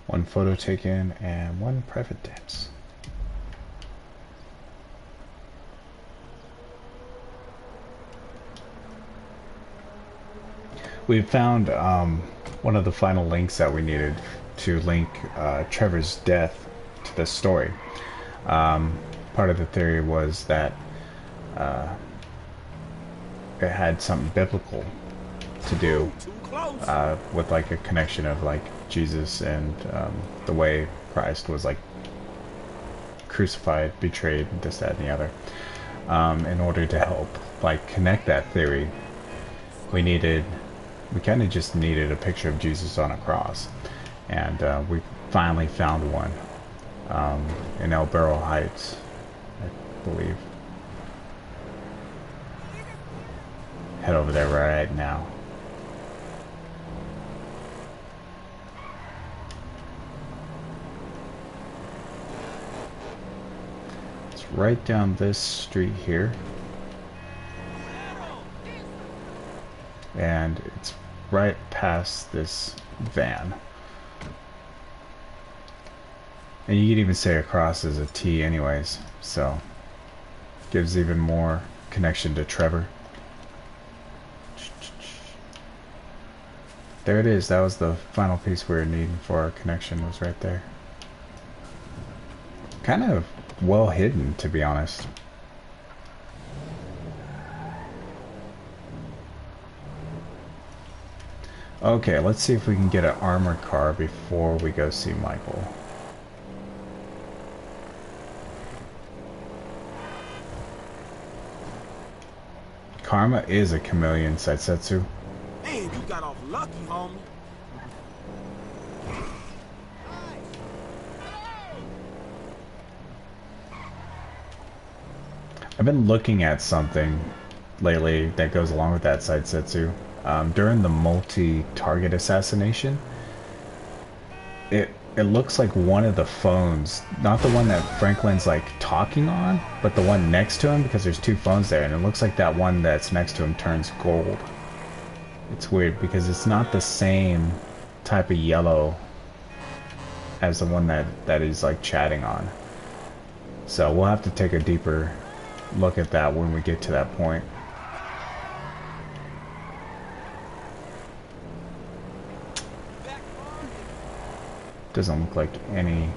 1 photo taken, and 1 private dance. We found one of the final links that we needed to link Trevor's death to the story. Part of the theory was that it had something biblical to do with like a connection of like Jesus and the way Christ was like crucified, betrayed, this, that, and the other. In order to help like connect that theory, we kind of just needed a picture of Jesus on a cross, and we finally found one in El Barrel Heights, I believe. Head over there right now. It's right down this street here. And it's right past this van. And you could even say across is a T anyways, so gives even more connection to Trevor. There it is. That was the final piece we were needing for our connection, was right there. Kind of well hidden, to be honest. Okay, let's see if we can get an armored car before we go see Michael. Karma is a chameleon, Saitsetsu. Man, you got off lucky, homie. I've been looking at something lately that goes along with that, Saitsetsu. During the multi-target assassination, it looks like one of the phones, not the one that Franklin's like talking on, but the one next to him, because there's 2 phones there, and it looks like that one that's next to him turns gold. It's weird because it's not the same type of yellow as the one that he's like chatting on. So we'll have to take a deeper look at that when we get to that point. Doesn't look like any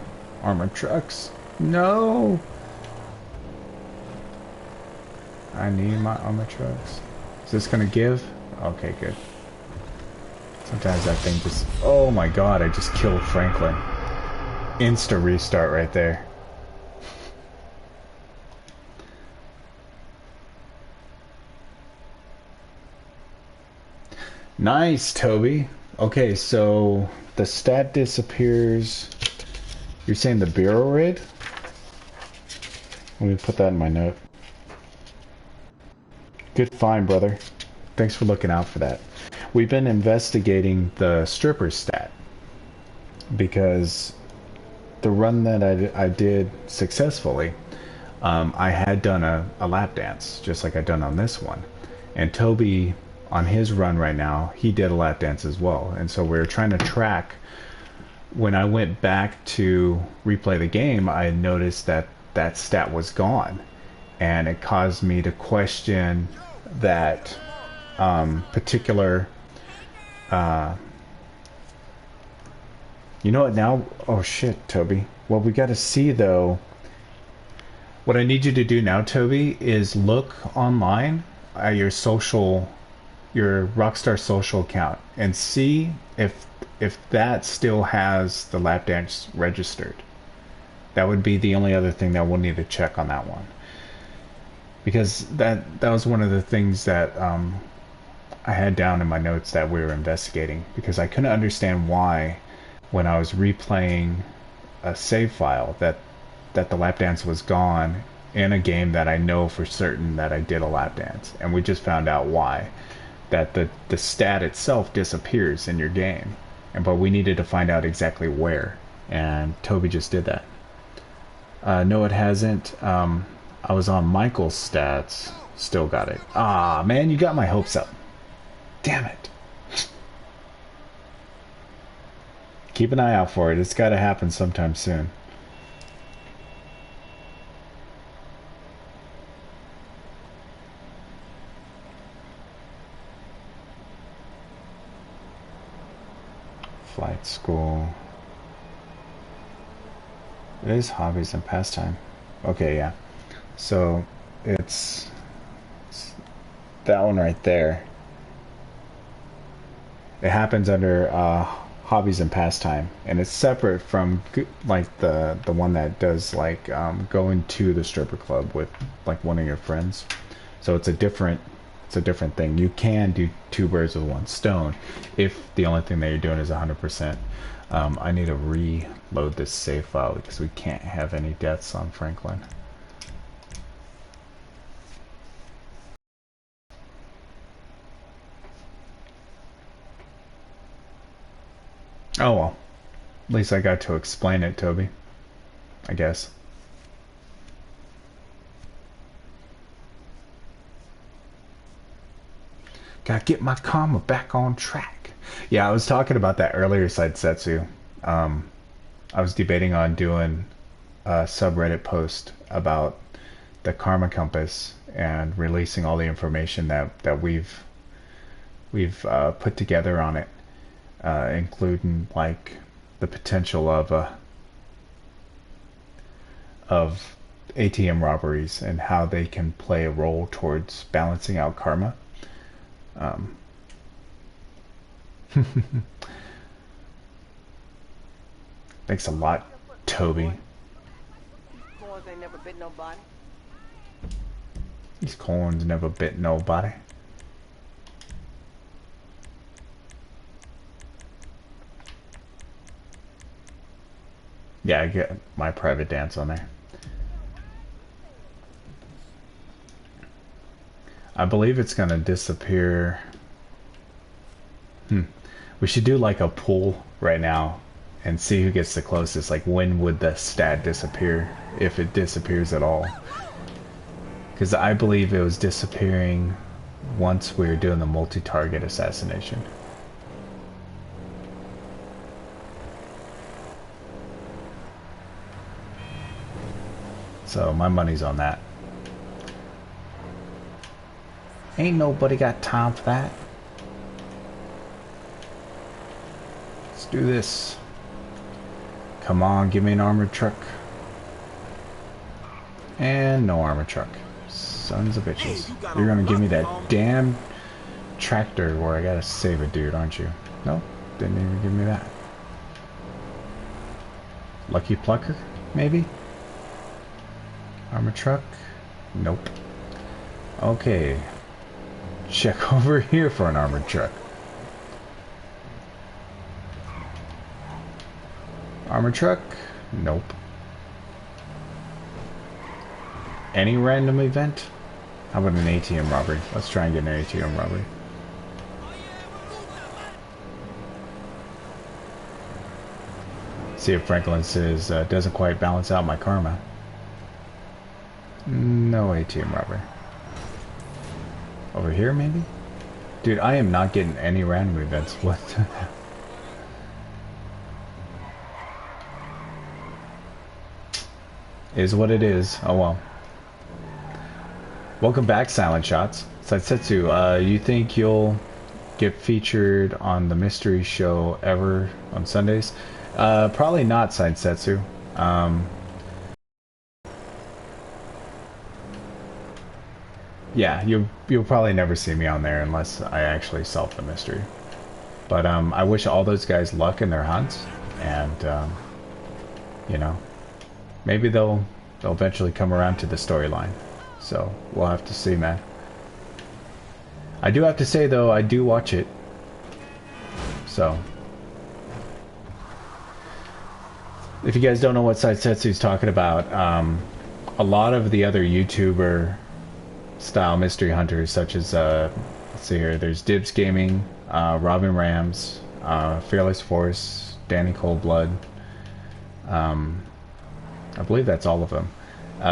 armored trucks. No! I need my armored trucks. Is this gonna give? Okay, good. Sometimes that thing just... Oh my god, I just killed Franklin. Insta restart right there. Nice, Toby. Okay, so the stat disappears. You're saying the bureau raid? Let me put that in my note. Good find, brother. Thanks for looking out for that. We've been investigating the stripper stat because the run that I did successfully, I had done a lap dance, just like I'd done on this one. And Toby, on his run right now, he did a lap dance as well. And so we were trying to track. When I went back to replay the game, I noticed that that stat was gone. And it caused me to question that particular... you know what now? Oh shit, Toby. What we gotta see though... What I need you to do now, Toby, is look online at your social... your Rockstar social account and see if that still has the lap dance registered. That would be the only other thing that we'll need to check on that one, because that was one of the things that I had down in my notes that we were investigating, because I couldn't understand why when I was replaying a save file that the lap dance was gone in a game that I know for certain that I did a lap dance, and we just found out why. That the stat itself disappears in your game, but we needed to find out exactly where, and Toby just did that. No, it hasn't. I was on Michael's stats, still got it. Ah, man, you got my hopes up. Damn it. Keep an eye out for it. It's got to happen sometime soon. Flight school. It is hobbies and pastime. Okay, yeah. So it's that one right there. It happens under hobbies and pastime, and it's separate from like the one that does like going to the stripper club with like one of your friends. So it's a different thing. You can do two birds with one stone if the only thing that you're doing is 100%. I need to reload this save file because we can't have any deaths on Franklin. Oh well. At least I got to explain it, Toby. I guess. Gotta get my karma back on track. Yeah, I was talking about that earlier, Setsu. I was debating on doing a subreddit post about the karma compass and releasing all the information that we've put together on it, including like the potential of ATM robberies and how they can play a role towards balancing out karma. Thanks a lot, Toby. Corns ain't never bit nobody. These corns never bit nobody. Yeah, I get my private dance on there. I believe it's gonna disappear. We should do like a poll right now and see who gets the closest. Like, when would the stat disappear, if it disappears at all? Because I believe it was disappearing once we were doing the multi-target assassination. So my money's on that. Ain't nobody got time for that. Let's do this. Come on, give me an armored truck. And no armored truck. Sons of bitches. You're gonna give me that damn tractor where I gotta save a dude, aren't you? Nope, didn't even give me that. Lucky Plucker, maybe? Armored truck? Nope. Okay. Check over here for an armored truck. Armored truck? Nope. Any random event? How about an ATM robbery? Let's try and get an ATM robbery. See if Franklin says doesn't quite balance out my karma. No ATM robbery. Over here, maybe? Dude, I am not getting any random events. What the hell? Is what it is. Oh well. Welcome back, Silent Shots. Setsu, you think you'll get featured on the mystery show ever on Sundays? Probably not, Setsu. Yeah, you'll probably never see me on there unless I actually solve the mystery. But I wish all those guys luck in their hunts, and you know, maybe they'll eventually come around to the storyline. So we'll have to see, man. I do have to say though, I do watch it. So if you guys don't know what Setsu's talking about, a lot of the other YouTuber style mystery hunters, such as let's see here, there's Dibs Gaming, Robin Rams, Fearless Force, Danny Coldblood, I believe that's all of them.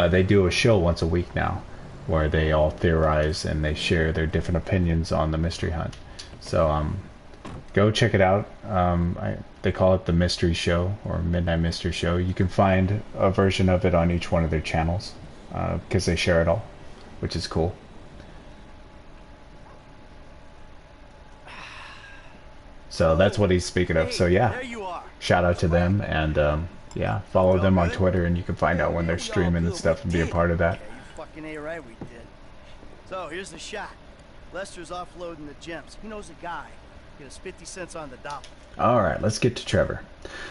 They do a show once a week now where they all theorize and they share their different opinions on the mystery hunt. So go check it out. They call it the Mystery Show or Midnight Mystery Show. You can find a version of it on each one of their channels because they share it all, which is cool. So that's what he's speaking of. So yeah, There you are. shout out to them, and yeah, follow them on Twitter, and you can find out when they're streaming and stuff and be a part of that. Yeah, you fucking ain't right, we did. So here's the shot. Lester's offloading the gems. He knows a guy. Get us 50 cents on the dollar. All right, let's get to Trevor.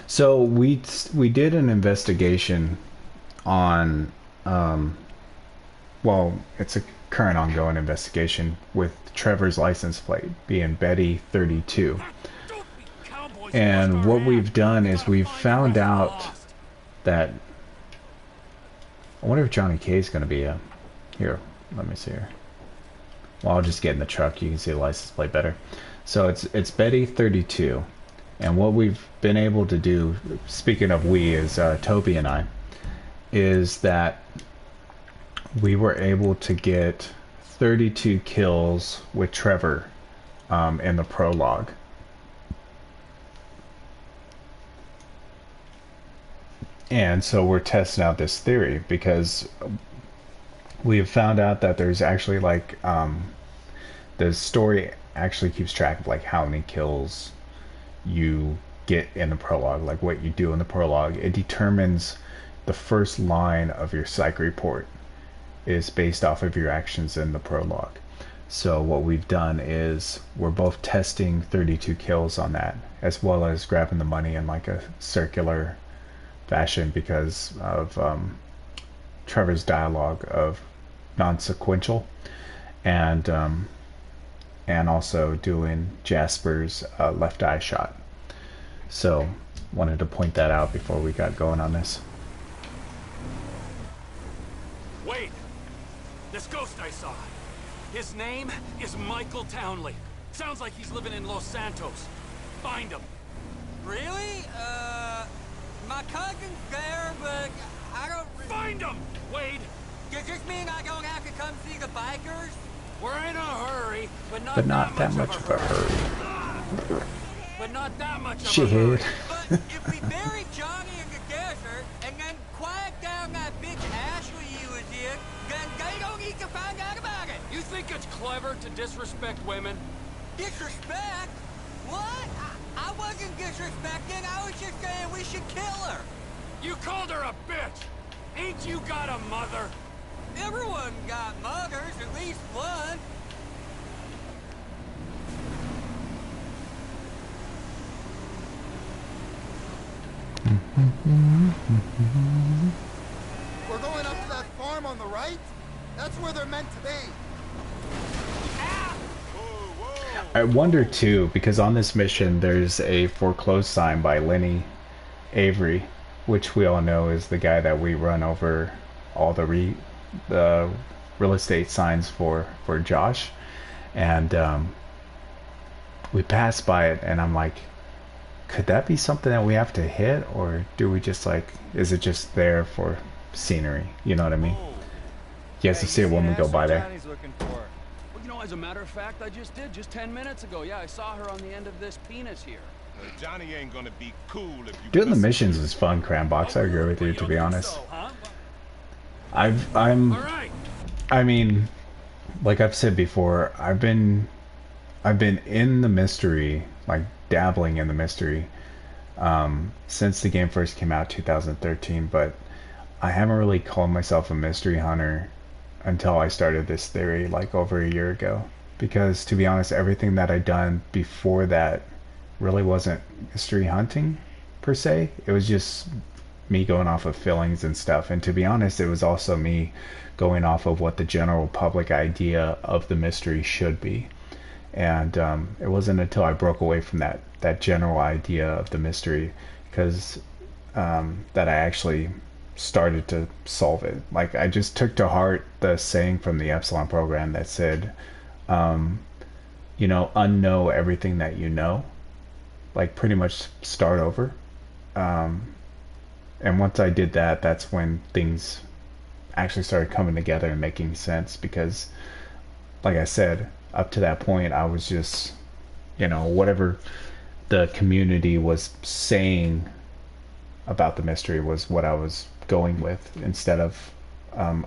So we did an investigation on, well, it's a current ongoing investigation with Trevor's license plate being Betty 32. And what we've done is we've found out that, I wonder if Johnny K is going to be a, here, let me see here. Well, I'll just get in the truck. You can see the license plate better. So it's Betty 32. And what we've been able to do, speaking of we, is Toby and I, is that we were able to get 32 kills with Trevor in the prologue. And so we're testing out this theory because we have found out that there's actually like the story actually keeps track of like how many kills you get in the prologue, like what you do in the prologue. It determines the first line of your psych report is based off of your actions in the prologue. So what we've done is we're both testing 32 kills on that, as well as grabbing the money in like a circular fashion because of Trevor's dialogue of non-sequential, and also doing Jasper's left eye shot. So wanted to point that out before we got going on this. Wait! This ghost I saw. His name is Michael Townley. Sounds like he's living in Los Santos. Find him. Really? My cousin's there, but I don't... Find him, Wade! Does this mean I don't have to come see the bikers? We're in a hurry, but But not that much of a hurry. But not that much of a Shit. hurry. But if we bury Johnny in the desert and then quiet down that bitch Ashley you was in, then they don't need to find out about it. You think it's clever to disrespect women? Disrespect? What? I wasn't disrespecting. I was just saying we should kill her. You called her a bitch! Ain't you got a mother? Everyone got mothers, at least one. We're going up to that farm on the right? That's where they're meant to be. I wonder too, because on this mission there's a foreclosed sign by Lenny Avery, which we all know is the guy that we run over all the real estate signs for Josh, and we passed by it, and I'm like, could that be something that we have to hit, or do we just like, is it just there for scenery? You know what I mean? You guys will see it when we go by there. Well, you know, as a matter of fact, I just did, just 10 minutes ago. Yeah, I saw her on the end of this penis here. Johnny ain't gonna be cool if you Doing the missions is fun, Crambox. I agree with you, to be honest. So, huh? I'm All right. I mean, like I've said before, I've been in the mystery, like dabbling in the mystery, since the game first came out, 2013. But I haven't really called myself a mystery hunter until I started this theory, like over a year ago. Because to be honest, everything that I'd done before that really wasn't mystery hunting per se. It was just me going off of feelings and stuff. And to be honest, it was also me going off of what the general public idea of the mystery should be. And it wasn't until I broke away from that general idea of the mystery, because that I actually started to solve it. Like, I just took to heart the saying from the Epsilon program that said, unknow everything that you know. Like, pretty much start over. And once I did that, that's when things actually started coming together and making sense. Because, like I said, up to that point, I was just, whatever the community was saying about the mystery was what I was going with, instead of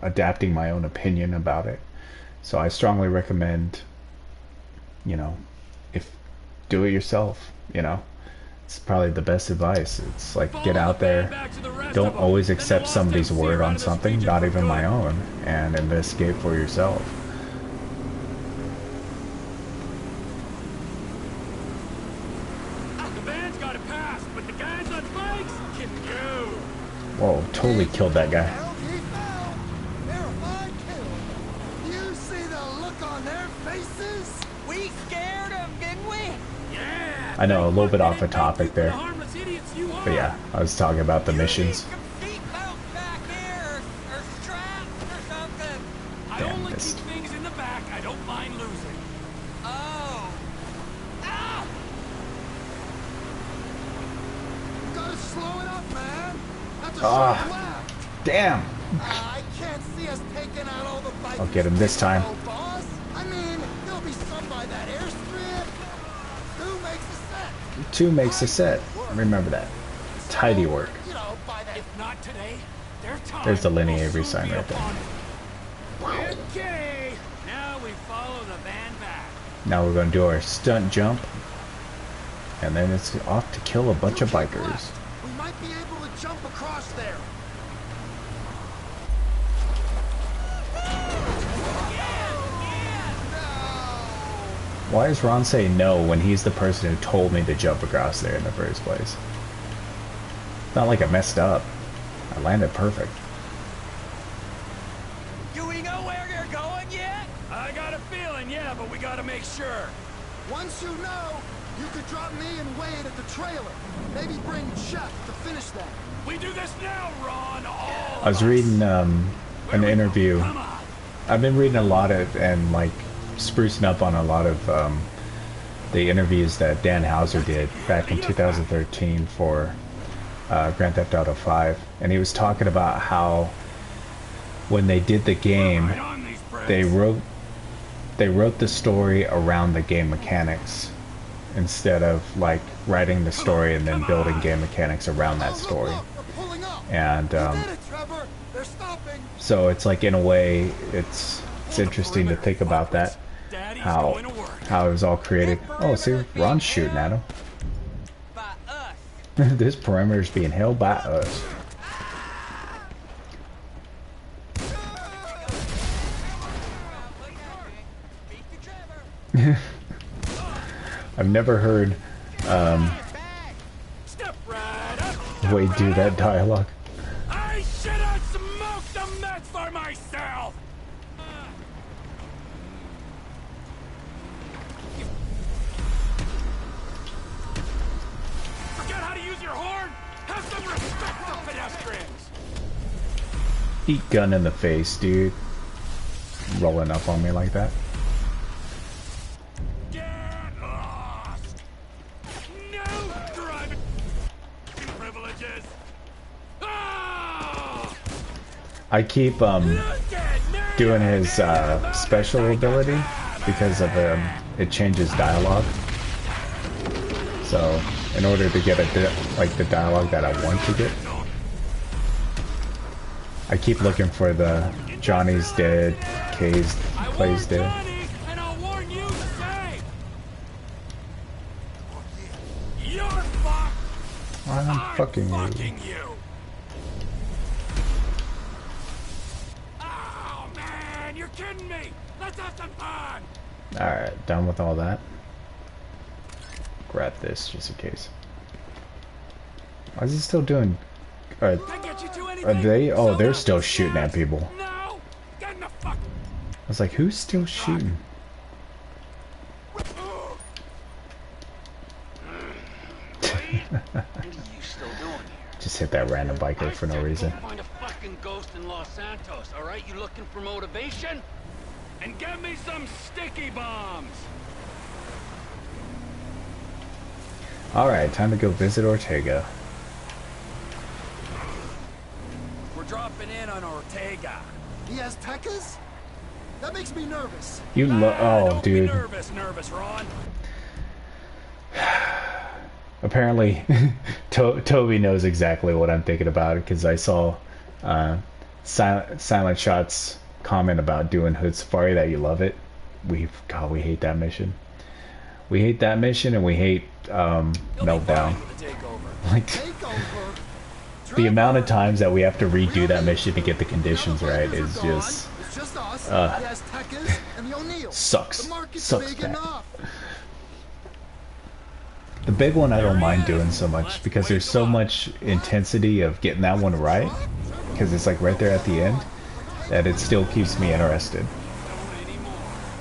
adapting my own opinion about it. So I strongly recommend, you know, if do it yourself, you know. It's probably the best advice. It's like, get out there, don't always accept somebody's word on something, not even my own, and investigate for yourself. The van's got a pass, but the guys on bikes can go. Whoa, totally killed that guy. Well, he fell. Verified kill. You see the look on their faces? We scared him, didn't we? Yeah. I know, a little bit off the topic The there. harmless idiots you are. But yeah, I was talking about the missions. Some seatbelts back here, or straps or something. I Damn, only missed. keep things in the back I don't mind losing. Oh. Ah! Gotta slow it up, man. That's a Ah. sharp left. Damn! I can't see us taking out all the bikers. I'll get him this time. Oh, boss. I mean, there'll be some by that airstrip. Who makes the set? 2 makes a set. Remember that. Tidy work. You know, by that. If not today, their time There's the Linear will Avery soon sign be right there. upon it. Okay, now we follow the van back. Now we're gonna do our stunt jump. And then it's off to kill a bunch of bikers. We might be able to jump across there. Why is Ron saying no when he's the person who told me to jump across there in the first place? It's not like I messed up. I landed perfect. Do we know where they're going yet? I got a feeling, yeah, but we gotta make sure. Once you know, you could drop me and Wade at the trailer. Maybe bring Chef to finish that. We do this now, Ron. All I was reading an interview. Come on. I've been reading a lot of, and like sprucing up on a lot of the interviews that Dan Houser did back in 2013 for Grand Theft Auto 5, and he was talking about how when they did the game, Right on these brakes. they wrote the story around the game mechanics instead of like writing the story and then building game mechanics around that story. Look, they're pulling up. And You did it, Trevor. They're stopping. so it's like, in a way, it's interesting to think about that, Daddy's how going to work. it was all created. Oh, see, Ron's shooting at him. By us. This perimeter is being held by us. Beat the Trevor. I've never heard Step right up. Wade do that dialogue. I should have smoked the meth for myself. Forget how to use your horn? Have some respect for pedestrians. Eat gun in the face, dude. Rolling up on me like that. Get lost. No driving privileges. Oh! I keep Look at me. doing his special ability because of it changes dialogue. So in order to get like the dialogue that I want to get, I keep looking for the Johnny's dead, Kay's I plays warned dead. Johnny, and I'll warn you the same. You're fucked. I'm fucking you. fucking you. Oh man, you're kidding me. Let's have some fun. Alright, done with all that. Grab this just in case. Why is he still doing? Can I get you to anything? Are they? Oh, they're Soda? still shooting at people. No. Get in the fuck. I was like, who's still shooting? What are you still doing here? Just hit that random biker for no reason. Find a fucking ghost in Los Santos, all right? You looking for motivation? And get me some sticky bombs. Alright, time to go visit Ortega. We're dropping in on Ortega. He has Tekkas? That makes me nervous. You oh, Don't be dude. nervous, Ron. Apparently, Toby knows exactly what I'm thinking about because I saw Silent Shot's comment about doing Hood Safari that you love it. We hate that mission. We hate that mission, and we hate Meltdown. Like the amount of times that we have to redo that mission to get the conditions right is just sucks. Sucks bad. The big one I don't mind doing so much because there's so much intensity of getting that one right, because it's like right there at the end, that it still keeps me interested.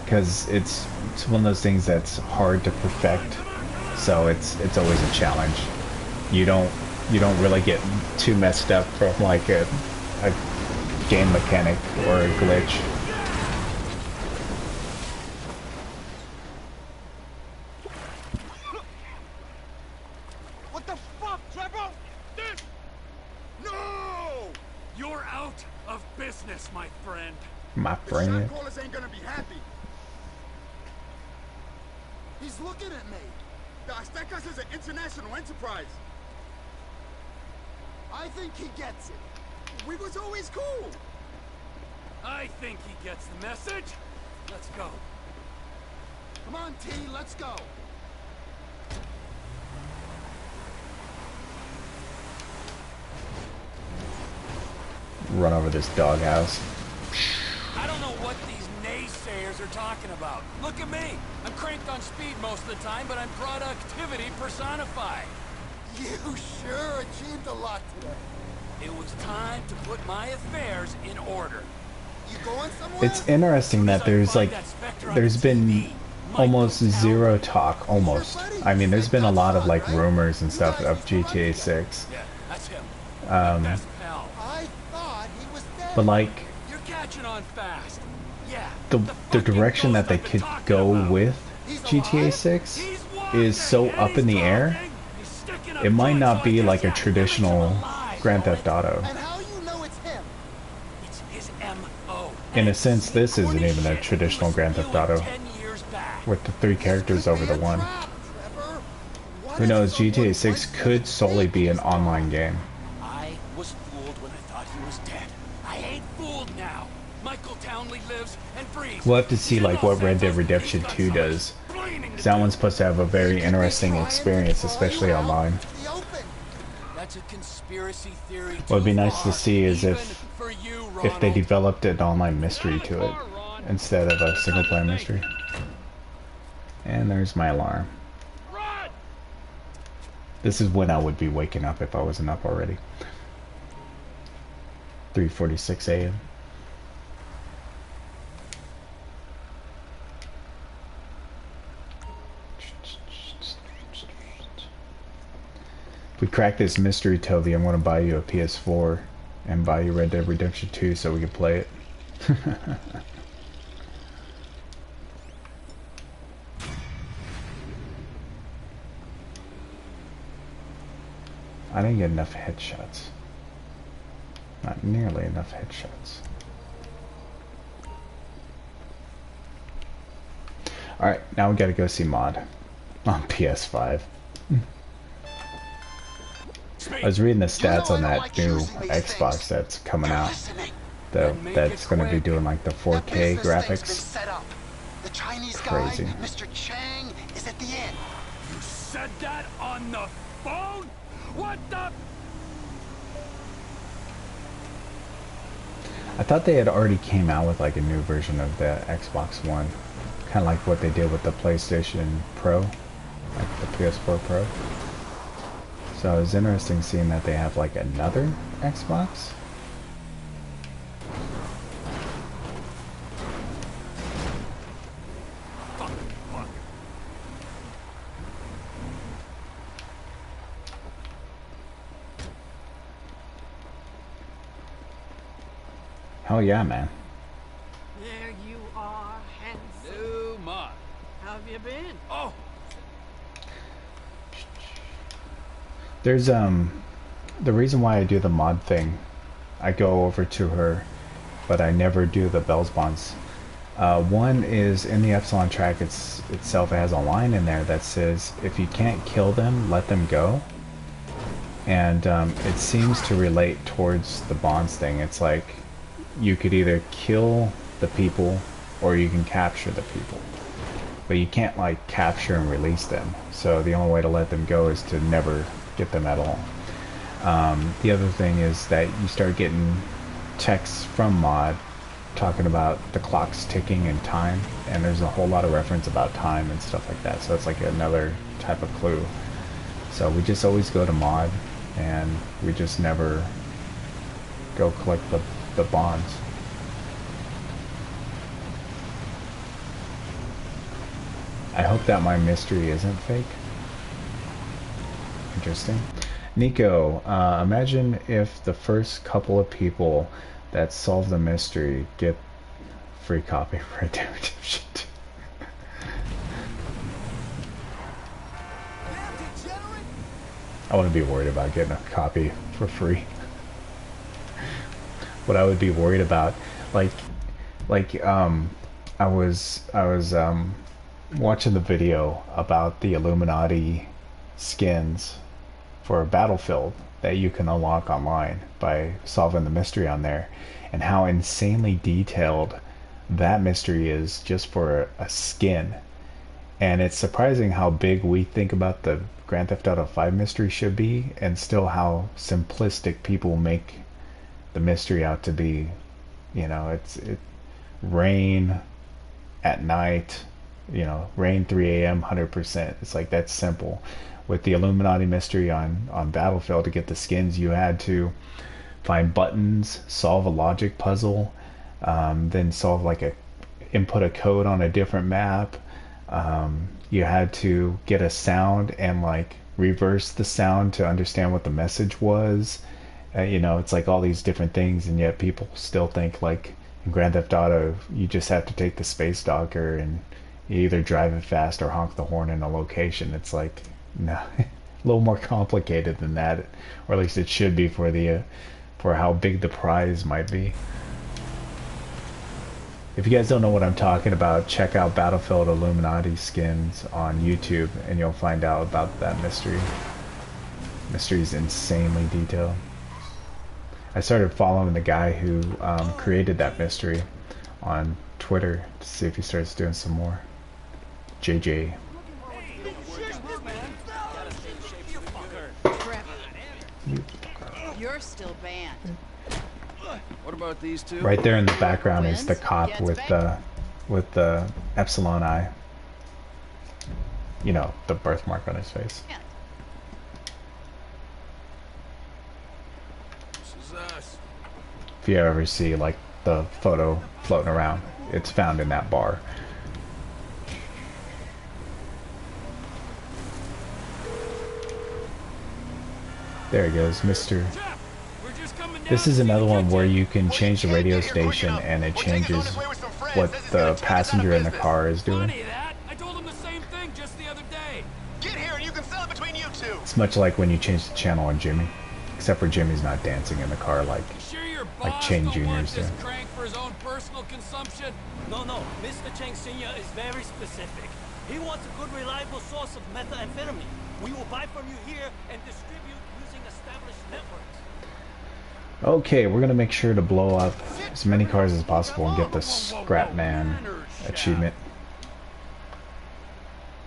Because it's one of those things that's hard to perfect, so it's always a challenge. You don't really get too messed up from like a game mechanic or a glitch. What the fuck, Trevor? This? No! You're out of business, my friend. My friend. The shot callers ain't gonna be happy. He's looking at me. The Aztecas is an international enterprise. I think he gets it. We was always cool. I think he gets the message. Let's go. Come on, T, let's go. Run over this doghouse. I don't know what these naysayers are talking about. Look at me. I'm cranked on speed most of the time, but I'm productivity personified. You sure achieved a lot today. It was time to put my affairs in order. You going somewhere? It's interesting that there's been almost zero talk, almost. I mean, there's been a lot of like rumors and stuff of GTA 6. Yeah, that's him. Um, I thought he was dead. but like You're catching on fast. Yeah. the direction that they could go with GTA 6 is so up in the air. It might not be like a traditional Grand Theft Auto. And how you know it's him? It's his M.O. In a sense, this isn't even a traditional Grand Theft Auto with the 3 characters over the one. Who knows, GTA 6 could solely be an online game. I was fooled when I thought he was dead. I ain't fooled now. Michael Townley lives and breathes. We'll have to see like what Red Dead Redemption 2 does. That one's supposed to have a very interesting experience, especially online. That's a conspiracy theory. What would be nice to see is if they developed an online mystery to it instead of a single player mystery. And there's my alarm. This is when I would be waking up if I wasn't up already. 3:46 a.m. If we crack this mystery, Toby, I'm going to buy you a PS4 and buy you Red Dead Redemption 2 so we can play it. I didn't get enough headshots. Not nearly enough headshots. Alright, now we gotta go see Mod on PS5. I was reading the stats on that new Xbox that's coming out. That's going to be doing like the 4K graphics. The Chinese Crazy. guy, Mr. Chang, is at the inn. You said that on the phone? What the? I thought they had already came out with like a new version of the Xbox One. Kind of like what they did with the PlayStation Pro. Like the PS4 Pro. So it was interesting seeing that they have like another Xbox. Hell yeah, man. There you are, handsome. New Mod. How have you been? Oh, There's the reason why I do the mod thing, I go over to her, but I never do the Bells Bonds. One is in the Epsilon track itself. It has a line in there that says, if you can't kill them, let them go. And it seems to relate towards the bonds thing. It's like you could either kill the people or you can capture the people. But you can't like capture and release them. So the only way to let them go is to never get them at all. The other thing is that you start getting texts from Mod talking about the clocks ticking and time, and there's a whole lot of reference about time and stuff like that. So it's like another type of clue. So we just always go to Mod, and we just never go collect the bonds. I hope that my mystery isn't fake. Interesting. Nico, imagine if the first couple of people that solve the mystery get free copy for Red Dead Redemption 2. I wouldn't be worried about getting a copy for free. What I would be worried about, I was watching the video about the Illuminati skins for Battlefield that you can unlock online by solving the mystery on there, and how insanely detailed that mystery is just for a skin. And it's surprising how big we think about the Grand Theft Auto 5 mystery should be, and still how simplistic people make the mystery out to be. You know, it's rain at night, you know, rain 3 a.m. 100%. It's like, that's simple. With the Illuminati mystery on Battlefield, to get the skins, you had to find buttons, solve a logic puzzle, then solve input a code on a different map. You had to get a sound and reverse the sound to understand what the message was. You know, it's like all these different things, and yet people still think like in Grand Theft Auto you just have to take the space docker and you either drive it fast or honk the horn in a location. It's like, no, a little more complicated than that, or at least it should be for how big the prize might be. If you guys don't know what I'm talking about, check out Battlefield Illuminati skins on YouTube and you'll find out about that mystery. Mystery is insanely detailed. I started following the guy who created that mystery on Twitter to see if he starts doing some more. JJ. You're still banned. What about these two? Right there in the background is the cop with the Epsilon eye. You know, the birthmark on his face. This is us. If you ever see the photo floating around, it's found in that bar. There he goes, Mr. This is another one where you can change the radio station and it changes what the passenger in the car is doing. I told him the same thing just the other day. Get here and you can sell it between you two. It's much like when you change the channel on Jimmy, except for Jimmy's not dancing in the car like Chang Jr.'s doing. Crank for his own personal consumption? No, Mr. Chang Sr. is very specific. He wants a good, reliable source of methamphetamine. We will buy from you here and distribute using established networks. Okay, we're gonna make sure to blow up as many cars as possible and get the Scrap Man achievement.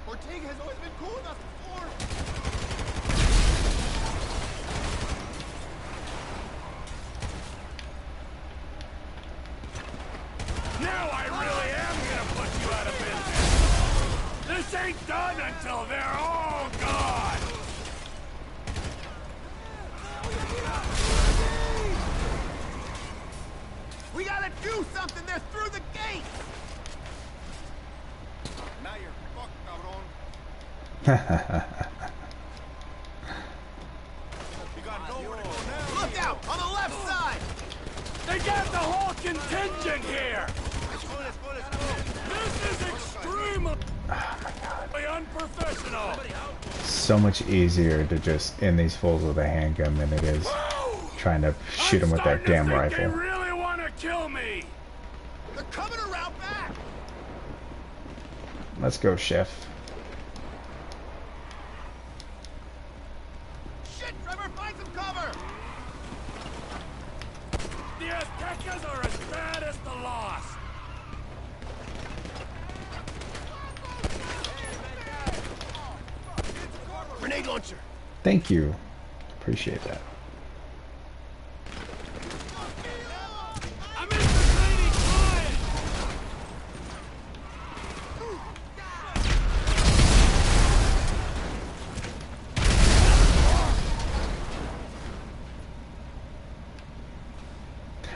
Ortega has always been cool enough before. Now I really am gonna put you out of business. This ain't done until they're all gone. We gotta do something. They're through the gate. Now you're fucked, cabron. You got nowhere to go now. Look out! On the left side! They got the whole contingent here! Let's go. This is extremely unprofessional! So much easier to just end these fools with a handgun than it is trying to shoot them with that damn rifle. They really want to kill me! They're coming around back! Let's go, Chef. Shit, Trevor, find some cover! The Aztecas are as bad as the Lost. Grenade launcher! Thank you. Appreciate that. I'm infiltrating client!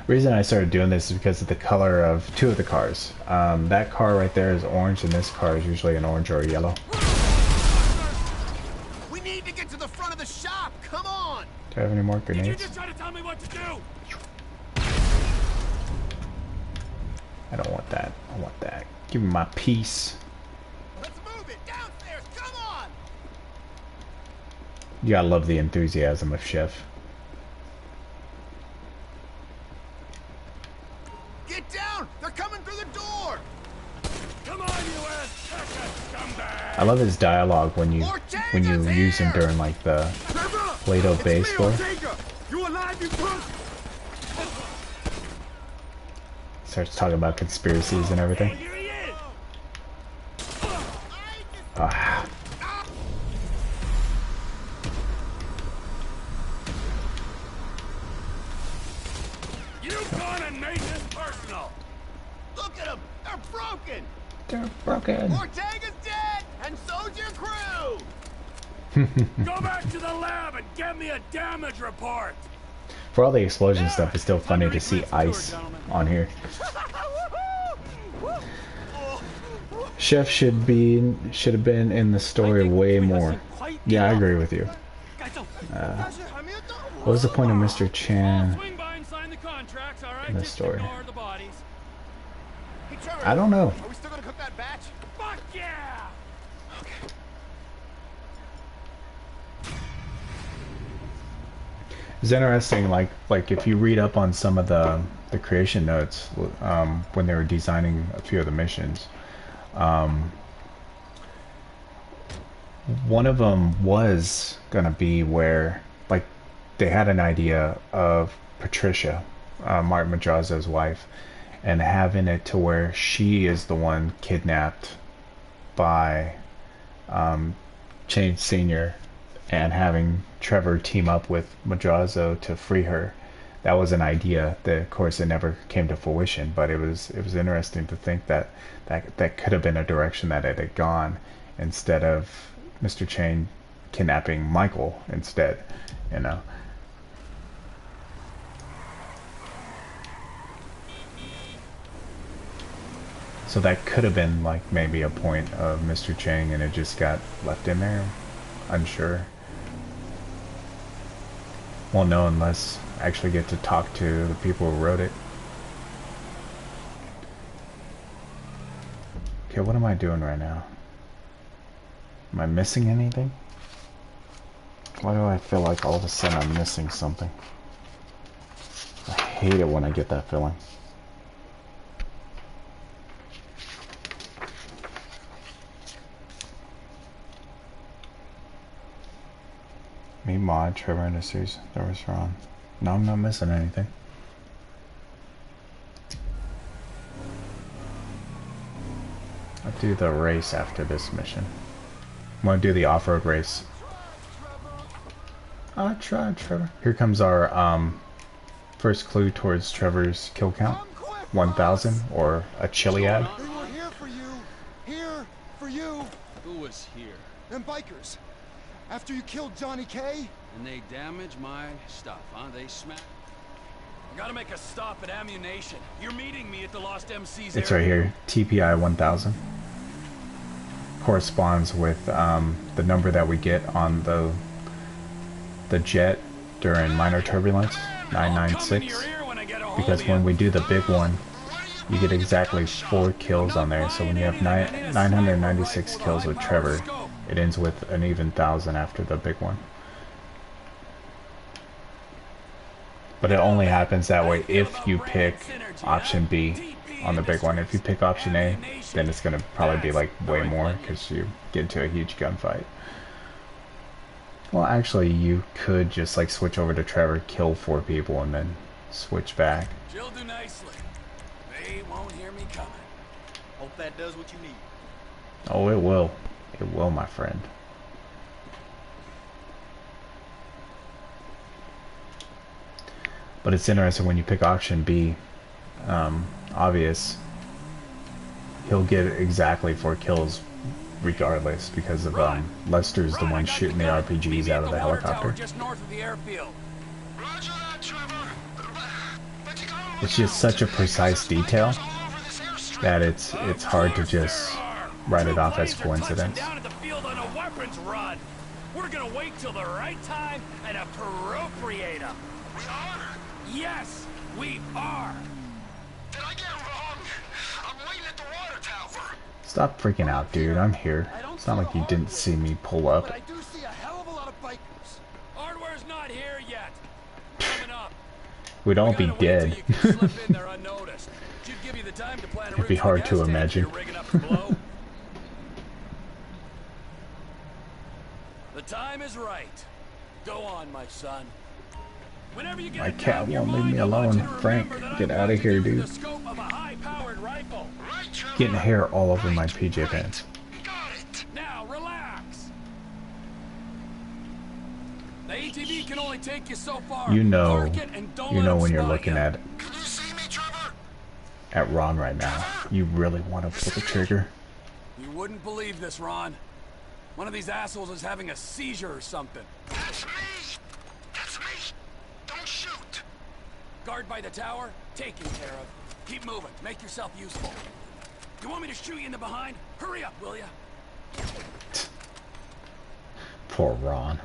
The reason I started doing this is because of the color of two of the cars. That car right there is orange, and this car is usually an orange or a yellow. We need to get to the front of the shop! Come on! Do I have any more Did you grenades? just try to tell me what to do? I don't want that. I want that. Give me my piece. Let's move it! Downstairs! Come on! You gotta love the enthusiasm of Chef. Get down! They're coming through the door! Come on, you Azteca scumbag! I love his dialogue when you use him during like the Play-Doh baseball. You alive, you punk? Starts talking about conspiracies and everything. Here he is! Ah. You gonna make this personal! Look at them! They're broken! They're broken. Ortega's dead! And so's your crew! Go back to the lab and get me a damage report! For all the explosion stuff, it's still funny to see ice on here. Chef should have been in the story way more. Yeah, I agree with you. What was the point of Mr. Chan Swing by and sign the contracts, all right? in the Just story? ignore the bodies. Hey, Trevor, I don't know. are we still gonna cook that batch? Fuck yeah! It's interesting, like if you read up on some of the creation notes when they were designing a few of the missions, one of them was gonna be where like they had an idea of Patricia, Martin Madrazo's wife, and having it to where she is the one kidnapped by Chain Senior, and having Trevor team up with Madrazo to free her. That was an idea that, of course, it never came to fruition. But it was interesting to think that could have been a direction that it had gone, instead of Mr. Chain kidnapping Michael instead. You know. So that could have been like maybe a point of Mr. Chang, and it just got left in there. Unsure. Won't know unless I actually get to talk to the people who wrote it. Okay, what am I doing right now? Am I missing anything? Why do I feel like all of a sudden I'm missing something? I hate it when I get that feeling. Me, Mod, Trevor Industries, that was wrong. No, I'm not missing anything. I'll do the race after this mission. I'm gonna do the off-road race. I tried, Trevor. Here comes our first clue towards Trevor's kill count. 1,000, or a Chiliad. They were here for you. Here for you. Who was here? Them bikers. After you killed Johnny K? And they damaged my stuff, huh? They smacked. Gotta make a stop at ammunition. You're meeting me at the Lost MC's It's right here, TPI 1000. Corresponds with the number that we get on the jet during minor turbulence, 996. Because when we do the big one, you get exactly 4 kills on there. So when you have 996 kills with Trevor, it ends with an even 1,000 after the big one. But it only happens that way if you pick option B on the big one. If you pick option A, then it's gonna probably be like way more because you get into a huge gunfight. Well, actually, you could just like switch over to Trevor, kill 4 people, and then switch back. She'll do nicely. They won't hear me coming. Hope that does what you need. Oh, it will. It will, my friend. But it's interesting when you pick option B, obvious, he'll get exactly 4 kills regardless because of Lester's the one shooting the RPGs out of the helicopter. Just north of the airfield. Roger that, Trevor. But you gotta It's just such a precise detail that it's hard to just write it off as coincidence. Down at the field on a weapons run. We're gonna wait till the right time and appropriate them. We are? Yes, we are. Did I get it wrong? I'm waiting at the water tower. Stop freaking out, dude. I'm here. It's not like you didn't see me pull up. But I do see a hell of a lot of bikers. Hardware's not here yet. Coming up. We'd all be Gotta wait till dead. you can slip in there unnoticed. Should give you the time to plan a It'd be route hard the to gas tank imagine. you're rigging up to blow. The time is right. Go on, my son. Whenever you get My it cat down your won't leave mind, me I want alone. you to Frank, remember that get I'm out going of to here, give you dude. the scope of a high-powered rifle. Right, Trevor? Getting hair all over my PJ pants. Got it. Now, relax. The ATV can only take you so far. You know Park it and don't let when them you're spot looking you. at Can you see me, Trevor? Ron right now. You really want to pull the trigger. You wouldn't believe this, Ron. One of these assholes is having a seizure or something. That's me. That's me. Don't shoot. Guard by the tower, taken care of. Keep moving. Make yourself useful. You want me to shoot you in the behind? Hurry up, will ya? Poor Ron.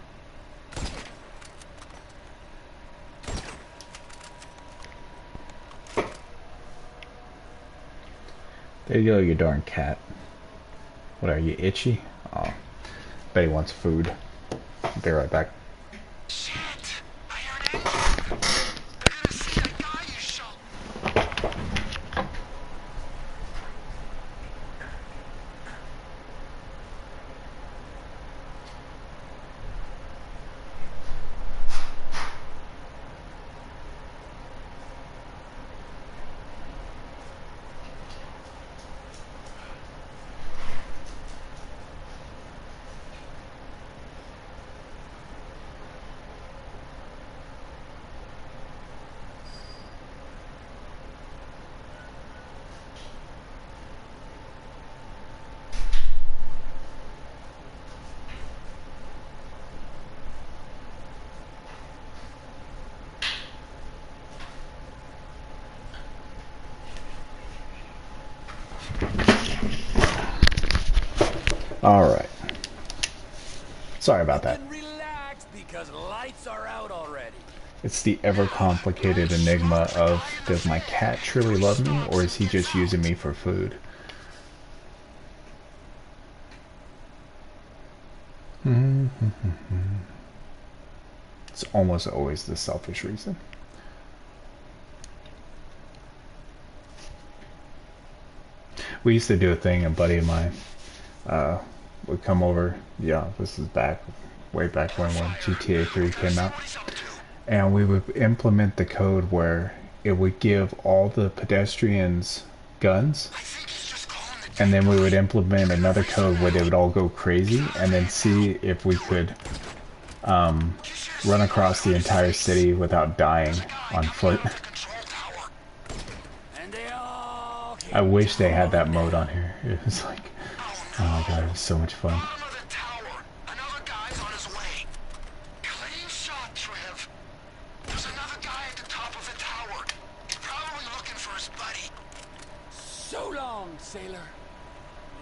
There you go, you darn cat. What are you, itchy? Oh, bet he wants food. Be right back. Shit. I hear an engine. They're gonna see that guy you shot. Alright. Sorry about that. And relax because lights are out already. It's the ever complicated enigma of, does my cat truly love me, or is he just using me for food? It's almost always the selfish reason. We used to do a thing, a buddy of mine would come over, yeah, this is way back when GTA 3 came out, and we would implement the code where it would give all the pedestrians guns, and then we would implement another code where they would all go crazy, and then see if we could run across the entire city without dying on foot. I wish they had that mode on here. It was like, oh my god, it was so much fun. Bottom of the tower. Another guy's on his way. Clean shot, Trev. There's another guy at the top of the tower. He's probably looking for his buddy. So long, sailor.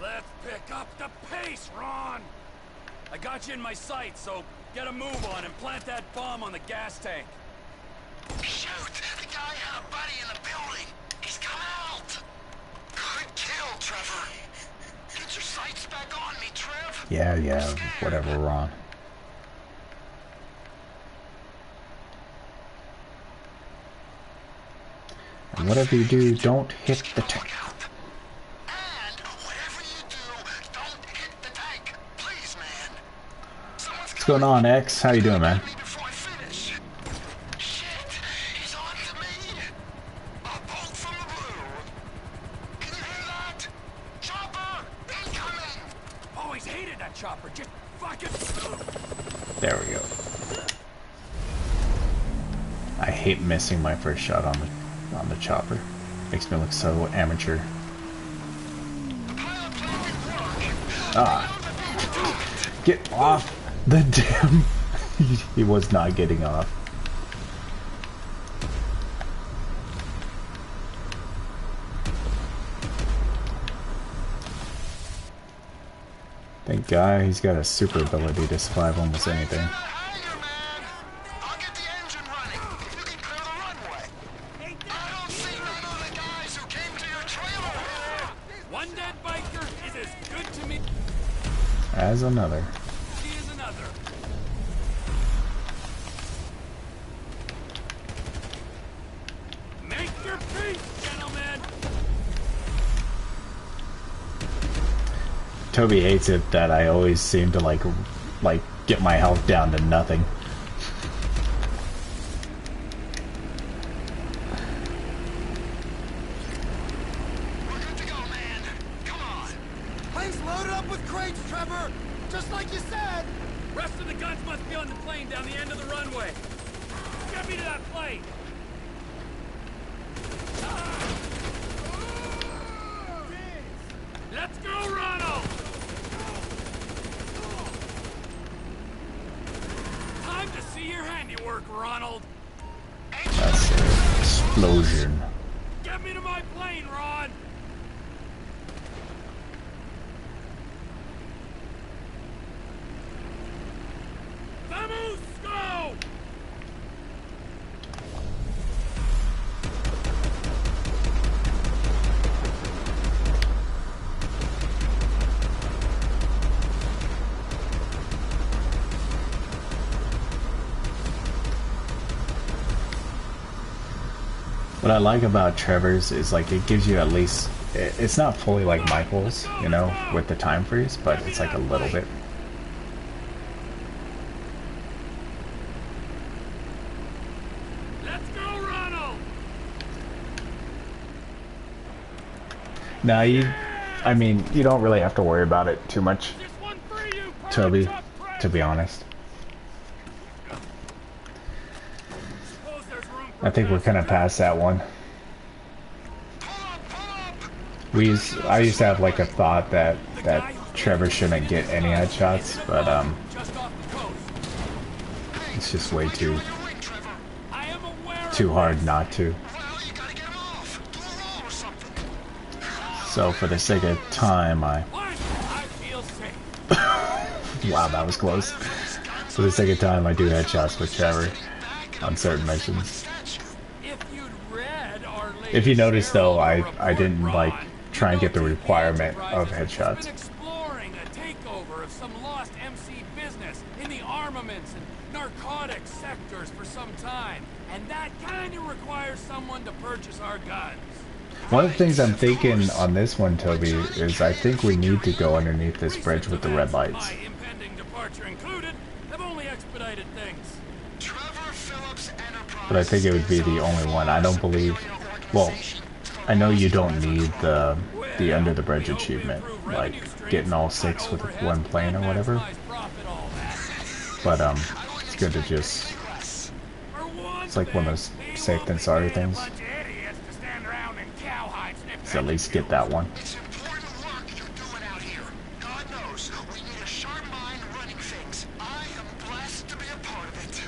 Let's pick up the pace, Ron. I got you in my sights, so get a move on and plant that bomb on the gas tank. Shoot! The guy had a buddy in the building. He's come out. Good kill, Trevor. Get your sights back on me, Trev. Yeah, whatever, Ron. Whatever you do, don't hit the tank. And whatever you do, don't hit the tank. Please, man. Someone's What's going on, X? How you doing, man? before I finish. Shit, he's on to me. A bolt from the blue. Can you hear that? Chopper, incoming. Always hated that chopper. Just fucking. There we go. I hate missing my first shot on the chopper. Makes me look so amateur. Ah. Get off the damn... He was not getting off. Thank God he's got a super ability to survive almost anything. One dead biker is as good to me As another. as another. Make your peace, gentlemen. Toby hates it that I always seem to like get my health down to nothing. We're good to go, man. Come on. Plane's loaded up with crates, Trevor! Just like you said! Rest of the guns must be on the plane down the end of the runway. Get me to that plane. Let's go, Ronald! Time to see your handiwork, Ronald. That's an explosion. Get me to my plane, Ron. Vamos, go! What I like about Trevor's is like it gives you at least, it's not fully like Michael's, you know, with the time freeze, but it's like a little bit. Let's go, Ronald! Now I mean, you don't really have to worry about it too much, This one for you, Toby, Truck Press. to be honest. Suppose there's room for I think we're kind of past that one. I used to have like a thought that Trevor shouldn't get any headshots, but just off the coast. it's just way too I am aware of hard not to. Well, you gotta get him off. Do a roll or something. So for the sake of time, I feel safe. wow, that was close. For the sake of time, I do headshots with Trevor on certain missions. If you'd read our If you notice though, latest I didn't report, like Ron, try and get the you know requirement GTAV of Enterprises headshots. has been exploring a takeover of some lost MC business in the armaments and narcotics sectors for some time, and that kind of requires someone to purchase our guns. One of the things I'm thinking on this one, Toby, is I think we need to go underneath this bridge with the red lights. My impending departure included have only expedited things. Trevor Phillips Enterprise. But I think it would be the only one. I don't believe... Well, I know you don't need the under the bridge achievement, like getting all 6 with one plane or whatever. But it's good to just... It's like one of those safe than sorry things. So at least get that one. It's important work you're doing out here. God knows we need a sharp mind running things. I am blessed to be a part of it.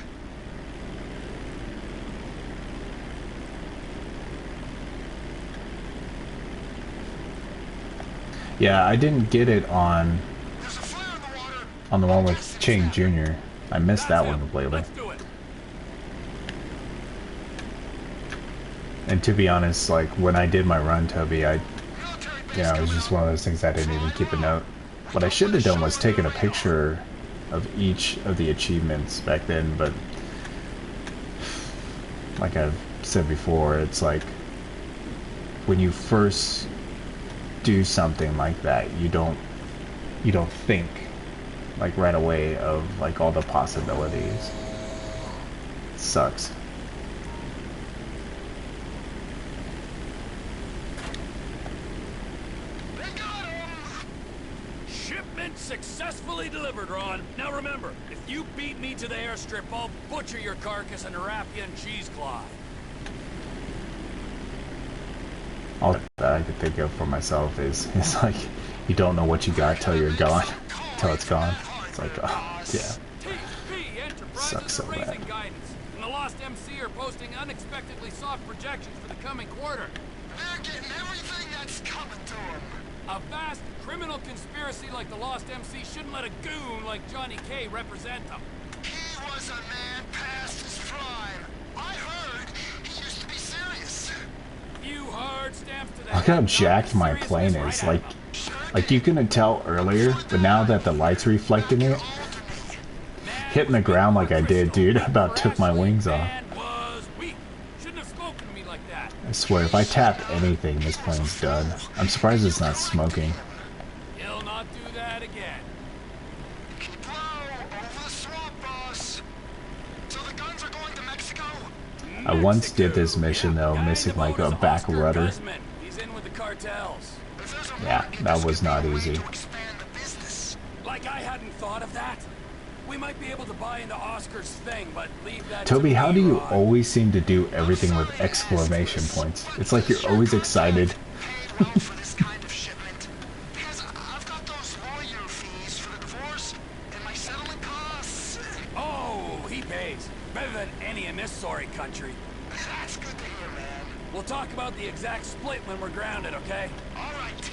Yeah, I didn't get it on There's a flare in the water. the one with Chang Jr. I missed that one completely. Let's do it. And to be honest, like when I did my run, Toby, it was just one of those things I didn't even keep a note. What I should have done was taken a picture of each of the achievements back then, but like I've said before, it's like when you first do something like that, you don't think like right away of like all the possibilities. It sucks. Shipment successfully delivered, Ron. Now remember, if you beat me to the airstrip, I'll butcher your carcass and wrap you in cheesecloth. All that I could think of for myself is like, you don't know what you got till you're gone, till it's gone. It's like, oh, yeah. TP Enterprises Sucks so are raising bad. guidance, and the Lost MC are posting unexpectedly soft projections for the coming quarter. They're getting everything that's coming to them. A vast criminal conspiracy like the Lost MC shouldn't let a goon like Johnny K represent them. He was a man past his prime. I heard he used to be serious. Few hard stamps to the Look how head, jacked my seriousness plane right is. at Like, them. you couldn't tell earlier, but now that the light's reflecting it, hitting the ground like I did, dude, about took my wings off. Man was weak. Shouldn't have spoken to me like that. I swear, if I tap anything, this plane's done. I'm surprised it's not smoking. He'll not do that again. Keep low over the swamp, boss. So the guns are going to Mexico? I once did this mission though, missing like a back rudder. He's in with the cartels. If there's a Yeah, market, that this was could be not a way easy. to expand the business. Like I hadn't thought of that. We might be able to buy into Oscar's thing, but leave that Toby, to how me, do you Ron. always seem to do everything with exclamation points? It's like you're always excited. Paid well for this kind of shipment. Because I've got those lawyer fees for the divorce and my settlement costs. Oh, he pays. Better than any in this sorry country. That's good to hear, man. We'll talk about the exact split when we're grounded, okay? All right, T.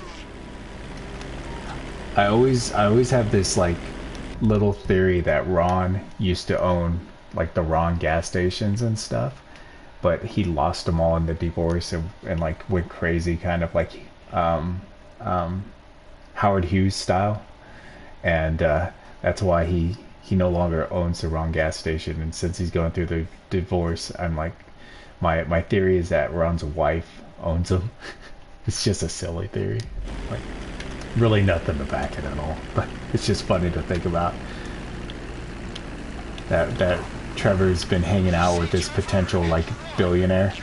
I always have this like little theory that Ron used to own like the Ron gas stations and stuff, but he lost them all in the divorce and like went crazy, kind of like Howard Hughes style, and that's why he no longer owns the Ron gas station. And since he's going through the divorce, I'm like, my theory is that Ron's wife owns them. It's just a silly theory, like really nothing to back it at all, but it's just funny to think about that Trevor's been hanging out with this potential like billionaire.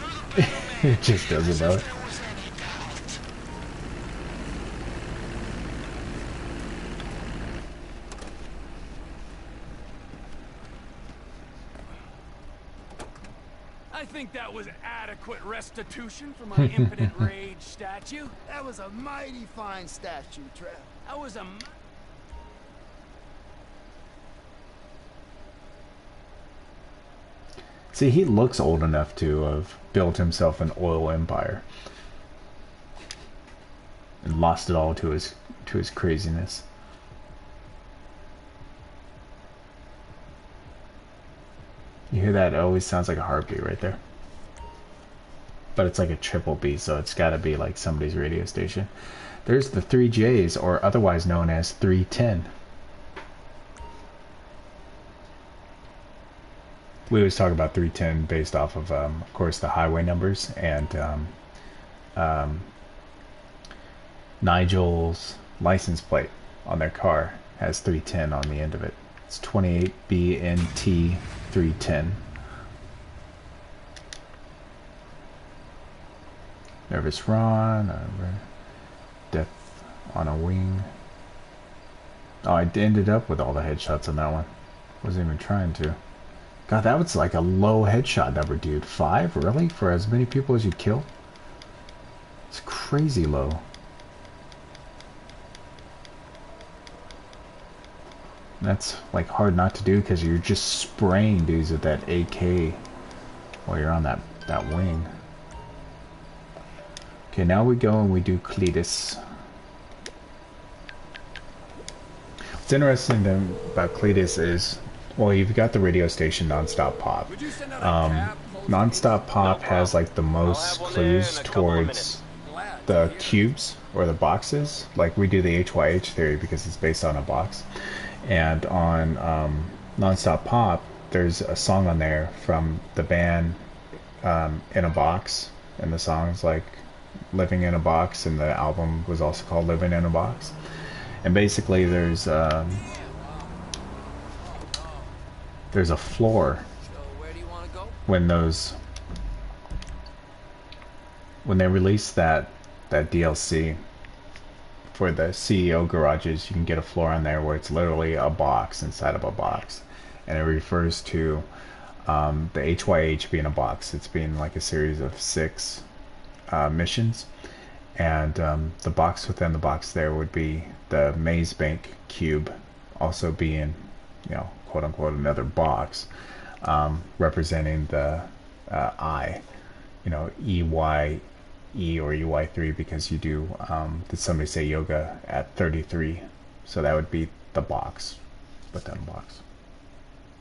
It just doesn't know it. I think that was adequate restitution for my impotent rage statue. That was a mighty fine statue, Trev. That was a... See, he looks old enough to have built himself an oil empire and lost it all to his craziness. You hear that? It always sounds like a heartbeat right there. But it's like a triple B, so it's got to be like somebody's radio station. There's the 3Js, or otherwise known as 310. We always talk about 310 based off of course, the highway numbers, and Nigel's license plate on their car has 310 on the end of it. It's 28BNT 310. Nervous Ron, Death on a Wing. Oh, I ended up with all the headshots on that one. Wasn't even trying to. God, that was like a low headshot number, dude. 5? Really? For as many people as you kill? It's crazy low. That's like hard not to do because you're just spraying dudes with that AK while you're on that wing. Okay, now we go and we do Cletus. What's interesting then about Cletus is, well, you've got the radio station Nonstop Pop. Nonstop Pop has like the most clues towards the cubes or the boxes. Like we do the HYH theory because it's based on a box. And on Nonstop Pop, there's a song on there from the band In a Box, and the song's like Living in a Box, and the album was also called Living in a Box. And basically there's a floor when they released that DLC for the CEO garages. You can get a floor on there where it's literally a box inside of a box, and it refers to the HYH being a box. It's being like a series of 6 missions, and the box within the box there would be the Maze Bank cube, also being, you know, quote unquote another box, representing the I, you know, EYE or EY3, because you do, did somebody say yoga at 33? So that would be the box within a box.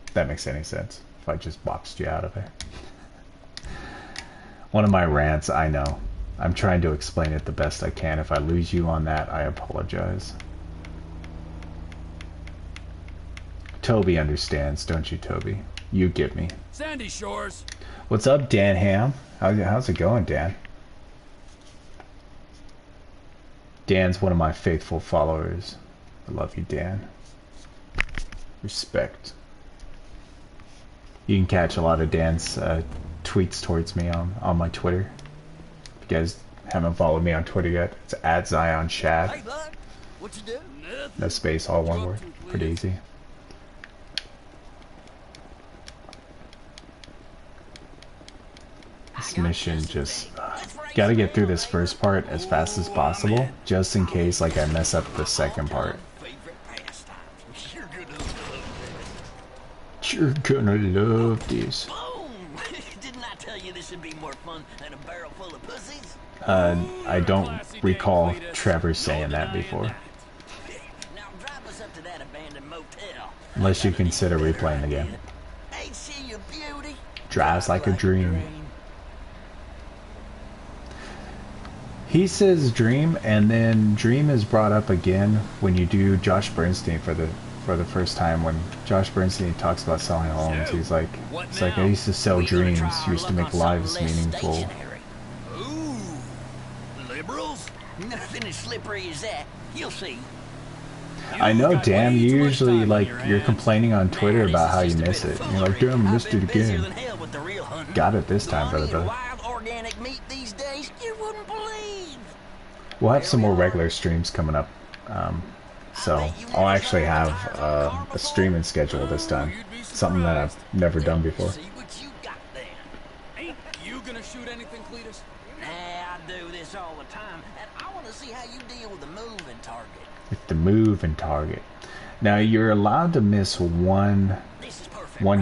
If that makes any sense, if I just boxed you out of it. One of my rants, I know. I'm trying to explain it the best I can. If I lose you on that, I apologize. Toby understands, don't you, Toby? You get me. Sandy Shores. What's up, Dan Ham? How's it going, Dan? Dan's one of my faithful followers. I love you, Dan. Respect. You can catch a lot of Dan's tweets towards me on my Twitter. If you guys haven't followed me on Twitter yet, it's @ZionShad. Hey, bud, what you do? No space, all one word. Pretty easy. This mission just gotta get through this first part as fast as possible, just in case like I mess up the second part. You're gonna love this. Didn't I tell you this would be more fun than a barrel full of pussies? I don't recall Trevor saying that before. Now drive us up to that abandoned motel. Unless you consider replaying the game. Ain't she a beauty? Drives like a dream. He says dream, and then dream is brought up again when you do Josh Bernstein for the first time. When Josh Bernstein talks about selling homes, he's like, it's like, I used to sell dreams, used to make lives meaningful. Ooh, liberals? Nothing as slippery as that. You'll see. I know, Dan, you usually, like, you're complaining on Twitter about how you miss it. You're like, damn, missed it again. Got it this time, brother. Wild organic meat these days, you wouldn't believe. We'll have some more regular streams coming up. So I'll actually have a streaming schedule this time. Something that I've never done before. See what you got there. Ain't you gonna shoot anything, Cletus? Nah, I do this all the time, and I want to see how you deal with the moving target. With the moving target. Now you're allowed to miss one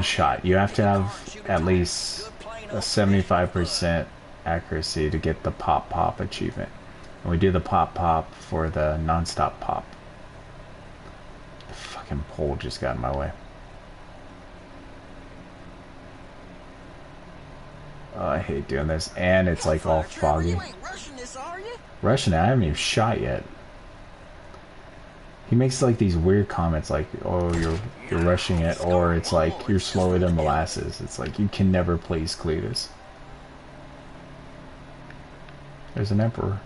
shot. You have to have at least a 75% accuracy to get the pop achievement. And we do the pop for the non-stop pop. The fucking pole just got in my way. Oh, I hate doing this. And it's like all foggy. You ain't rushing this, are you? Rushing it? I haven't even shot yet. He makes like these weird comments like, oh, you're rushing it, or it's like, you're slower than molasses. It's like, you can never please Cletus. There's an emperor.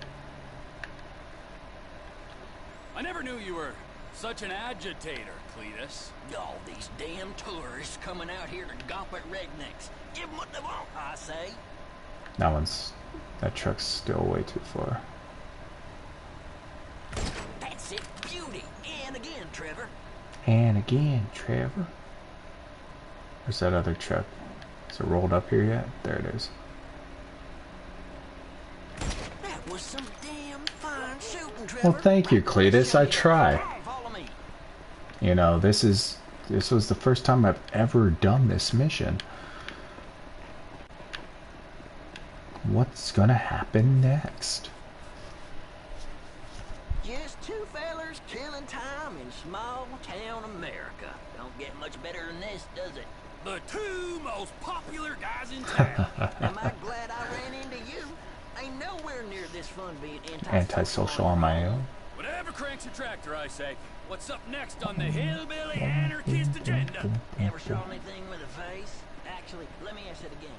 I never knew you were such an agitator, Cletus. All these damn tourists coming out here to gawp at rednecks. Give them what they want, I say. That truck's still way too far. That's it, beauty. And again, Trevor. And again, Trevor. Where's that other truck? Is it rolled up here yet? There it is. That was some damn fine shooting, Trevor. Well, thank you, Cletus. I try. Follow me. You know, this was the first time I've ever done this mission. What's gonna happen next? Just two fellers killing time in small town America. Don't get much better than this, does it? The two most popular guys in town. Am I glad I ran into you? Ain't nowhere near this fun being Antisocial on my own. Whatever cranks your tractor, I say. What's up next on the hillbilly anarchist agenda? Ever shot anything with a face? Actually, let me ask it again.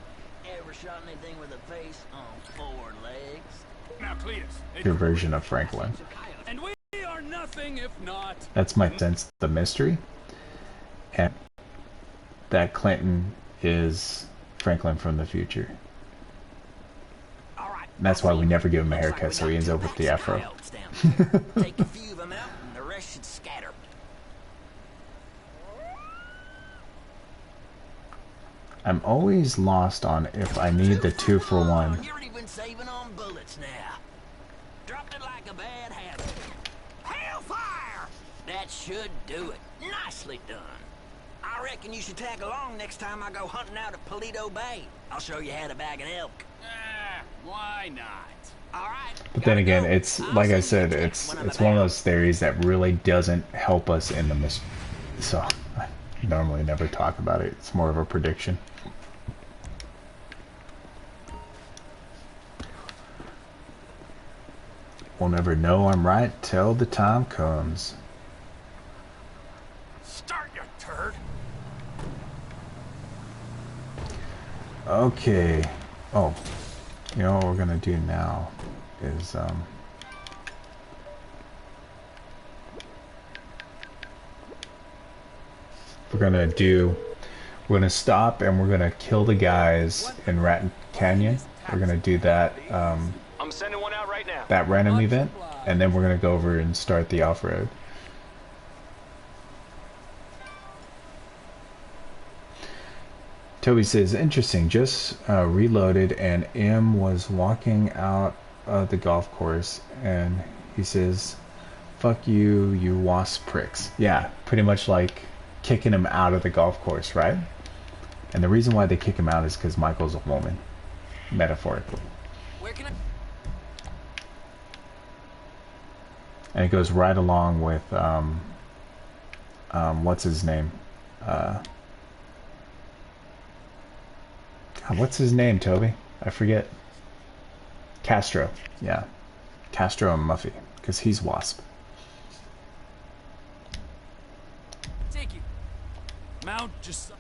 Ever shot anything with a face on 4 legs? Now, Cletus. Your version of Franklin. And we are nothing if not. That's my sense, the mystery. And that Clinton is Franklin from the future. And that's why we never give him a haircut, so he ends up with the afro. Take a few of them out, and the rest should scatter. I'm always lost on if I need the 2-for-1. You're even saving on bullets now. Dropped it like a bad habit. Hellfire! That should do it. Nicely done. I reckon you should tag along next time I go hunting out at Paleto Bay. I'll show you how to bag an elk. Why not? All right. But then again, it's like I said, it's one of those theories that really doesn't help us in the mystery. So I normally never talk about it. It's more of a prediction. We'll never know I'm right till the time comes. Start, you turd. Okay. Oh, you know what we're gonna do now is we're gonna stop and we're gonna kill the guys in Rat Canyon. We're gonna do that I'm sending one out right now. that random event, and then we're gonna go over and start the off-road. Toby says, interesting, just reloaded and M was walking out of the golf course and he says, fuck you, you wasp pricks. Yeah, pretty much like kicking him out of the golf course, right? And the reason why they kick him out is because Michael's a woman, metaphorically. Where can I... And it goes right along with, what's his name? What's his name, Toby? I forget. Castro. Yeah. Castro and Muffy. Because he's Wasp. Take you. Mount just...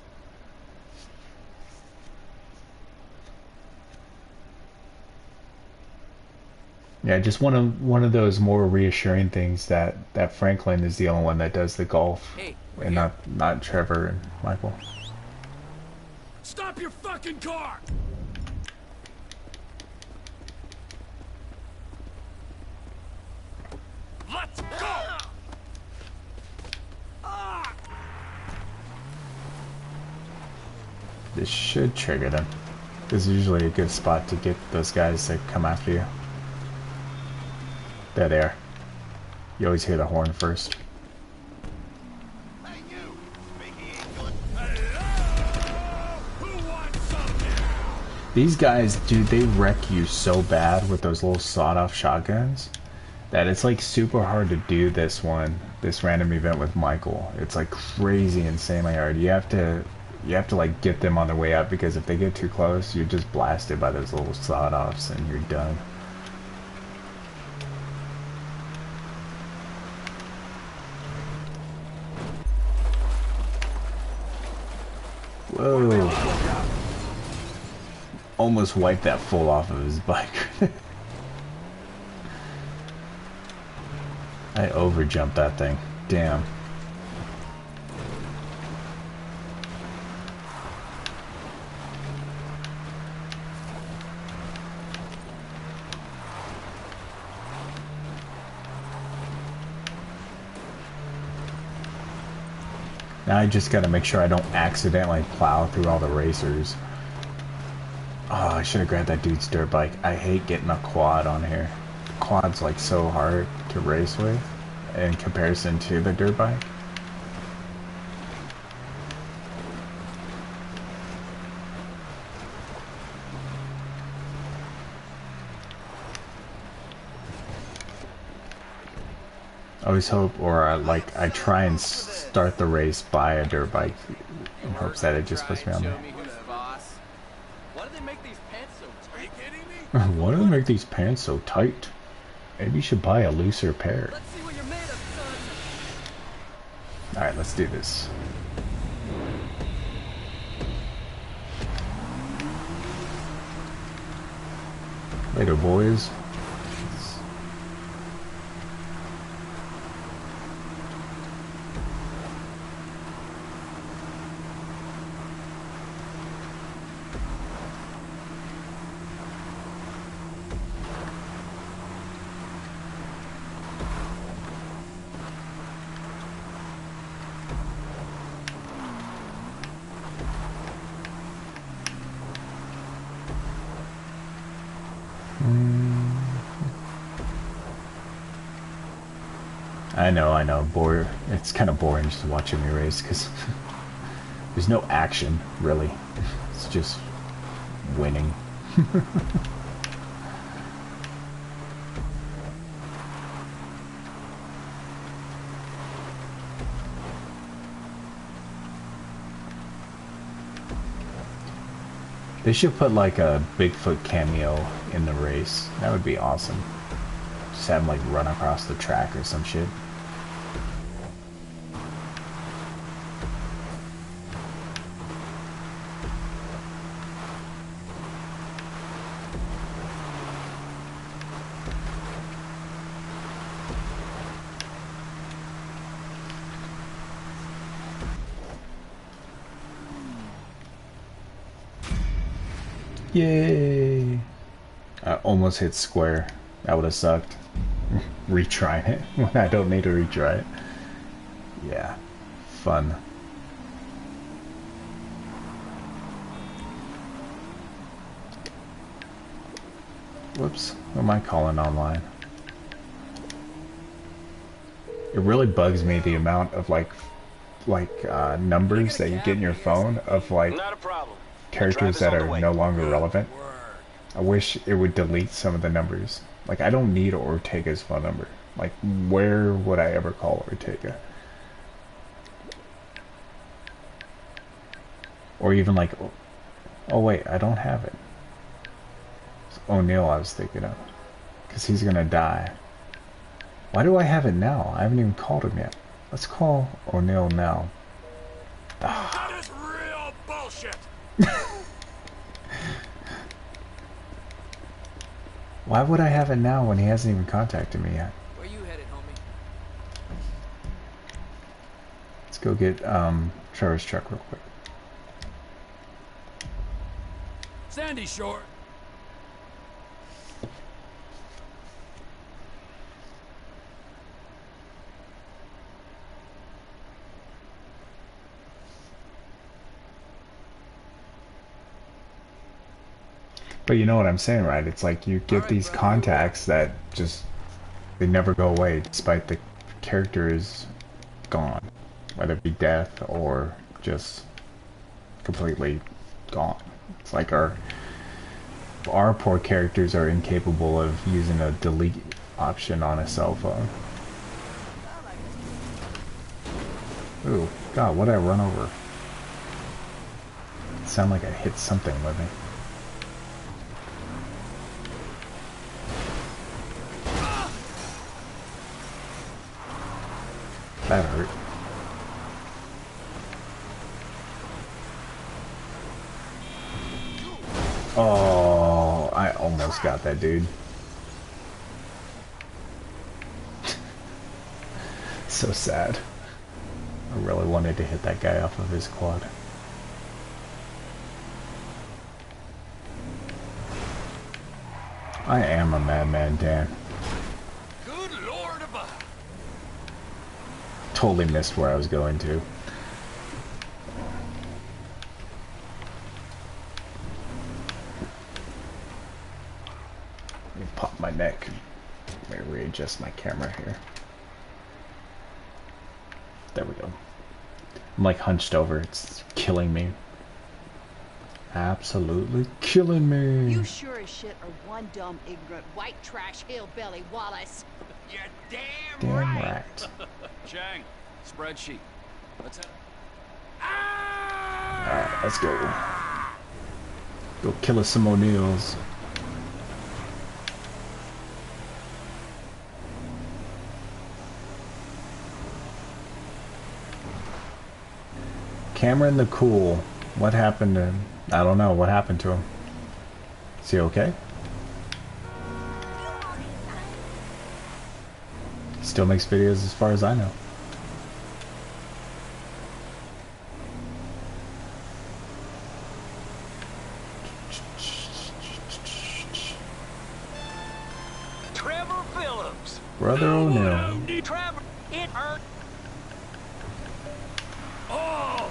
Yeah, just one of those more reassuring things that Franklin is the only one that does the golf. Hey, and not Trevor and Michael. Stop your fucking car! Let's go! This should trigger them. This is usually a good spot to get those guys to come after you. There they are. You always hear the horn first. Hey, you. Mickey ain't good. Hello? Who wants some now? These guys, dude, they wreck you so bad with those little sawed-off shotguns that it's like super hard to do this random event with Michael. It's like crazy insanely hard. You have to like get them on their way up, because if they get too close, you're just blasted by those little sawed-offs and you're done. Whoa. Almost wiped that fool off of his bike. I overjumped that thing. Damn. Now I just gotta make sure I don't accidentally plow through all the racers. Oh, I should have grabbed that dude's dirt bike. I hate getting a quad on here. The quad's like so hard to race with in comparison to the dirt bike. I always hope, or I try and start the race by a dirt bike in hopes that it just puts me on there. Why do they make these pants so tight? Are you kidding me? Why do they make these pants so tight? Maybe you should buy a looser pair. Let's see what you're made of, son. Alright, let's do this. Later, boys. I know. It's kind of boring just watching me race because there's no action, really. It's just winning. They should put like a Bigfoot cameo in the race. That would be awesome. Just have him like run across the track or some shit. Yay! I almost hit square. That would have sucked. Retrying it when I don't need to retry it. Yeah. Fun. Whoops. What am I calling online? It really bugs me the amount of like numbers that you get in your phone of like Not a problem. characters that are no longer relevant. I wish it would delete some of the numbers. Like, I don't need Ortega's phone number. Like, where would I ever call Ortega? Or even like, oh wait, I don't have it. It's O'Neill I was thinking of. Because he's gonna die. Why do I have it now? I haven't even called him yet. Let's call O'Neill now. That is real bullshit. Why would I have it now when he hasn't even contacted me yet? Where you headed, homie? Let's go get Trevor's truck real quick. Sandy Shore. But you know what I'm saying, right? It's like you get these contacts that just, they never go away despite the character is gone. Whether it be death or just completely gone. It's like our poor characters are incapable of using a delete option on a cell phone. Ooh, God, what did I run over? It sounded like I hit something with me. That hurt. Oh, I almost got that dude. So sad. I really wanted to hit that guy off of his quad. I am a madman, Dan. Good Lord above. Totally missed where I was going to. Let me pop my neck. Let me readjust my camera here. There we go. I'm like hunched over. It's killing me. Absolutely killing me. You sure as shit are one dumb, ignorant, white trash hillbilly, Wallace. You're Damn right. right. Chang, spreadsheet. Let's have... Alright, let's go. Go kill us some O'Neills. Cameron the Cool. What happened to him? I don't know. What happened to him? Is he okay? Still makes videos as far as I know. Trevor Phillips. Brother O'Neill. Trevor, it hurt. Oh,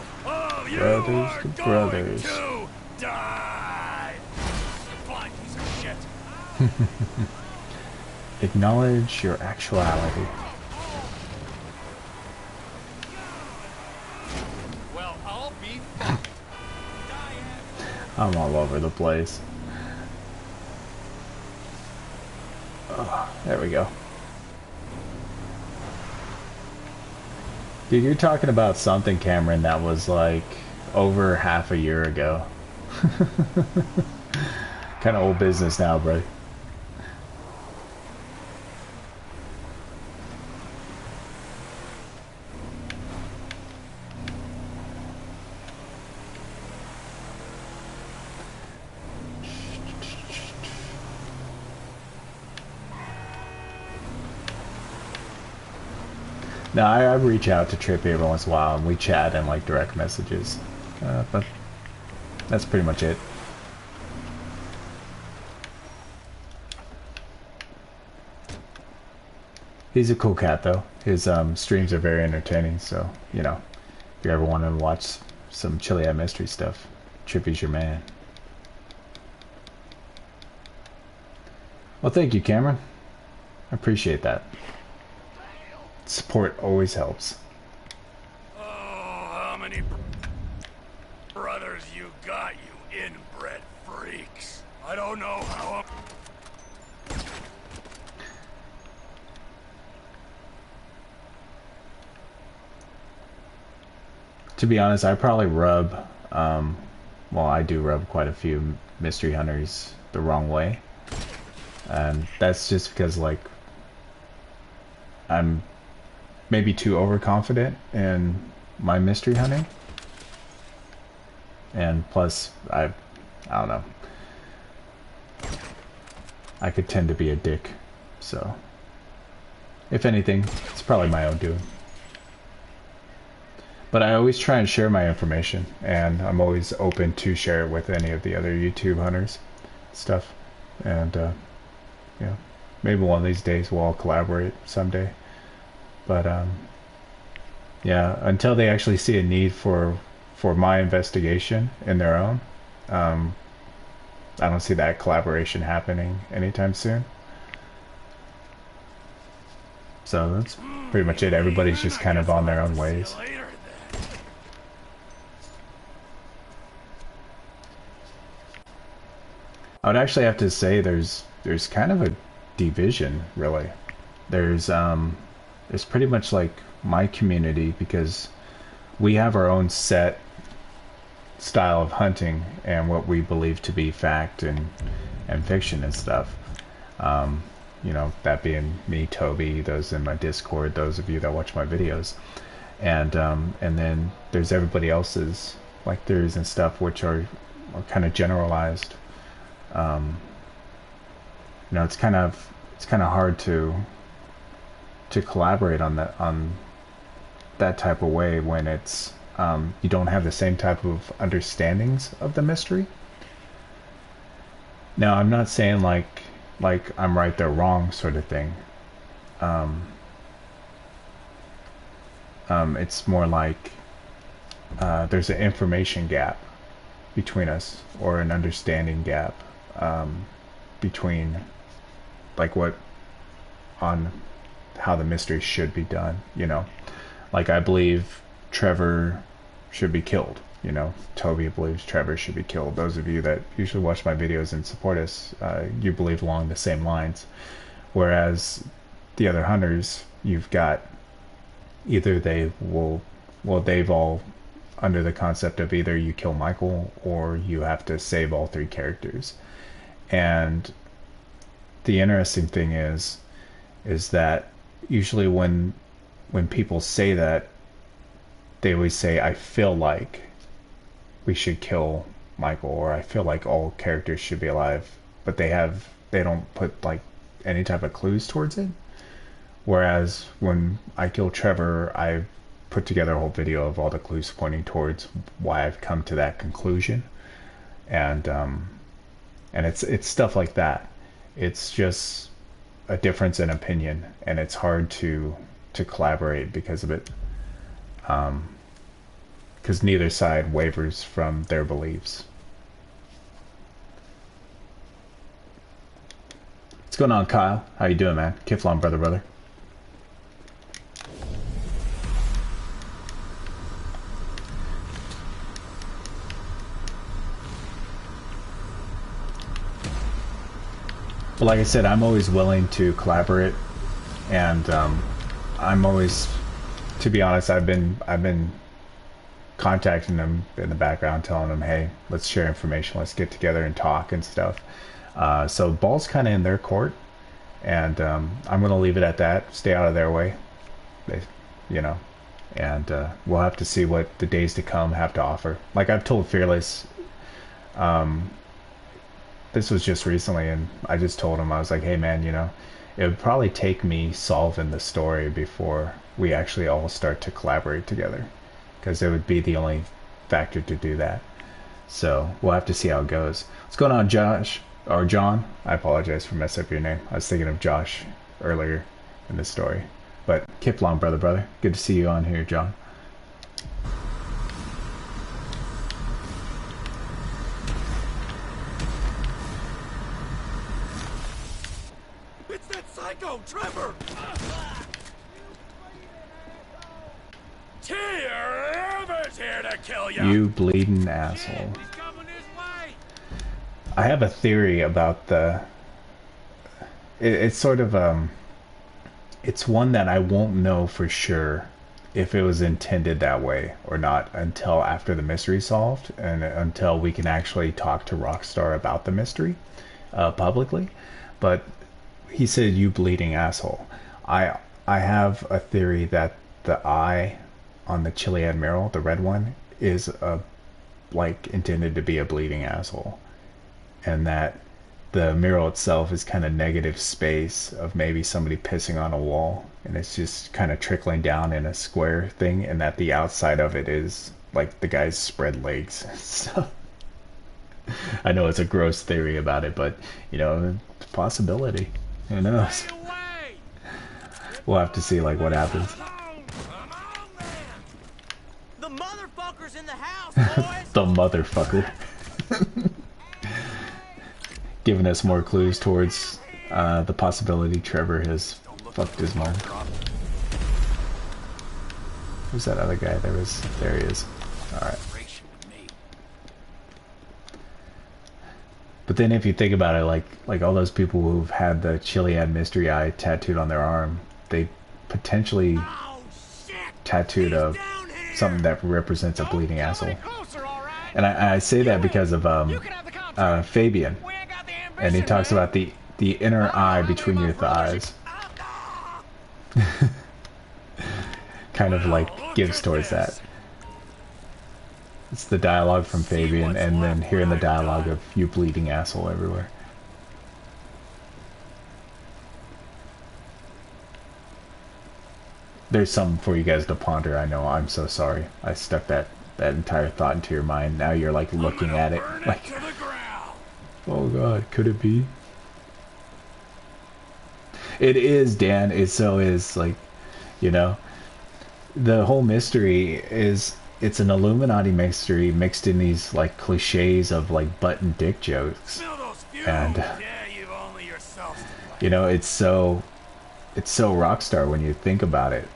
you Brothers are to going brothers. to die. Blind piece of shit. Acknowledge your actuality. I'm all over the place. Oh, there we go. Dude, you're talking about something, Cameron, that was like over half a year ago. Kind of old business now, bro. No, I reach out to Trippy every once in a while, and we chat in like direct messages, but that's pretty much it. He's a cool cat, though. His streams are very entertaining, so you know, if you ever want to watch some ChiliadMystery stuff, Trippy's your man. Well, thank you, Cameron. I appreciate that. Support always helps. Oh, how many brothers you got, you inbred freaks? I don't know how. To be honest, I probably rub, well, I do rub quite a few mystery hunters the wrong way. And that's just because, like, I'm maybe too overconfident in my mystery hunting. And plus, I don't know. I could tend to be a dick. So, if anything, it's probably my own doing. But I always try and share my information, and I'm always open to share it with any of the other YouTube hunters stuff. And, yeah, maybe one of these days we'll all collaborate someday. But, yeah, until they actually see a need for my investigation in their own, I don't see that collaboration happening anytime soon. So that's pretty much it. Everybody's just kind of on their own ways. I would actually have to say there's kind of a division, really. There's pretty much like my community, because we have our own set style of hunting and what we believe to be fact and fiction and stuff. You know, that being me, Toby, those in my Discord, those of you that watch my videos, and then there's everybody else's like theories and stuff, which are kind of generalized. You know, it's kind of hard to collaborate on that type of way when it's you don't have the same type of understandings of the mystery. Now, I'm not saying like I'm right, they're wrong sort of thing. It's more like there's an information gap between us, or an understanding gap between like what on how the mystery should be done, you know. Like, I believe Trevor should be killed, you know. Toby believes Trevor should be killed. Those of you that usually watch my videos and support us, you believe along the same lines. Whereas the other hunters, you've got either they've all under the concept of either you kill Michael or you have to save all three characters. And the interesting thing is that usually when people say that, they always say, I feel like we should kill Michael, or I feel like all characters should be alive, but they don't put like any type of clues towards it. Whereas when I kill Trevor, I put together a whole video of all the clues pointing towards why I've come to that conclusion. And it's stuff like that. It's just a difference in opinion, and it's hard to collaborate because of it. Because neither side wavers from their beliefs. What's going on, Kyle? How you doing, man? Kiflon, brother. But like I said, I'm always willing to collaborate, and I'm always, to be honest, I've been contacting them in the background, telling them, hey, let's share information, let's get together and talk and stuff. So ball's kind of in their court, and I'm going to leave it at that. Stay out of their way, you know, and we'll have to see what the days to come have to offer. Like I've told Fearless, this was just recently, and I just told him, I was like, hey man, you know, it would probably take me solving the story before we actually all start to collaborate together, because it would be the only factor to do that. So we'll have to see how it goes. What's going on, Josh? Or John? I apologize for messing up your name. I was thinking of Josh earlier in the story. But keep long, brother. Good to see you on here, John. It's that psycho, Trevor! Whoever's here to kill you! You bleeding asshole. I have a theory about the... It's sort of, it's one that I won't know for sure if it was intended that way or not until after the mystery's solved, and until we can actually talk to Rockstar about the mystery publicly. But he said, you bleeding asshole. I have a theory that the eye on the Chiliad mural, the red one, is like intended to be a bleeding asshole, and that the mural itself is kind of negative space of maybe somebody pissing on a wall, and it's just kind of trickling down in a square thing, and that the outside of it is like the guy's spread legs. So I know it's a gross theory about it, but you know, it's a possibility. Who knows? We'll have to see like what happens. The motherfucker's in the house, boys. The motherfucker. Giving us more clues towards the possibility Trevor has fucked his mom. Who's that other guy? There he is. Alright. But then if you think about it, like all those people who've had the Chiliad mystery eye tattooed on their arm, they potentially tattooed something that represents a bleeding asshole. And I say that because of Fabian. And he talks about the inner eye between your thighs. Kind of like gives towards that. It's the dialogue from Fabian, and then hearing the dialogue of you bleeding asshole everywhere. There's something for you guys to ponder, I know. I'm so sorry. I stuck that entire thought into your mind. Now you're like looking at it like, oh god, could it be? It is, Dan. It so is, like, you know, the whole mystery is, it's an Illuminati mystery mixed in these like cliches of like butt and dick jokes, and you know, it's so Rockstar when you think about it,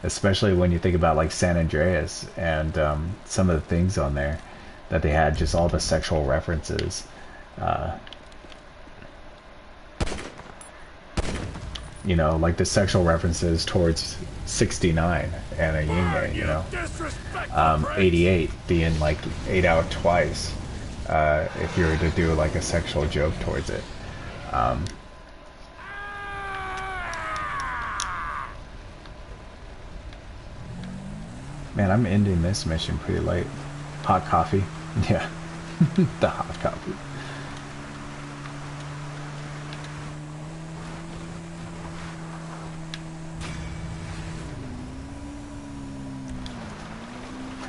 especially when you think about like San Andreas and some of the things on there that they had, just all the sexual references. You know, like the sexual references towards 69 and a yin yang, you know. 88 being like 8 out twice, if you were to do like a sexual joke towards it. Man, I'm ending this mission pretty late. Hot coffee. Yeah. The hot coffee.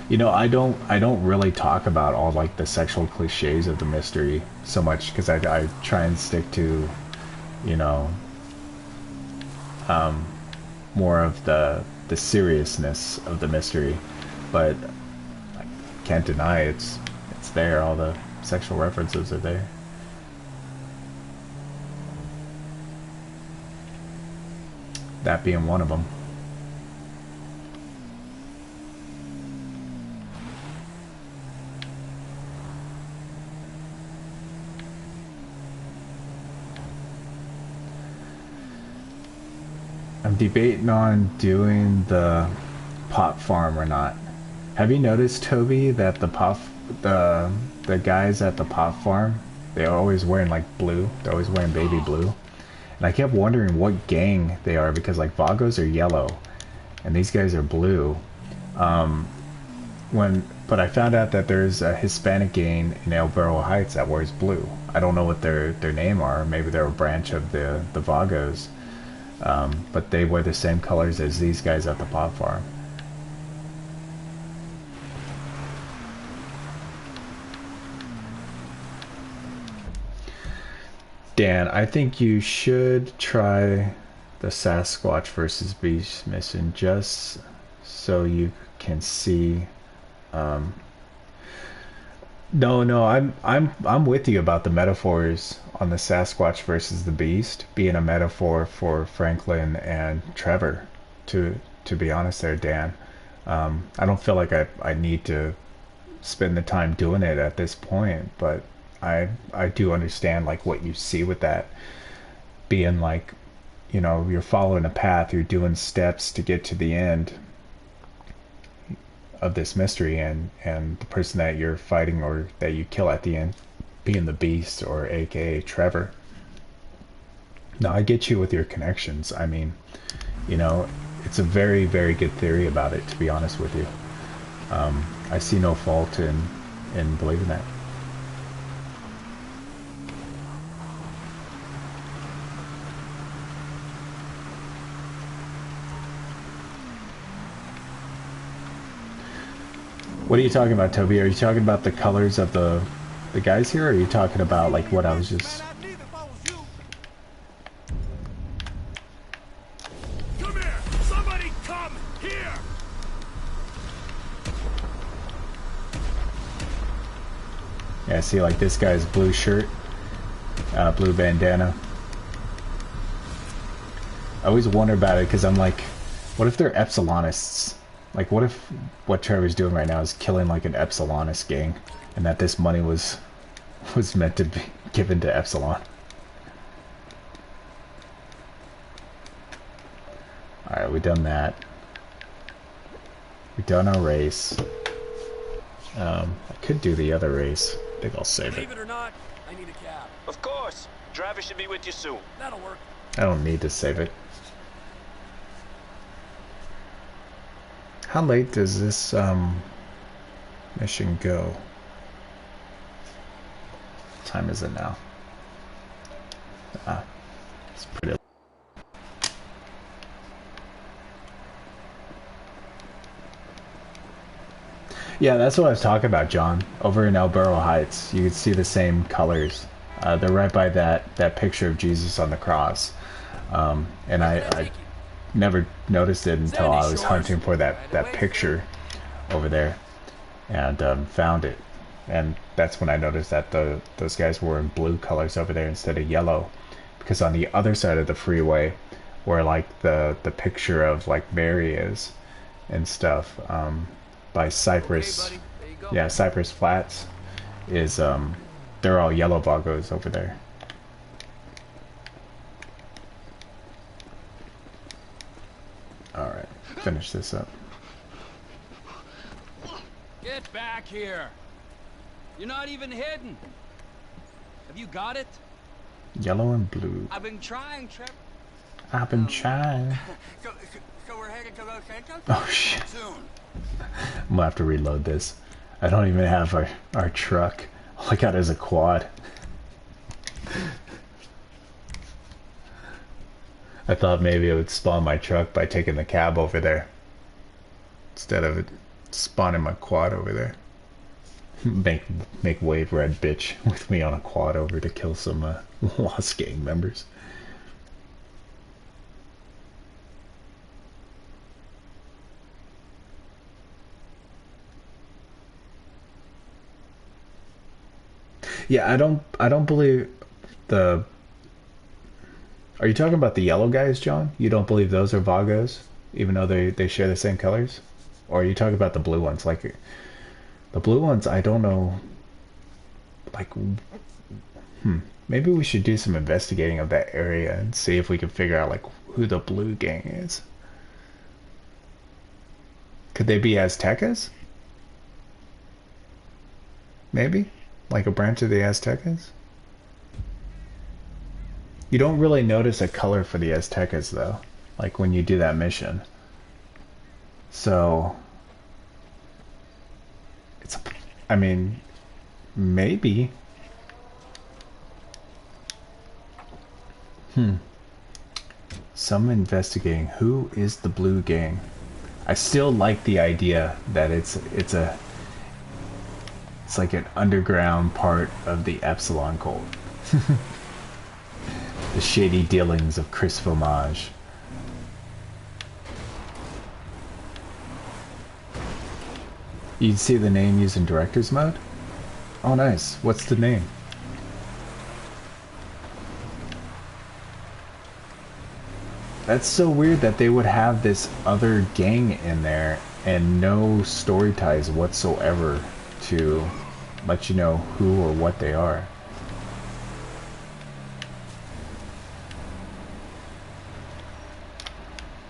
You know, I don't really talk about all like the sexual cliches of the mystery so much, because I try and stick to, you know, more of the seriousness of the mystery. But I can't deny it's there. All the sexual references are there. That being one of them. I'm debating on doing the pot farm or not. Have you noticed, Toby, that the guys at the pot farm, they're always wearing like blue. They're always wearing baby blue. And I kept wondering what gang they are because like Vagos are yellow and these guys are blue. But I found out that there's a Hispanic gang in El Burro Heights that wears blue. I don't know what their name are. Maybe they're a branch of the Vagos. But they wear the same colors as these guys at the pot farm. Dan, I think you should try the Sasquatch versus Beast mission just so you can see. No, I'm with you about the metaphors on the Sasquatch versus the Beast being a metaphor for Franklin and Trevor. To be honest, there, Dan, I don't feel like I need to spend the time doing it at this point, but I do understand like what you see with that being like, you know, you're following a path, you're doing steps to get to the end of this mystery, and the person that you're fighting or that you kill at the end being the Beast or aka Trevor. Now I get you with your connections. I mean, you know, it's a very, very good theory about it, to be honest with you. I see no fault in believing that. What are you talking about, Toby? Are you talking about the colors of the guys here, or are you talking about like what I was just... Come here! Somebody come here! Yeah, see, like this guy's blue shirt, blue bandana. I always wonder about it because I'm like, what if they're Epsilonists? Like, what if what Trevor's doing right now is killing like an Epsilonist gang, and that this money was meant to be given to Epsilon? Alright, we done that. We done our race. I could do the other race. I think I'll save it. Believe it or not, I need a cab. Of course. Driver should be with you soon. That'll work. I don't need to save it. How late does this mission go? What time is it now? It's pretty late. Yeah, that's what I was talking about, John. Over in El Burro Heights, you can see the same colors. They're right by that picture of Jesus on the cross. And I never noticed it until I was hunting for that picture over there, and found it. And that's when I noticed that those guys were in blue colors over there instead of yellow, because on the other side of the freeway, where like the picture of like Mary is and stuff, by Cypress, yeah, Cypress Flats, is they're all yellow Vagos over there. Alright, finish this up. Get back here! You're not even hidden! Have you got it? Yellow and blue. I've been trying, Trevor. I've been trying. So we're headed to Los Santos? Oh shit. Soon. I'm gonna have to reload this. I don't even have our truck. All I got is a quad. I thought maybe it would spawn my truck by taking the cab over there, instead of it spawning my quad over there. Make wave red bitch with me on a quad over to kill some lost gang members. Yeah, I don't believe the... Are you talking about the yellow guys, John? You don't believe those are Vagos, even though they share the same colors? Or are you talking about the blue ones? Like, the blue ones, I don't know... Like, Maybe we should do some investigating of that area and see if we can figure out like who the blue gang is. Could they be Aztecas? Maybe? Like a branch of the Aztecas? You don't really notice a color for the Aztecas though, like when you do that mission. So, it's, I mean, maybe. Some investigating. Who is the blue gang? I still like the idea that it's like an underground part of the Epsilon cult. The shady dealings of Chris Fromage. You can see the name used in director's mode? Oh nice. What's the name? That's so weird that they would have this other gang in there and no story ties whatsoever to let you know who or what they are.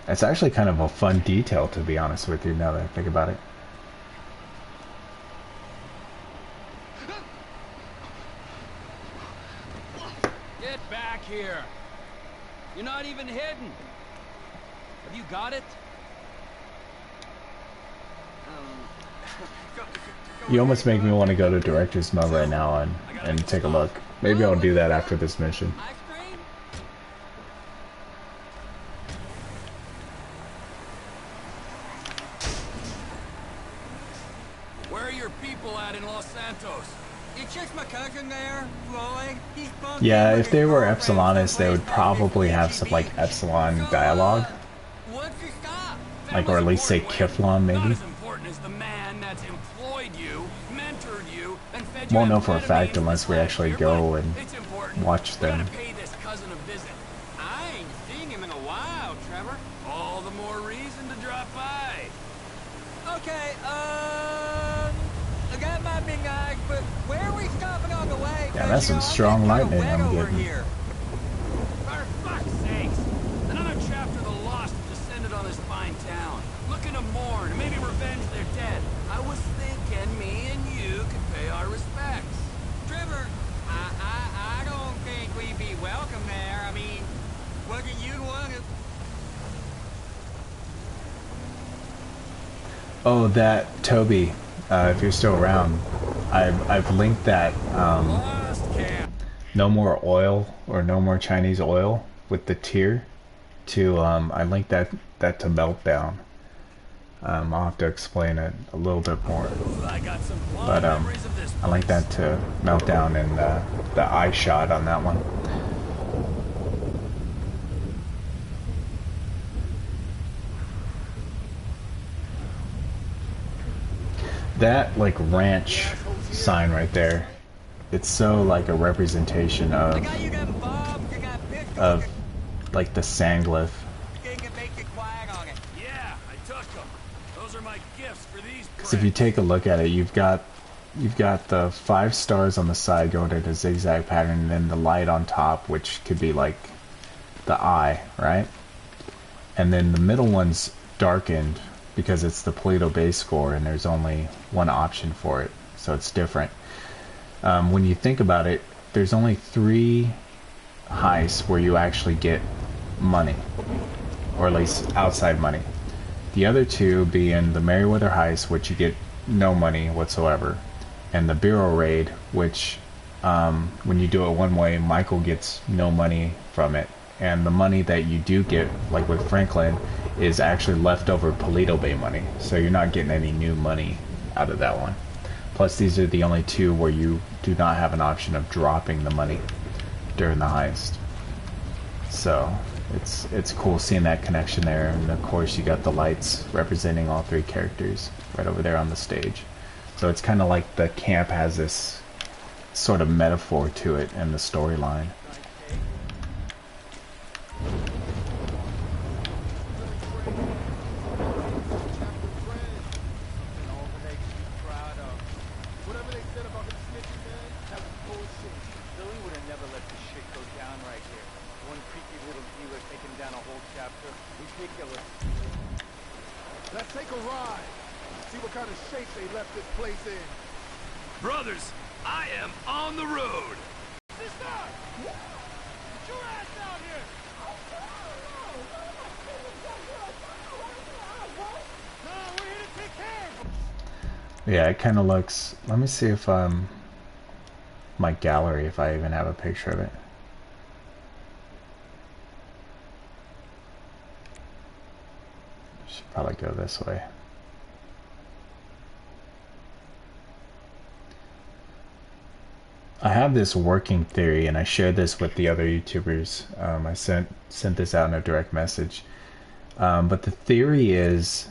It's actually kind of a fun detail, to be honest with you, now that I think about it. Get back here! You're not even hidden! Have you got it? You almost make me want to go to director's mode right now and take a look. Maybe I'll do that after this mission. Where are your people at in Los Santos? It's just my cousin there, Floyd. He's bumped Yeah, in if with they his were girlfriend Epsilonists, they would someplace probably have past some the like Epsilon dialogue. What's your stop? Like, or at least say Kiflon, Not maybe. as important as the man that's employed you, mentored you, and fed you Won't know for a fact amphetamines unless we last actually year, go but and it's important. watch We them. gotta pay this cousin a visit. I ain't seen him in a while, Trevor. All the more reason to drop by. Okay, that might be nice, but where are we stopping on the way? Yeah, that's some strong lightning I'm getting. Here. For fuck's sakes! Another chapter of the lost descended on this fine town, looking to mourn, maybe revenge their dead. I was thinking me and you could pay our respects. Trevor, I don't think we'd be welcome there. I mean, wasn't you one of... Oh, that Toby. If you're still around, I've linked that no more oil or no more Chinese oil with the tier to I linked that to Meltdown. I'll have to explain it a little bit more, but I linked that to Meltdown and the eye shot on that one. That like ranch sign right there, it's so like a representation of like the Sanglyph. Yeah, I took them. Those are my gifts for these. Because if you take a look at it, you've got the 5 stars on the side going in a zigzag pattern, and then the light on top, which could be like the eye, right? And then the middle one's darkened because it's the Polito base score and there's only one option for it, so it's different. When you think about it, there's only 3 heists where you actually get money, or at least outside money. The other 2 being the Merryweather heist, which you get no money whatsoever, and the Bureau raid, which when you do it one way, Michael gets no money from it, and the money that you do get, like with Franklin, is actually leftover Polito Bay money, so you're not getting any new money out of that one. Plus, these are the only 2 where you do not have an option of dropping the money during the heist. So it's cool seeing that connection there, and of course you got the lights representing all 3 characters right over there on the stage. So it's kind of like the camp has this sort of metaphor to it in the storyline. Let's take a ride. See what kind of shape they left this place in. Brothers, I am on the road. Sister! Get your ass out here! No, we're here to take care of them. Yeah, it kind of looks... Let me see if my gallery, if I even have a picture of it. Should probably go this way. I have this working theory, and I shared this with the other YouTubers. I sent this out in a direct message. But the theory is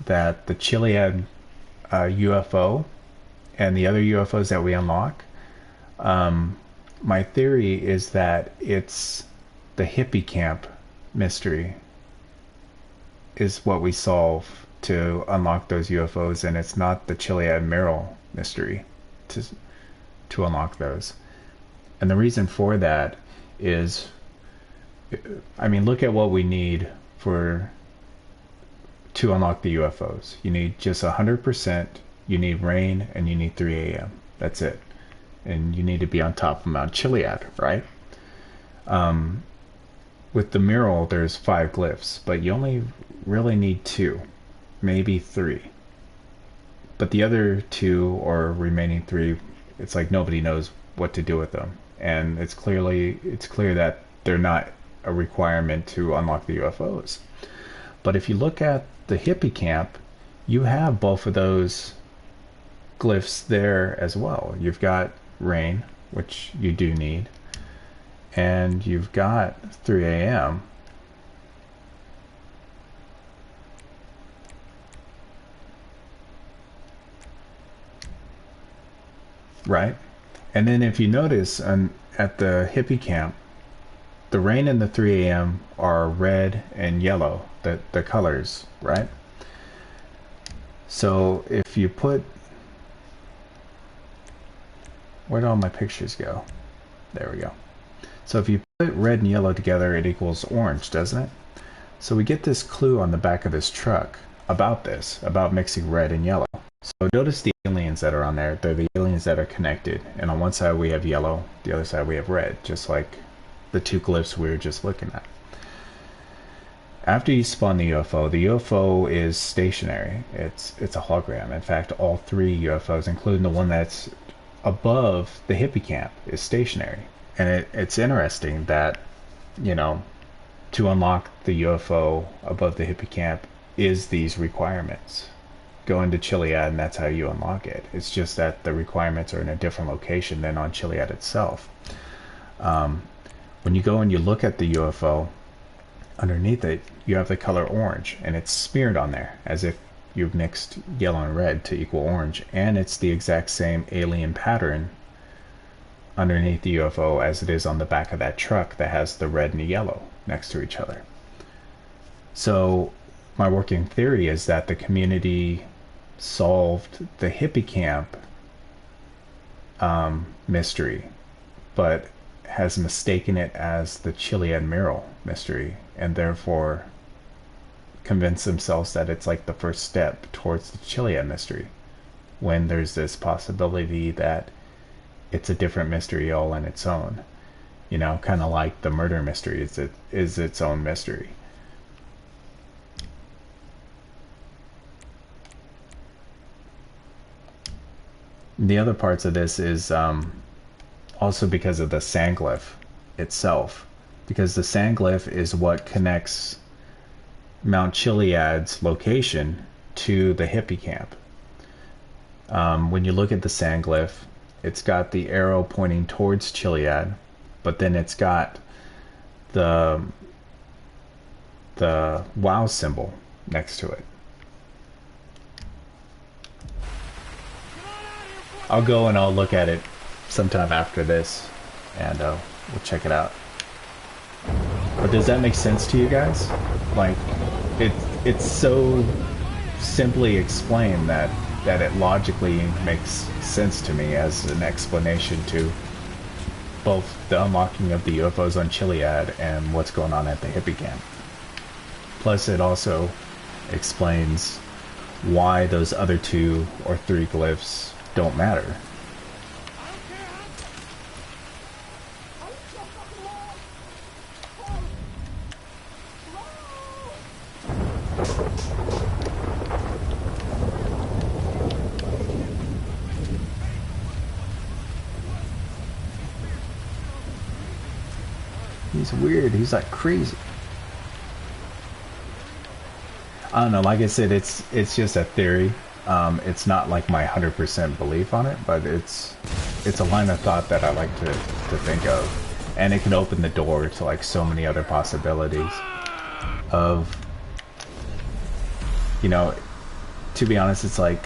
that the Chiliad UFO and the other UFOs that we unlock, my theory is that it's the hippie camp mystery is what we solve to unlock those UFOs, and it's not the Chiliad mural mystery to unlock those. And the reason for that is, I mean, look at what we need to unlock the UFOs. You need just 100%, you need rain, and you need 3 a.m. That's it. And you need to be on top of Mount Chiliad, right? With the mural, there's 5 glyphs, but you only really need 2, maybe 3. But the other 2 or remaining 3, it's like nobody knows what to do with them. And it's clear that they're not a requirement to unlock the UFOs. But if you look at the hippie camp, you have both of those glyphs there as well. You've got rain, which you do need, and you've got 3 a.m. Right? And then if you notice at the hippie camp, the rain and the 3 a.m. are red and yellow, the colors, right? So if you put... Where'd all my pictures go? There we go. So if you put red and yellow together, it equals orange, doesn't it? So we get this clue on the back of this truck about this, about mixing red and yellow. So notice the aliens that are on there. They're the aliens that are connected. And on one side we have yellow, the other side we have red, just like the 2 glyphs we were just looking at. After you spawn the UFO is stationary. It's a hologram. In fact, all 3 UFOs, including the one that's above the hippie camp, is stationary. And it's interesting that, you know, to unlock the UFO above the hippie camp is these requirements. Go into Chiliad and that's how you unlock it. It's just that the requirements are in a different location than on Chiliad itself. When you go and you look at the UFO, underneath it you have the color orange, and it's smeared on there as if you've mixed yellow and red to equal orange, and it's the exact same alien pattern underneath the UFO as it is on the back of that truck that has the red and the yellow next to each other. So my working theory is that the community solved the hippie camp mystery, but has mistaken it as the Chiliad mural mystery, and therefore convinced themselves that it's like the first step towards the Chiliad mystery, when there's this possibility that it's a different mystery all on its own. You know, kind of like the murder mystery is its own mystery. The other parts of this is also because of the sandglyph itself, because the sandglyph is what connects Mount Chiliad's location to the hippie camp. When you look at the sandglyph, it's got the arrow pointing towards Chiliad, but then it's got the WoW symbol next to it. I'll go and I'll look at it sometime after this, and we'll check it out. But does that make sense to you guys? Like, it's so simply explained that it logically makes sense to me as an explanation to both the unlocking of the UFOs on Chiliad and what's going on at the hippie camp. Plus, it also explains why those other 2 or 3 glyphs don't matter. He's weird. He's like crazy. I don't know. Like I said, it's just a theory. It's not like my 100% belief on it, but it's a line of thought that I like to think of, and it can open the door to like so many other possibilities. Of, you know, to be honest, it's like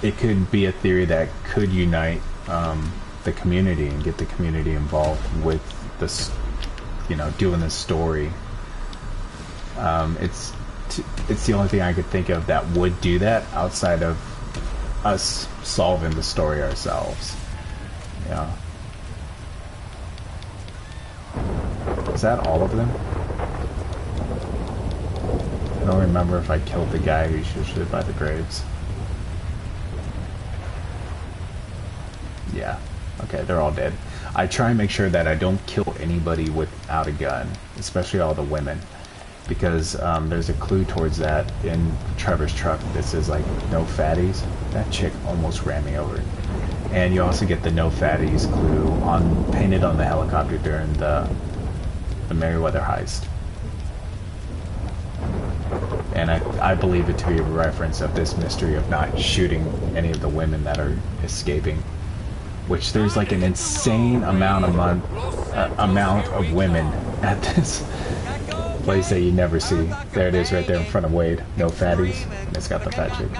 it could be a theory that could unite the community and get the community involved with this. You know, doing this story. It's the only thing I could think of that would do that outside of us solving the story ourselves. Yeah. Is that all of them? I don't remember if I killed the guy who's usually by the graves. Yeah. Okay, they're all dead. I try and make sure that I don't kill anybody without a gun, especially all the women, because there's a clue towards that in Trevor's truck that says like no fatties. That chick almost ran me over. And you also get the no fatties clue painted on the helicopter during the Merryweather heist. And I believe it to be a reference of this mystery of not shooting any of the women that are escaping. Which there's like an insane amount of women at this place that you never see. There it is right there in front of Wade. No fatties. And it's got the fat chick.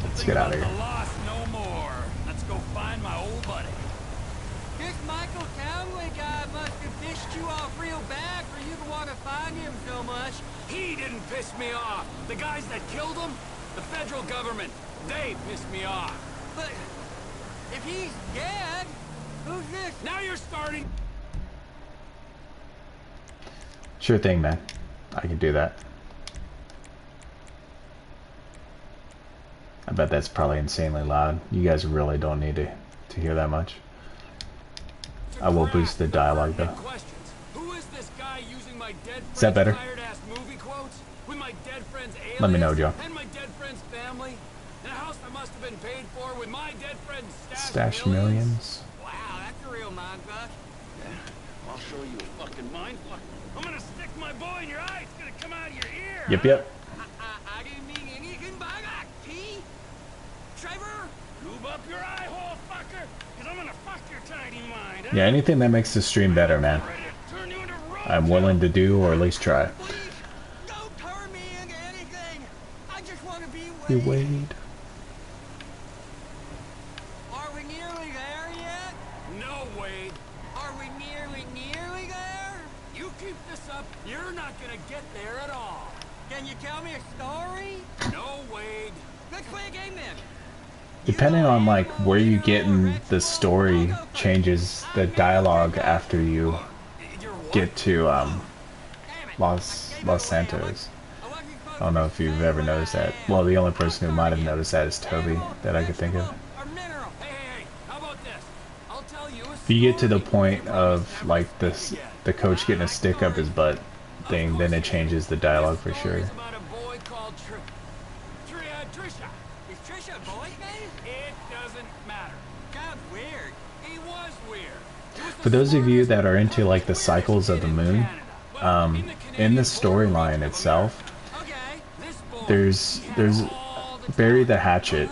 Let's get out of here. Let's go find my old buddy. This Michael Townley guy must have pissed you off real bad for you to want to find him so much. He didn't piss me off. The guys that killed him, the federal government, they pissed me off. But if he's dead, who's this? Now you're starting. Sure thing, man. I can do that. I bet that's probably insanely loud. You guys really don't need to hear that much. I will boost the dialogue though. Who is this guy using my dead Is that better? tired-ass movie quotes with my dead friend's alias? Let me know, Joe. And my dead friend's family? In a house that must have been paid for with my dead friend's Stash millions. Wow, that's a real mindfuck. Yeah, I'll show you a fucking mindfuck. I'm gonna stick my boy in your eye. It's gonna come out of your ear. Yep. I didn't mean anything by that, T. Trevor? Lube up your eye hole, fucker, because I'm gonna fuck your tiny mind. Yeah, anything that makes the stream better, man. I'm willing to do, or at least try. Please, don't turn me into anything. I just want to be You Wade. Wade. Are we nearly there yet? No, Wade. Are we nearly there? You keep this up, you're not gonna get there at all. Can you tell me a story? No, Wade. Let's play a game then. Depending on like where you get in the story changes the dialogue after you get to Los Santos. I don't know if you've ever noticed that. Well, the only person who might have noticed that is Toby that I could think of. Hey, how about this? I'll tell you a If you get to the point of like the coach getting a stick up his butt thing, then it changes the dialogue for sure. about a boy called Trisha. Is Trisha a boy's name? It doesn't matter. Kind of weird. He was weird. For those of you that are into like the cycles of the moon, in the storyline itself, there's Bury the Hatchet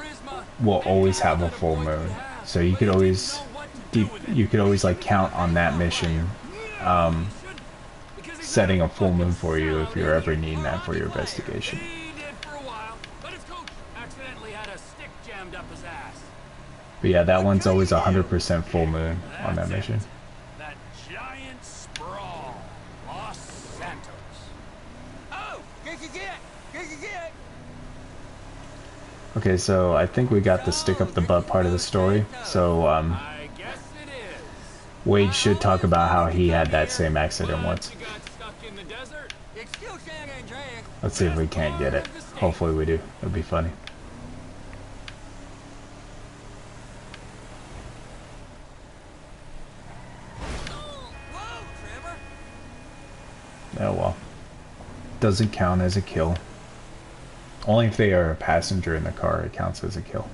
will always have a full moon, so you could always like count on that mission setting a full moon for you if you're ever needing that for your investigation. He did for a while, but his coach accidentally had a stick jammed up his ass. But yeah, that one's always 100% full moon on that mission. That giant sprawl, Los Santos. Oh, this is it. This is it. Okay, so I think we got the stick up the butt part of the story. So I guess it is. Wade should talk about how he had that same accident once. You got stuck in the desert? It's still San Andreas. Let's see if we can't get it. Hopefully we do. It'd be funny. Whoa, Trevor. Oh well. Doesn't count as a kill. Only if they are a passenger in the car, it counts as a kill.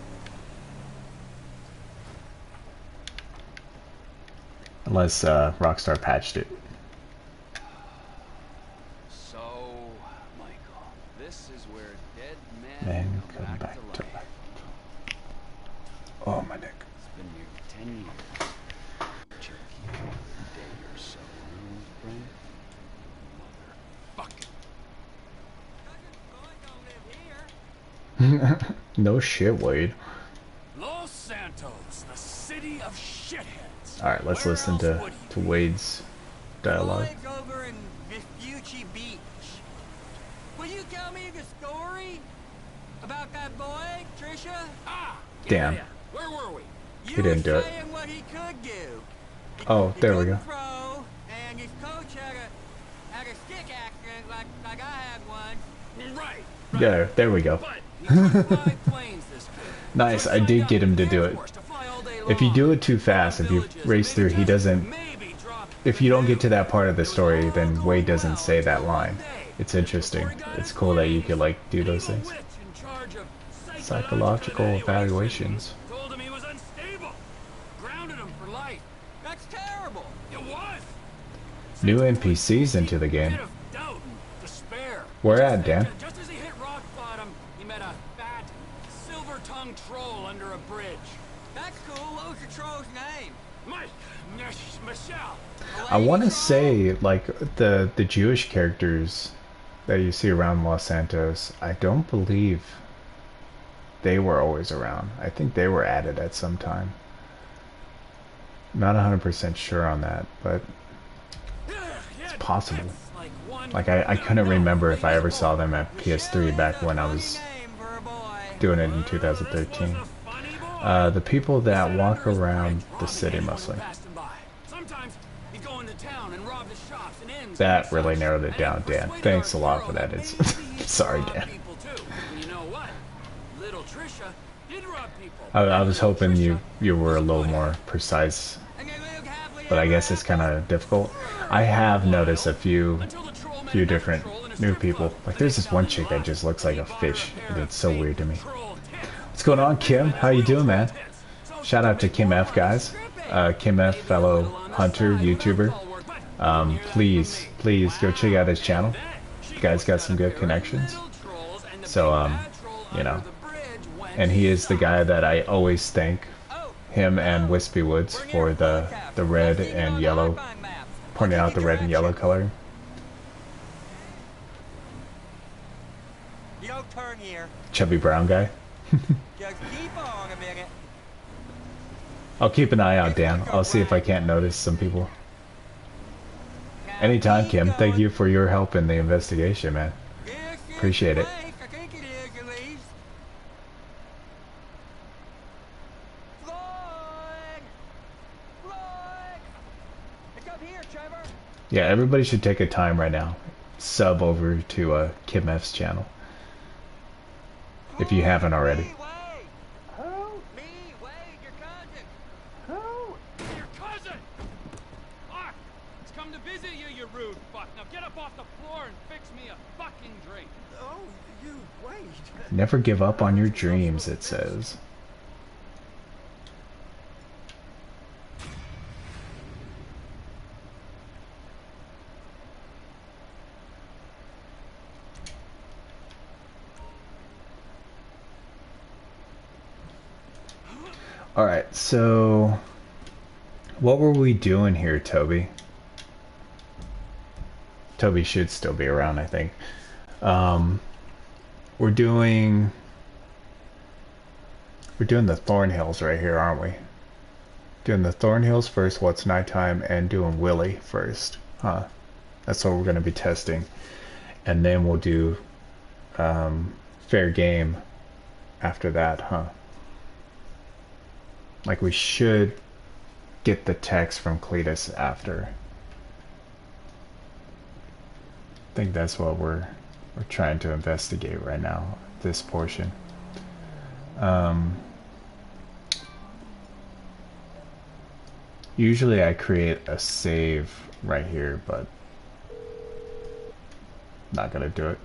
Unless Rockstar patched it. So, Michael, this is where dead men Man, come come back to life. Oh, my neck. It's been nearly 10 years. But you'll keep every day you're so friend. Motherfucker. No shit, Wade. Los Santos, the city of shitheads. Alright, let's listen to Wade's dialogue. Boys over in Vespucci Beach. Will you tell me the story about that boy, Trisha? Ah, Damn. yeah. Where were we? He didn't do it. Saying what he could do. Oh, there we go. Throw, and his coach had a stick accident like I had once. Right. Yeah, there we go. But he could fly planes, this kid. Nice, I did get him to do it. If you do it too fast, if you race through, he doesn't... If you don't get to that part of the story, then Wade doesn't say that line. It's interesting. It's cool that you could, like, do those things. Psychological evaluations. Told him he was unstable. Grounded him for life. That's terrible. It was. New NPCs into the game. Bit of doubt and despair. Where at, Dan? Just as he hit rock bottom, he met a fat, silver-tongued troll under a bridge. That's cool. What was the troll's name? Mike, Michelle. I want to say, like, the Jewish characters that you see around Los Santos, I don't believe they were always around. I think they were added at some time. Not 100% sure on that, but it's possible. Like, I couldn't remember if I ever saw them at PS3 back when I was doing it in 2013. The people that walk around the city mostly. That really narrowed it down, Dan. Thanks a lot for that. It's sorry, Dan. I was hoping you were a little more precise, but I guess it's kind of difficult. I have noticed a few different new people. Like, there's this one chick that just looks like a fish, and it's so weird to me. What's going on, Kim? How you doing, man? Shout out to Kim F, guys. Kim F, fellow hunter, YouTuber. Please go check out his channel. You guys got some good connections. So, you know. And he is the guy that I always thank, him and Wispy Woods, for the red and yellow, pointing out the red and yellow color. You don't turn here. Chubby brown guy. Just keep on a minute. I'll keep an eye out, Dan. I'll see if I can't notice some people. Anytime, Kim. Thank you for your help in the investigation, man. Appreciate it. I think it is, at least. Floyd! It's up here, Trevor. Yeah, everybody should take a time right now. Sub over to Kim F's channel. If you haven't already. Never give up on your dreams, it says. Alright, so what were we doing here, Toby? Toby should still be around, I think. We're doing the Thornhills right here, aren't we? Doing the Thornhills first, What's Nighttime, and doing Willie first. Huh. That's what we're going to be testing. And then we'll do Fair Game after that, huh? Like, we should get the text from Cletus after. think that's what we're trying to investigate right now, this portion. Usually I create a save right here, but not gonna do it.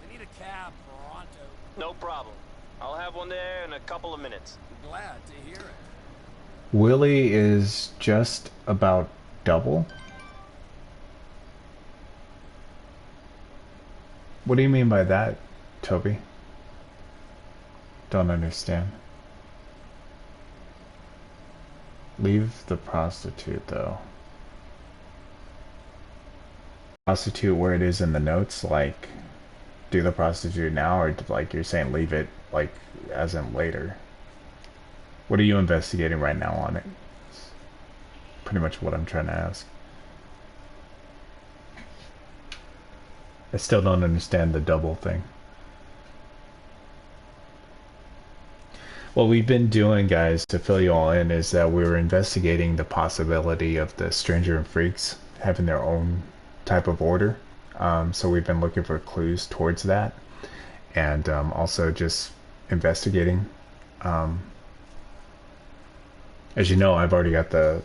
They need a cab, pronto. No problem. I'll have one there in a couple of minutes. Glad to hear it. Willie is just about double. What do you mean by that, Toby? Don't understand. Leave the prostitute, though. Prostitute where it is in the notes, like, do the prostitute now, or like you're saying leave it, like, as in later? What are you investigating right now on it? It's pretty much what I'm trying to ask. I still don't understand the double thing. What we've been doing, guys, to fill you all in, is that we were investigating the possibility of the Stranger and Freaks having their own type of order. So we've been looking for clues towards that, and also just investigating. As you know, I've already got the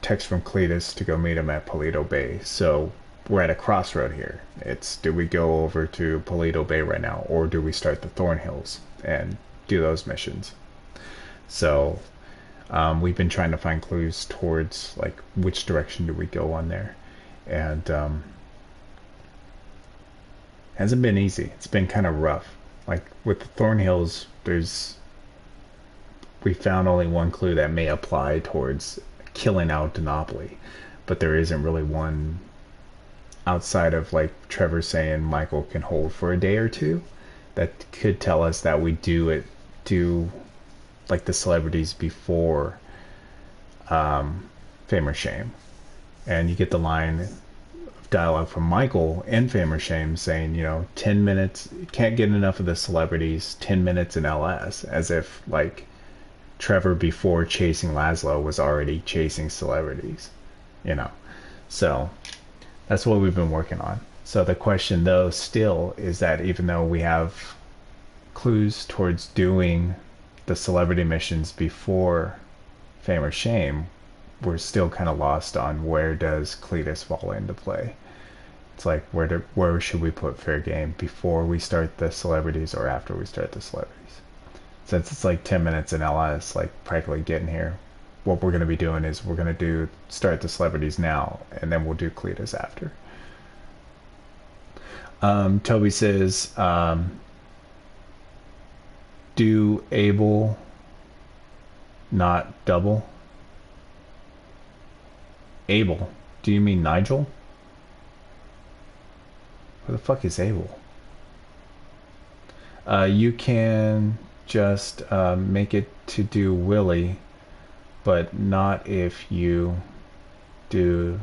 text from Cletus to go meet him at Paleto Bay. So we're at a crossroad here. It's, do we go over to Paleto Bay right now, or do we start the Thorn Hills and do those missions? So we've been trying to find clues towards, like, which direction do we go on there, and hasn't been easy. It's been kind of rough. Like with the Thorn Hills, we found only one clue that may apply towards killing out Denopoli, but there isn't really one outside of, like, Trevor saying Michael can hold for a day or two that could tell us that we do like the celebrities before Fame or Shame. And you get the line of dialogue from Michael in Fame or Shame saying, 10 minutes, can't get enough of the celebrities, 10 minutes in LS, as if, like, Trevor before chasing Laszlo was already chasing celebrities, So that's what we've been working on. So the question, though, still is that even though we have clues towards doing the celebrity missions before Fame or Shame, we're still kind of lost on where does Cletus fall into play. It's like, where should we put fair game, before we start the celebrities or after we start the celebrities? Since it's like 10 minutes in LS, like practically getting here, what we're going to be doing is we're going to start the celebrities now, and then we'll do Cletus after. Toby says, do Abel, not double? Abel? Do you mean Nigel? Who the fuck is Abel? You can just make it to do Willie, but not if you do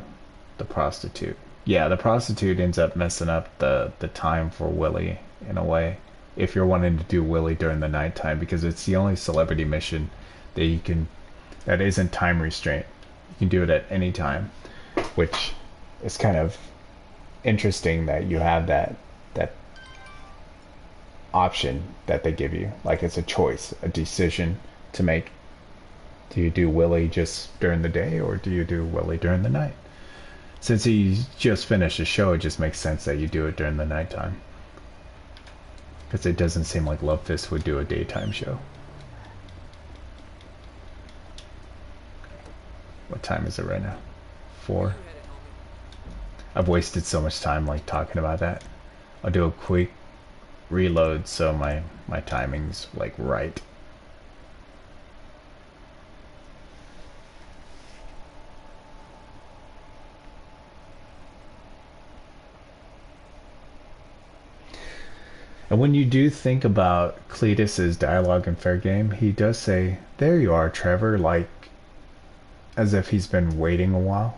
the prostitute. Yeah, the prostitute ends up messing up the time for Willie in a way, if you're wanting to do Willie during the nighttime, because it's the only celebrity mission that isn't time restraint. You can do it at any time, which is kind of interesting that you have that option that they give you. Like, it's a choice, a decision to make. Do you do Willie just during the day, or do you do Willie during the night? Since he just finished a show, it just makes sense that you do it during the nighttime, because it doesn't seem like Love Fist would do a daytime show. What time is it right now? 4? I've wasted so much time, like, talking about that. I'll do a quick reload so my timing's, like, right. And when you do think about Cletus's dialogue in Fair Game, he does say, "There you are, Trevor," like, as if he's been waiting a while.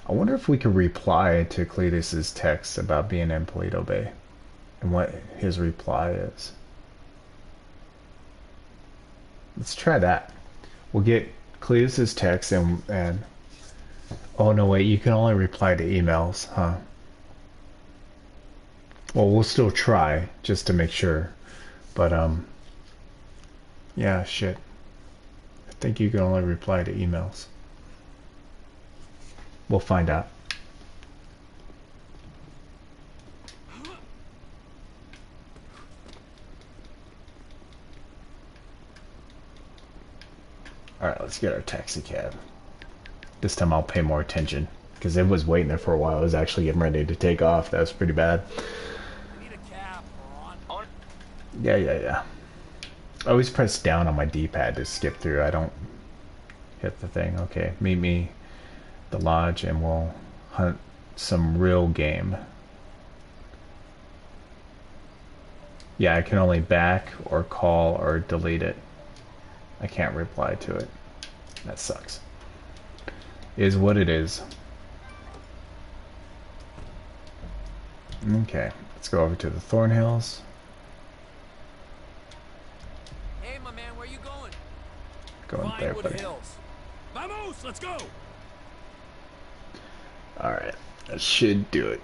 I wonder if we could reply to Cletus's text about being in Paleto Bay, and what his reply is. Let's try that. We'll get Cletus's text, and Oh no, wait, you can only reply to emails, huh? Well, we'll still try, just to make sure. But, yeah, shit. I think you can only reply to emails. We'll find out. Alright, let's get our taxi cab. This time I'll pay more attention. Because it was waiting there for a while. I was actually getting ready to take off. That was pretty bad. Yeah. I always press down on my D-pad to skip through. I don't hit the thing. Okay, meet me at the lodge and we'll hunt some real game. Yeah, I can only back or call or delete it. I can't reply to it. That sucks. Is what it is. Okay, let's go over to the Thornhills. Hey, my man, where you going? Going there, buddy. Hills. Vamos, let's go. Alright, that should do it.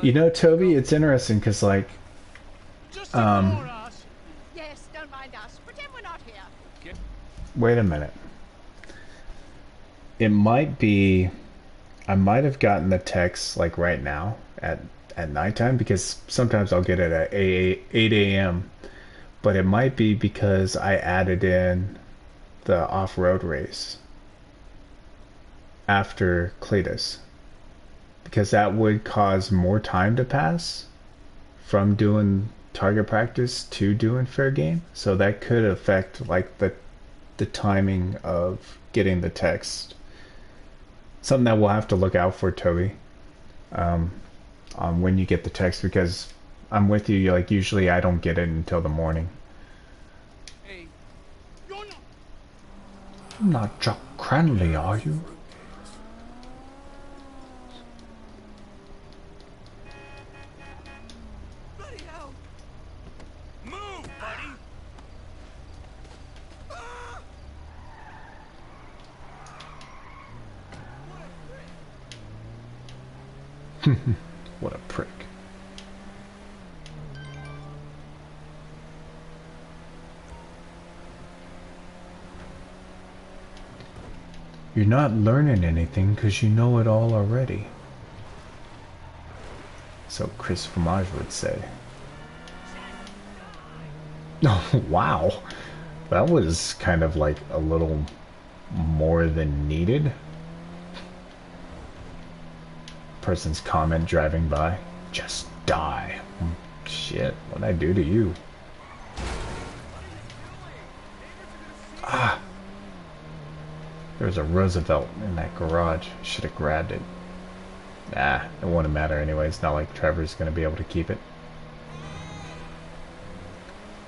You know, Toby, it's interesting because, like, Yes, don't mind us. Pretend we're not here. wait a minute. It might be, I might have gotten the text, like, right now at nighttime because sometimes I'll get it at 8 a.m. But it might be because I added in the off-road race after Cletus. Because that would cause more time to pass from doing target practice to doing fair game. So that could affect like the timing of getting the text. Something that we'll have to look out for, Toby, on when you get the text, because I'm with you, like usually I don't get it until the morning. Hey, You're not Chuck Cranley, are you? What a prick. You're not learning anything because you know it all already. So Chris Fromage would say. Oh, wow. That was kind of like a little more than needed. Person's comment driving by. Just die. Shit, what'd I do to you? Ah! There's a Roosevelt in that garage. Should have grabbed it. Nah, it wouldn't matter anyway. It's not like Trevor's gonna be able to keep it.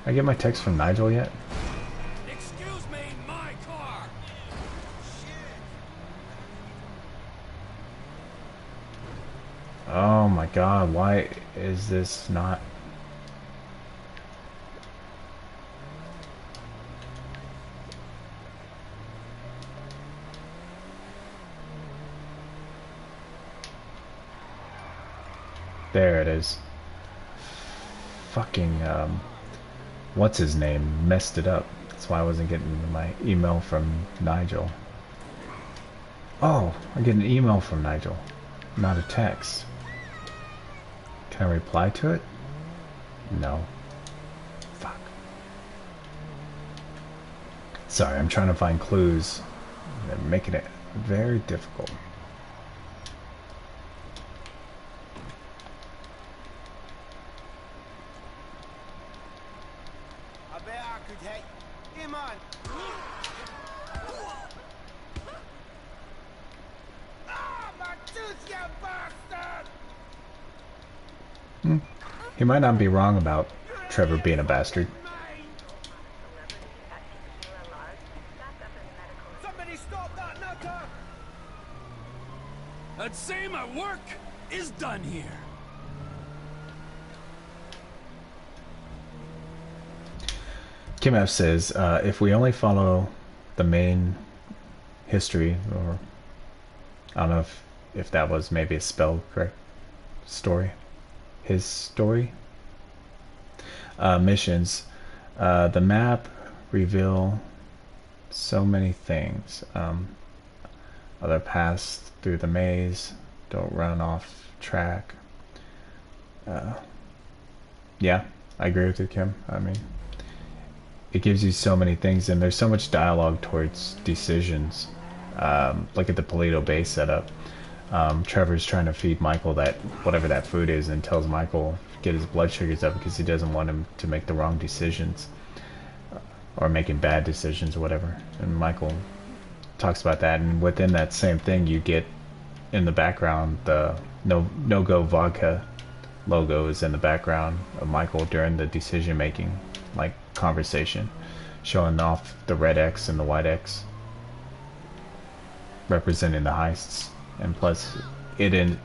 I get my text from Nigel yet? excuse me, my car. Oh my god, why is this not... There it is. Fucking, what's his name? Messed it up. That's why I wasn't getting my email from Nigel. Oh, I get an email from Nigel, not a text. Can I reply to it? No. Fuck. Sorry, I'm trying to find clues. They're making it very difficult. I bet I could help. Come on. Ah, my tooth, you bastard! He might not be wrong about Trevor being a bastard. Somebody stop that nutter! I'd say my work is done here. Kim F says, if we only follow the main history, or I don't know if that was maybe a spelled correct story, his story, missions, the map reveal so many things. Other paths through the maze, don't run off track. Yeah, I agree with you, Kim. I mean, it gives you so many things, and there's so much dialogue towards decisions. Look at the Polito Bay setup. Trevor's trying to feed Michael that whatever that food is, and tells Michael get his blood sugars up because he doesn't want him to make the wrong decisions or making bad decisions or whatever. And Michael talks about that, and within that same thing you get in the background the no-go vodka logo is in the background of Michael during the decision making like conversation, showing off the red X and the white X representing the heists. And plus the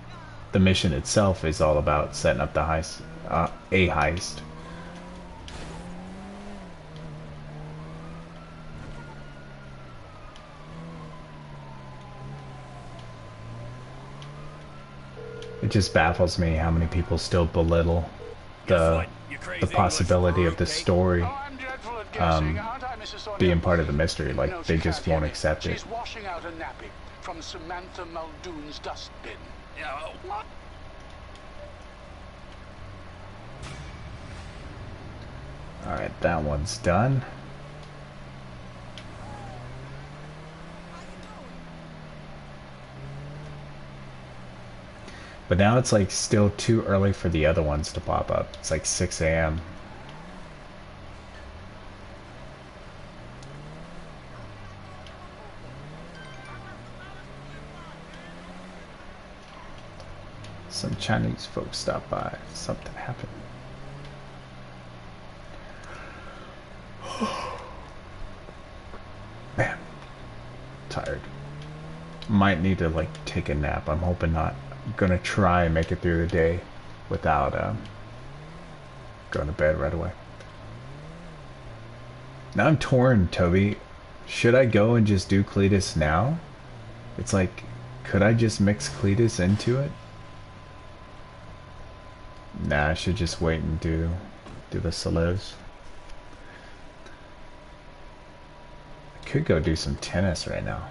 mission itself is all about setting up the heist, a heist. It just baffles me how many people still belittle the possibility of the story being part of the mystery. Like, they just won't accept it. She's washing out a nappy from Samantha Muldoon's dustbin. Yeah, what? Alright, that one's done. But now it's like still too early for the other ones to pop up. It's like 6 a.m. Some Chinese folks stopped by. Something happened. Man, tired. Might need to like take a nap. I'm hoping not. I'm gonna try and make it through the day without going to bed right away. Now I'm torn, Toby. Should I go and just do Cletus now? It's like, could I just mix Cletus into it? Nah, I should just wait and do the celebs. I could go do some tennis right now.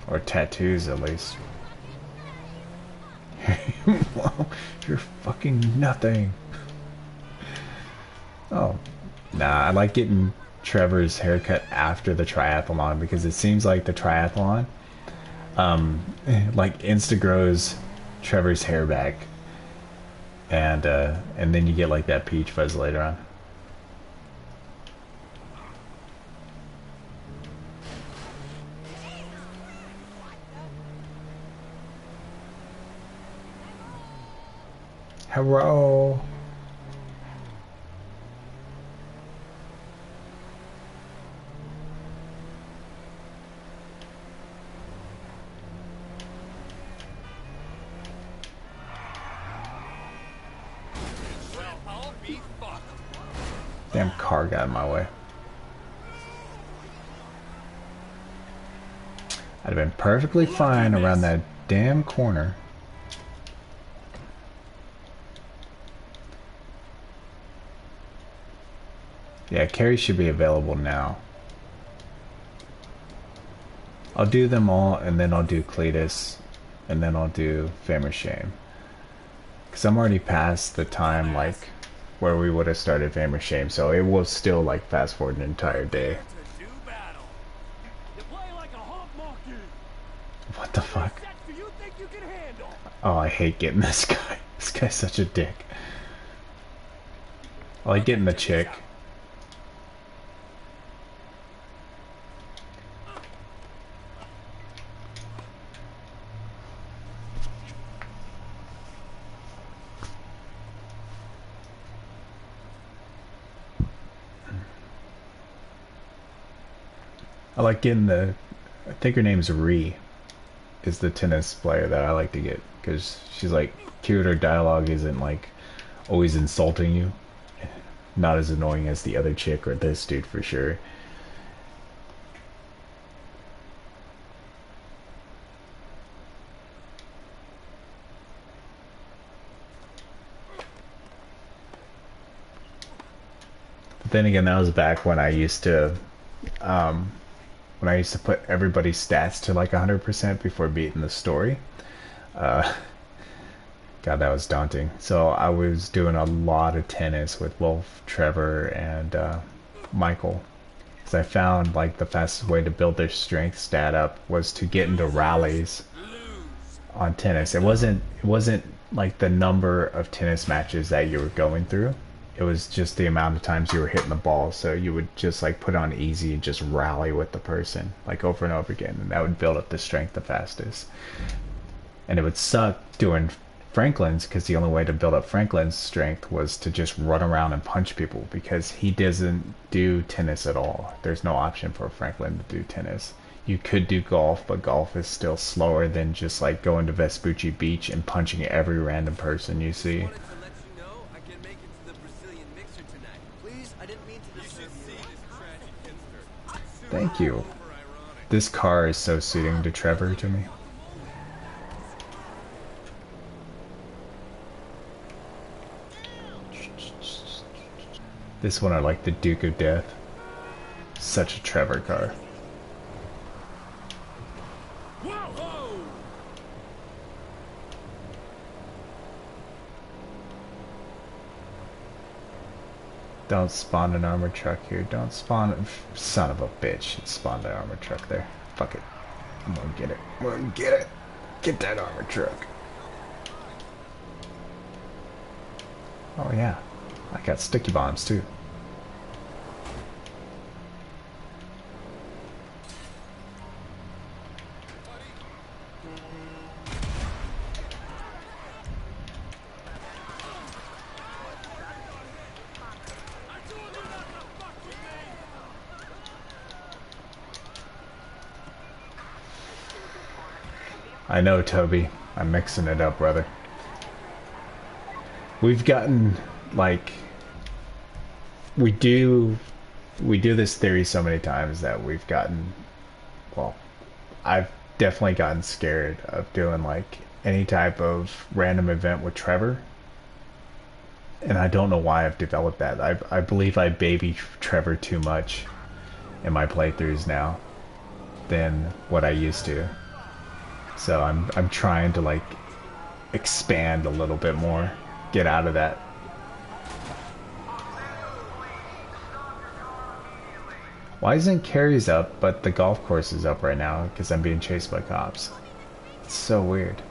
Or tattoos, at least. Wow, you're fucking nothing. Oh, nah, I like getting Trevor's haircut after the triathlon, because it seems like the triathlon like insta grows Trevor's hair back, and then you get like that peach fuzz later on. Hello. Damn car got in my way. I'd have been perfectly fine around that damn corner. Yeah, Carrie should be available now. I'll do them all, and then I'll do Cletus, and then I'll do Fame or Shame. Because I'm already past the time, like, where we would have started Fame or Shame, so it will still, like, fast forward an entire day. What the fuck? Oh, I hate getting this guy. This guy's such a dick. I like getting the chick. I like getting the, I think her name's Ree, is the tennis player that I like to get, because she's like cute, her dialogue isn't like always insulting you. Not as annoying as the other chick or this dude for sure. But then again, that was back when I used to put everybody's stats to like 100% before beating the story. God, that was daunting. So I was doing a lot of tennis with Wolf, Trevor, and Michael. Because I found like the fastest way to build their strength stat up was to get into rallies on tennis. It wasn't like the number of tennis matches that you were going through. It was just the amount of times you were hitting the ball. So you would just like put on easy and just rally with the person like over and over again, and that would build up the strength the fastest. And it would suck doing Franklin's, because the only way to build up Franklin's strength was to just run around and punch people, because he doesn't do tennis at all. There's no option for Franklin to do tennis. You could do golf, but golf is still slower than just like going to Vespucci Beach and punching every random person you see. Thank you. This car is so suiting to Trevor to me. This one I like, the Duke of Death. Such a Trevor car. Don't spawn an armored truck here. Don't spawn. Son of a bitch. It spawned an armored truck there. Fuck it. I'm gonna get it. I'm gonna get it. Get that armored truck. Oh yeah. I got sticky bombs too. I know, Toby. I'm mixing it up, brother. We've gotten, like, we do this theory so many times that we've gotten, well, I've definitely gotten scared of doing, like, any type of random event with Trevor. And I don't know why I've developed that. I believe I baby Trevor too much in my playthroughs now than what I used to. So I'm trying to like expand a little bit more, get out of that. Why isn't Carrie's up, but the golf course is up right now? Because I'm being chased by cops. It's so weird.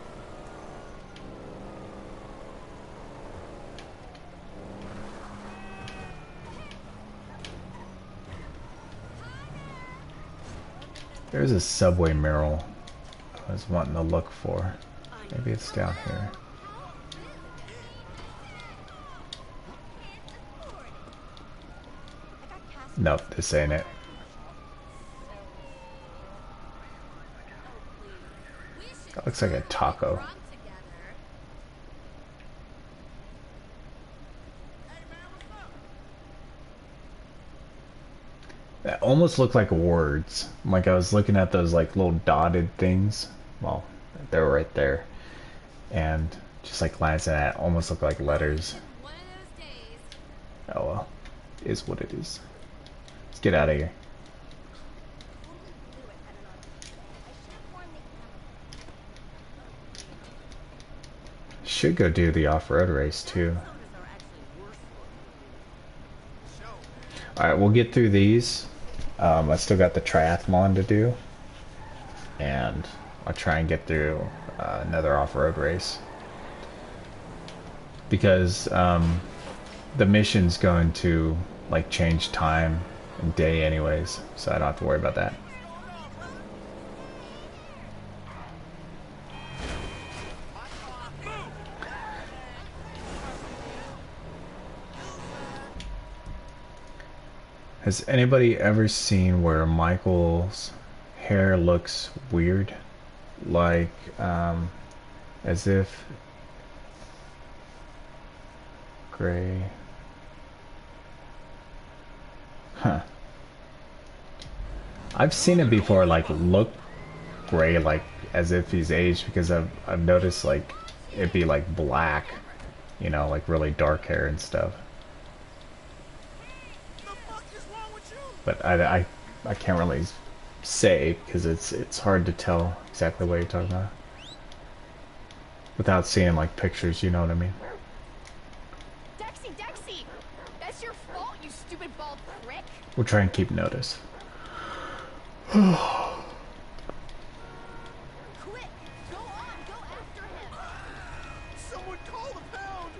There's a subway mural I was wanting to look for. Maybe it's down here. Nope, this ain't it. That looks like a taco. That almost looked like words. Like I was looking at those like little dotted things. Well, they're right there. And just like glancing at it, almost look like letters. Oh well. It is what it is. Let's get out of here. Should go do the off-road race too. Alright, we'll get through these. I still got the triathlon to do. And I'll try and get through another off-road race. Because the mission's going to like change time and day anyways. So I don't have to worry about that. Has anybody ever seen where Michael's hair looks weird? Like, as if gray. Huh. I've seen it before, like, look gray, like, as if he's aged, because I've noticed, like, it'd be, like, black, you know, like, really dark hair and stuff. But I can't really say, because it's hard to tell exactly what you're talking about. Without seeing, like, pictures, you know what I mean? Dexy! That's your fault, you stupid bald prick! We'll try and keep notice. Quick! Go on! Go after him! Someone call the pound!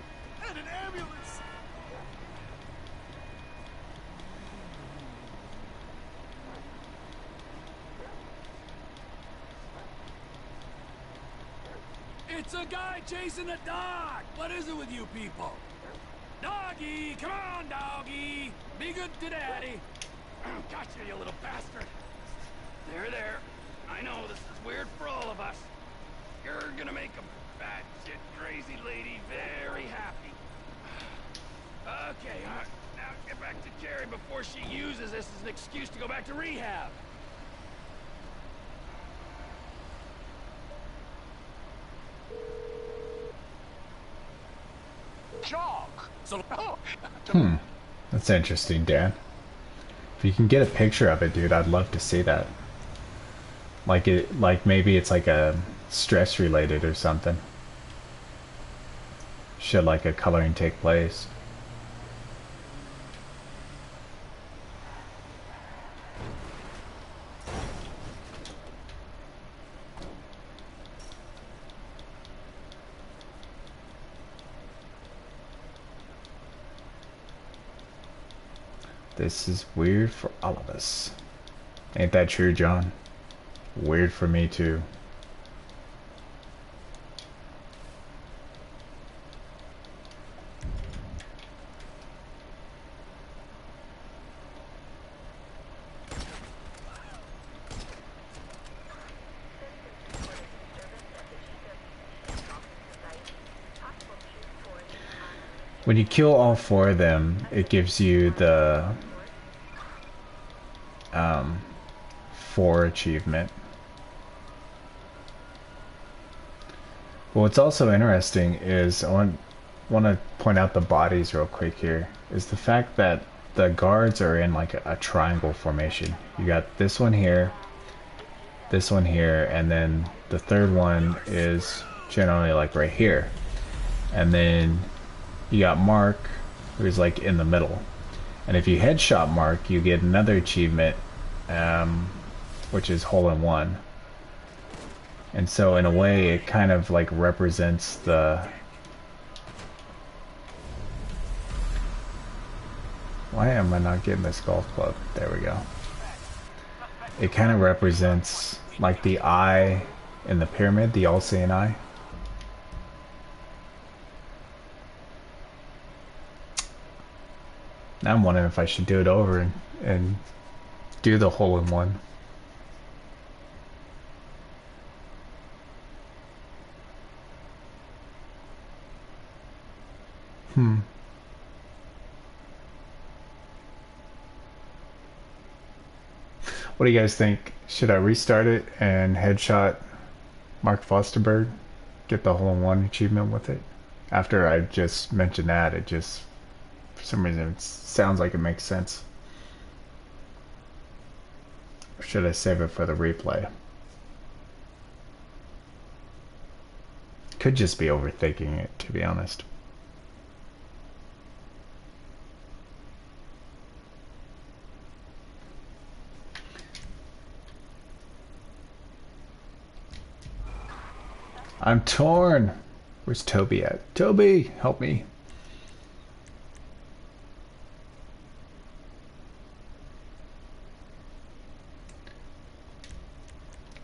And an ambulance! It's a guy chasing a dog! What is it with you people? Doggy! Come on, doggy! Be good to daddy! Gotcha, you little bastard! There. I know this is weird for all of us. You're gonna make a batshit crazy lady very happy. Okay, now get back to Jerry before she uses this as an excuse to go back to rehab. Jog. So, That's interesting, Dan. If you can get a picture of it, dude, I'd love to see that. Like maybe it's like a stress related or something. Should like a coloring take place? This is weird for all of us. Ain't that true, John? Weird for me too. When you kill all four of them, it gives you the 4 achievement. But what's also interesting is I want to point out the bodies real quick here, is the fact that the guards are in like a triangle formation. You got this one here, and then the third one is generally like right here. And then you got Mark, who's like in the middle. And if you headshot Mark, you get another achievement, which is hole in one. And so in a way, it kind of like represents the... Why am I not getting this golf club? There we go. It kind of represents like the eye in the pyramid, the all-seeing eye. Now I'm wondering if I should do it over and do the hole in one. What do you guys think? Should I restart it and headshot Mark Fosterberg? Get the hole in one achievement with it? After I just mentioned that, it just... For some reason, it sounds like it makes sense. Or should I save it for the replay? Could just be overthinking it, to be honest. I'm torn. Where's Toby at? Toby, help me.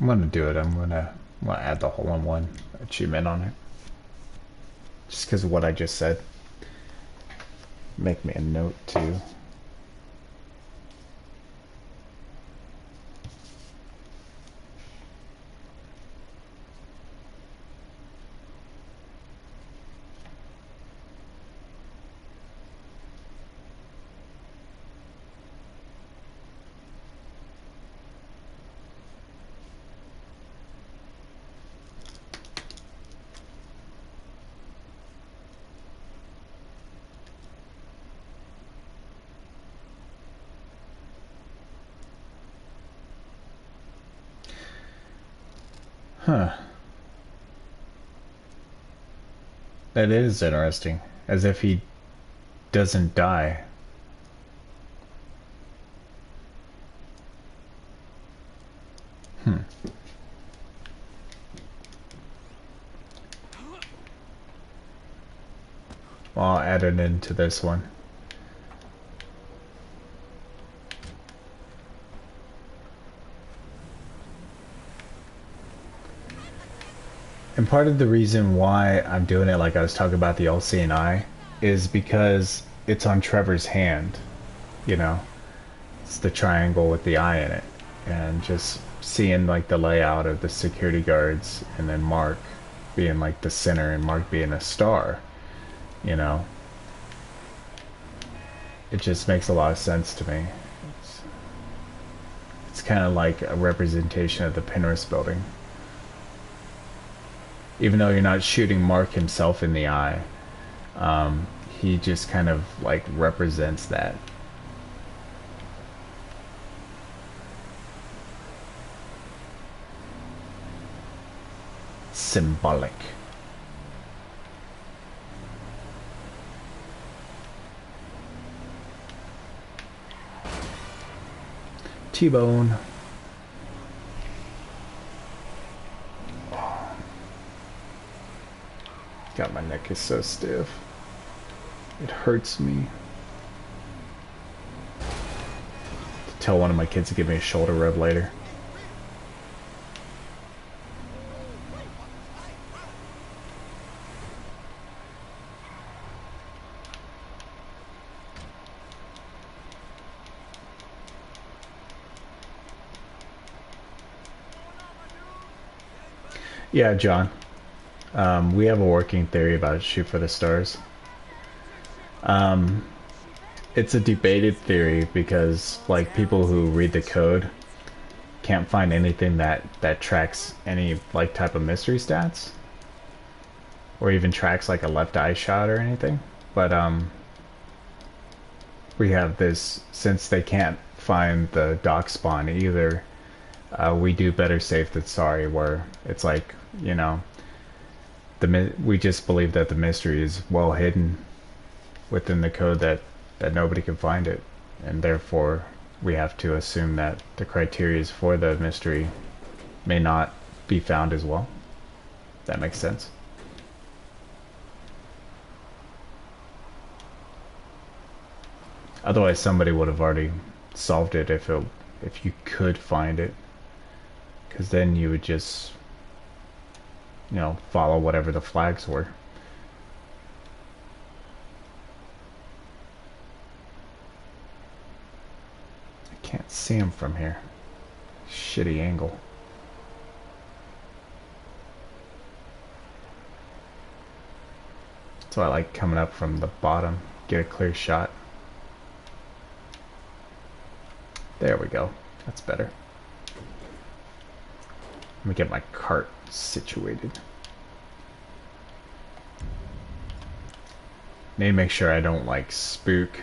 I'm gonna do it. I'm gonna add the hole in one achievement on it. Just because of what I just said. Make me a note too. Huh. That is interesting. As if he doesn't die. Hmm. Well, I'll add it into this one. And part of the reason why I'm doing it, like I was talking about the all-seeing eye, is because it's on Trevor's hand. You know, it's the triangle with the eye in it, and just seeing like the layout of the security guards, and then Mark being like the center, and Mark being a star. You know, it just makes a lot of sense to me. It's kind of like a representation of the Penrith building. Even though you're not shooting Mark himself in the eye, he just kind of like represents that. Symbolic. T-bone. God, my neck is so stiff. It hurts me. Tell one of my kids to give me a shoulder rub later. Yeah, John. We have a working theory about Shoot for the Stars. It's a debated theory because, like, people who read the code can't find anything that tracks any, like, type of mystery stats. Or even tracks, like, a left eye shot or anything. But, we have this, since they can't find the dock spawn either, we do better safe than sorry, where it's like, you know, we just believe that the mystery is well hidden within the code, that nobody can find it, and therefore we have to assume that the criteria for the mystery may not be found as well. That makes sense. Otherwise somebody would have already solved it if you could find it, because then you would just, you know, follow whatever the flags were. I can't see him from here. Shitty angle. So I like coming up from the bottom, get a clear shot. There we go. That's better. Let me get my cart situated. Need to make sure I don't like spook.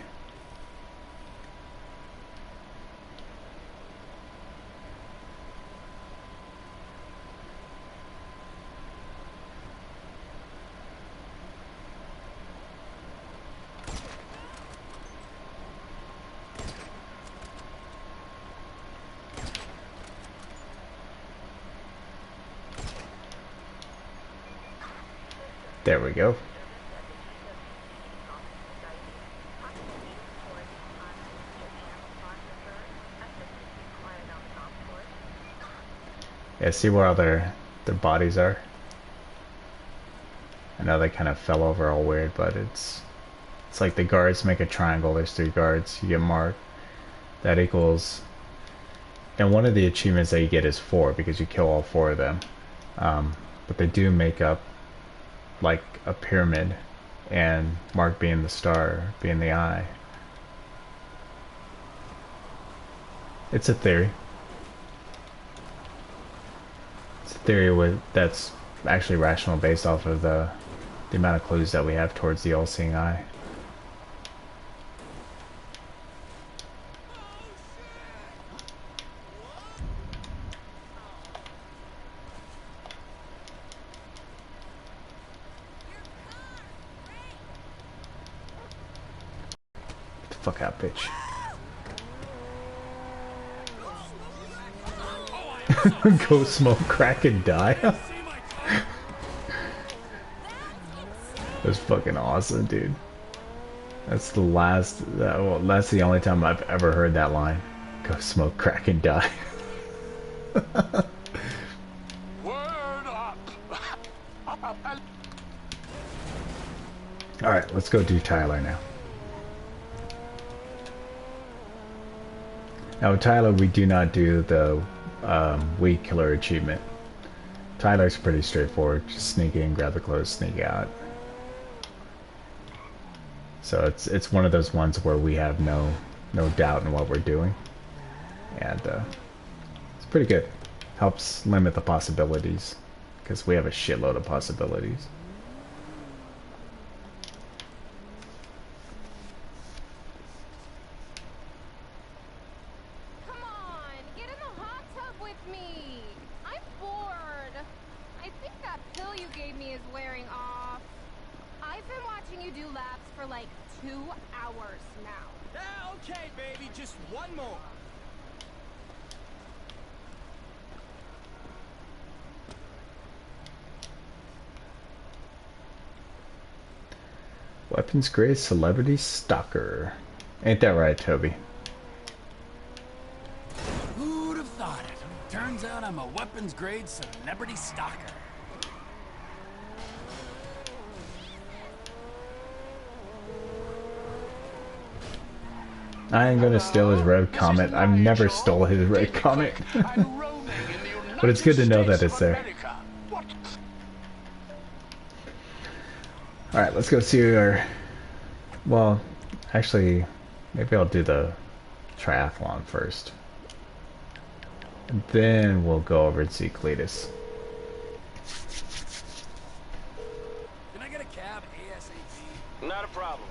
There we go. Yeah, see where all their bodies are? I know they kind of fell over all weird, but it's like the guards make a triangle. There's 3 guards. You get marked. That equals... And one of the achievements that you get is 4, because you kill all 4 of them. But they do make up like a pyramid, and Mark being the star, being the eye. It's a theory. It's a theory that's actually rational, based off of the amount of clues that we have towards the all-seeing eye. Fuck out, bitch. Go smoke crack and die. That's fucking awesome, dude. That's the last, well, that's the only time I've ever heard that line. Go smoke crack and die. Word up. Alright, let's go do Tyler now. Now with Tyler, we do not do the weed killer achievement. Tyler's pretty straightforward. Just sneak in, grab the clothes, sneak out. So it's one of those ones where we have no doubt in what we're doing. And it's pretty good. Helps limit the possibilities. Because we have a shitload of possibilities. Weapons grade celebrity stalker. Ain't that right, Toby? Who'd have thought it? Turns out I'm a weapons grade celebrity stalker. I ain't gonna steal his red comet. I've never stole his red comet. But it's good to know that it's there. Alright, let's go see our... Well, actually, maybe I'll do the triathlon first. And then we'll go over and see Cletus. Can I get a cab ASAP? Not a problem.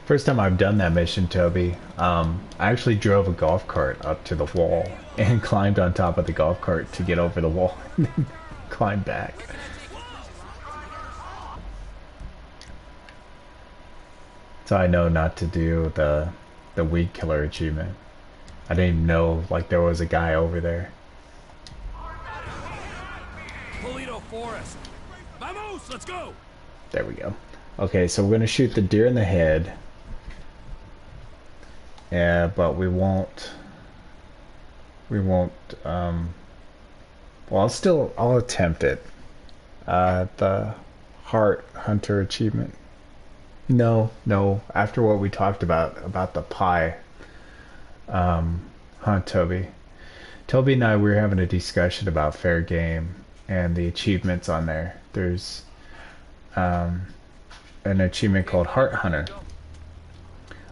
First time I've done that mission, Toby, I actually drove a golf cart up to the wall and climbed on top of the golf cart to get over the wall and then climb back. So I know not to do the weed killer achievement. I didn't even know like there was a guy over there. Toledo Forest. Vamos, let's go. There we go. Okay, so we're gonna shoot the deer in the head. Yeah, but we won't, well, I'll attempt it. The Heart Hunter achievement. No, after what we talked about the pie, hunt, Toby. Toby and I, we were having a discussion about fair game and the achievements on there. There's, an achievement called Heart Hunter.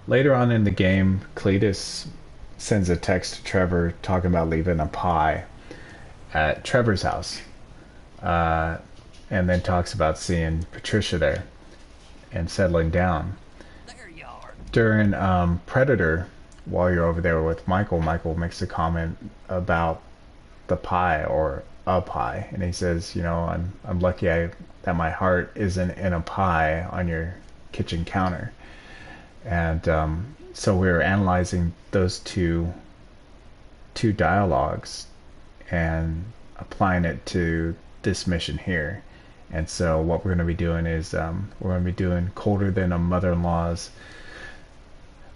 Later on in the game, Cletus sends a text to Trevor talking about leaving a pie at Trevor's house. And then talks about seeing Patricia there and settling down. During Predator, while you're over there with Michael, Michael makes a comment about the pie or a pie. And he says, you know, I'm lucky that my heart isn't in a pie on your kitchen counter. And so we were analyzing those two dialogues and applying it to this mission here. And so what we're going to be doing is we're going to be doing colder than a mother-in-law's...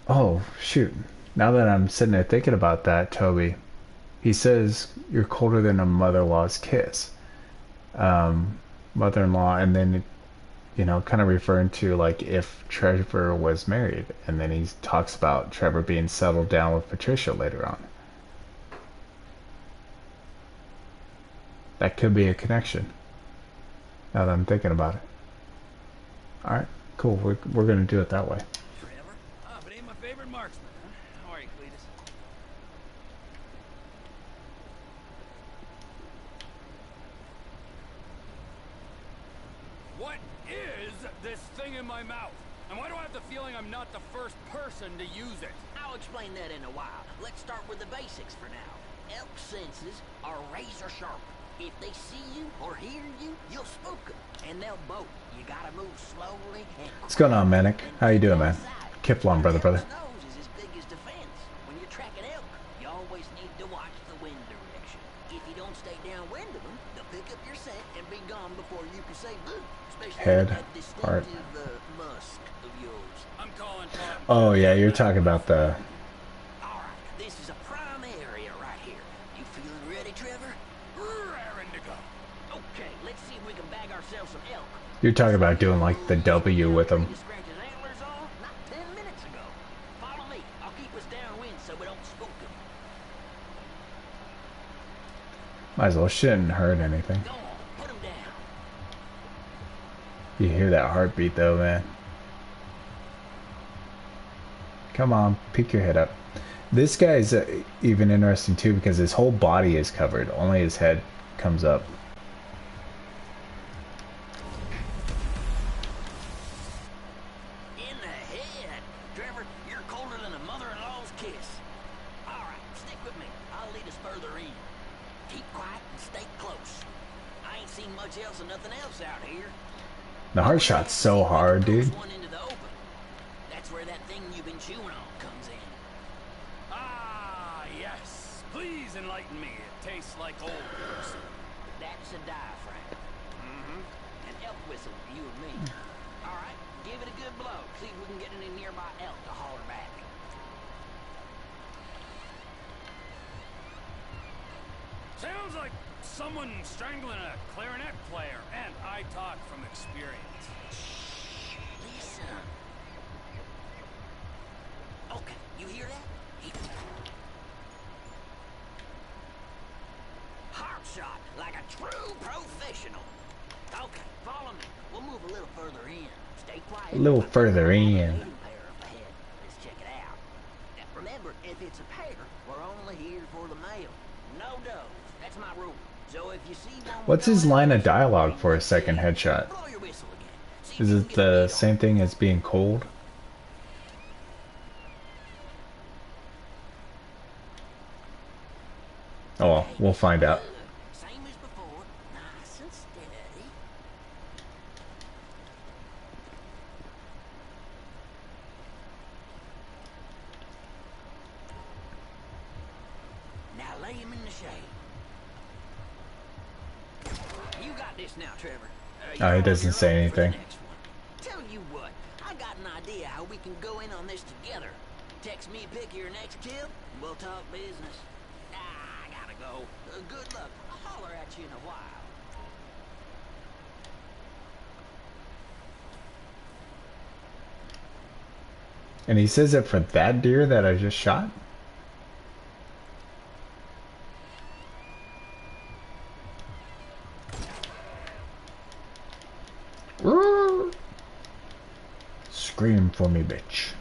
Oh, shoot. Now that I'm sitting there thinking about that, Toby, he says you're colder than a mother-in-law's kiss. Mother-in-law, and then... you know, kind of referring to like if Trevor was married, and then he talks about Trevor being settled down with Patricia later on. That could be a connection, now that I'm thinking about it. Alright, cool, we're gonna do it that way. Trevor? Ah, but ain't my favorite marksman, huh? How are you, Cletus? is this thing in my mouth? And why do I have the feeling I'm not the first person to use it? I'll explain that in a while. Let's start with the basics for now. Elk senses are razor sharp. If they see you or hear you, you'll spook them, and they'll bolt. You gotta move slowly and What's going on, Manic? How you doing, man? Kipling, brother. nose is as big as defense. When you're tracking elk, you always need to watch the wind direction. If you don't stay downwind of them, they'll pick up your scent and be gone before you can say boo. Especially Head, that heart. distinctive musk of yours. I'm calling. Oh yeah, you're talking about the. All right, this is a prime area right here. You feeling ready, Trevor? Raring to go. Okay, let's see if we can bag ourselves some elk. You're talking about doing like the W with them. You scratch his antlers off? Not 10 minutes ago. Follow me. I'll keep us downwind so we don't spook him. Might as well shouldn't hurt anything. Go on, put him down. You hear that heartbeat though, man. Come on, peek your head up. This guy's even interesting too because his whole body is covered. Only his head comes up. In the head. Trevor, you're colder than a mother-in-law's kiss. All right, stick with me. I'll lead us further in. Keep quiet and stay close. I ain't seen much else and nothing else out here. The heart shot's so hard, dude. One into the open. That's where that thing you've been chewing on comes in. Ah, yes. Please enlighten me. It tastes like old person. That's a diaphragm. An elk whistle for you and me. All right, give it a good blow. See if we can get any nearby elk to holler back. Sounds like someone strangling a clarinet player, and I talk from experience. Listen. Okay, you hear that? Heart shot, like a true professional. Okay, follow me. We'll move a little further in. Stay quiet. A little further in. Pair up ahead. Let's check it out. Now, remember, if it's a pair, we're only here for the male. No does. That's my rule. So if you see one, What's his line of dialogue for a second headshot? blow your whistle again. See if Is you it can get a the beat on same thing as being cold? Oh well, we'll find out. Same as before, nice and steady. Now lay him in the shade. You got this now, Trevor. Oh, he doesn't say anything. Tell you what, I got an idea how we can go in on this together. Text me a pic of your next kill, and we'll talk business. I gotta go. Good luck. I'll holler at you in a while. And he says it for that deer that I just shot? Scream for me, bitch.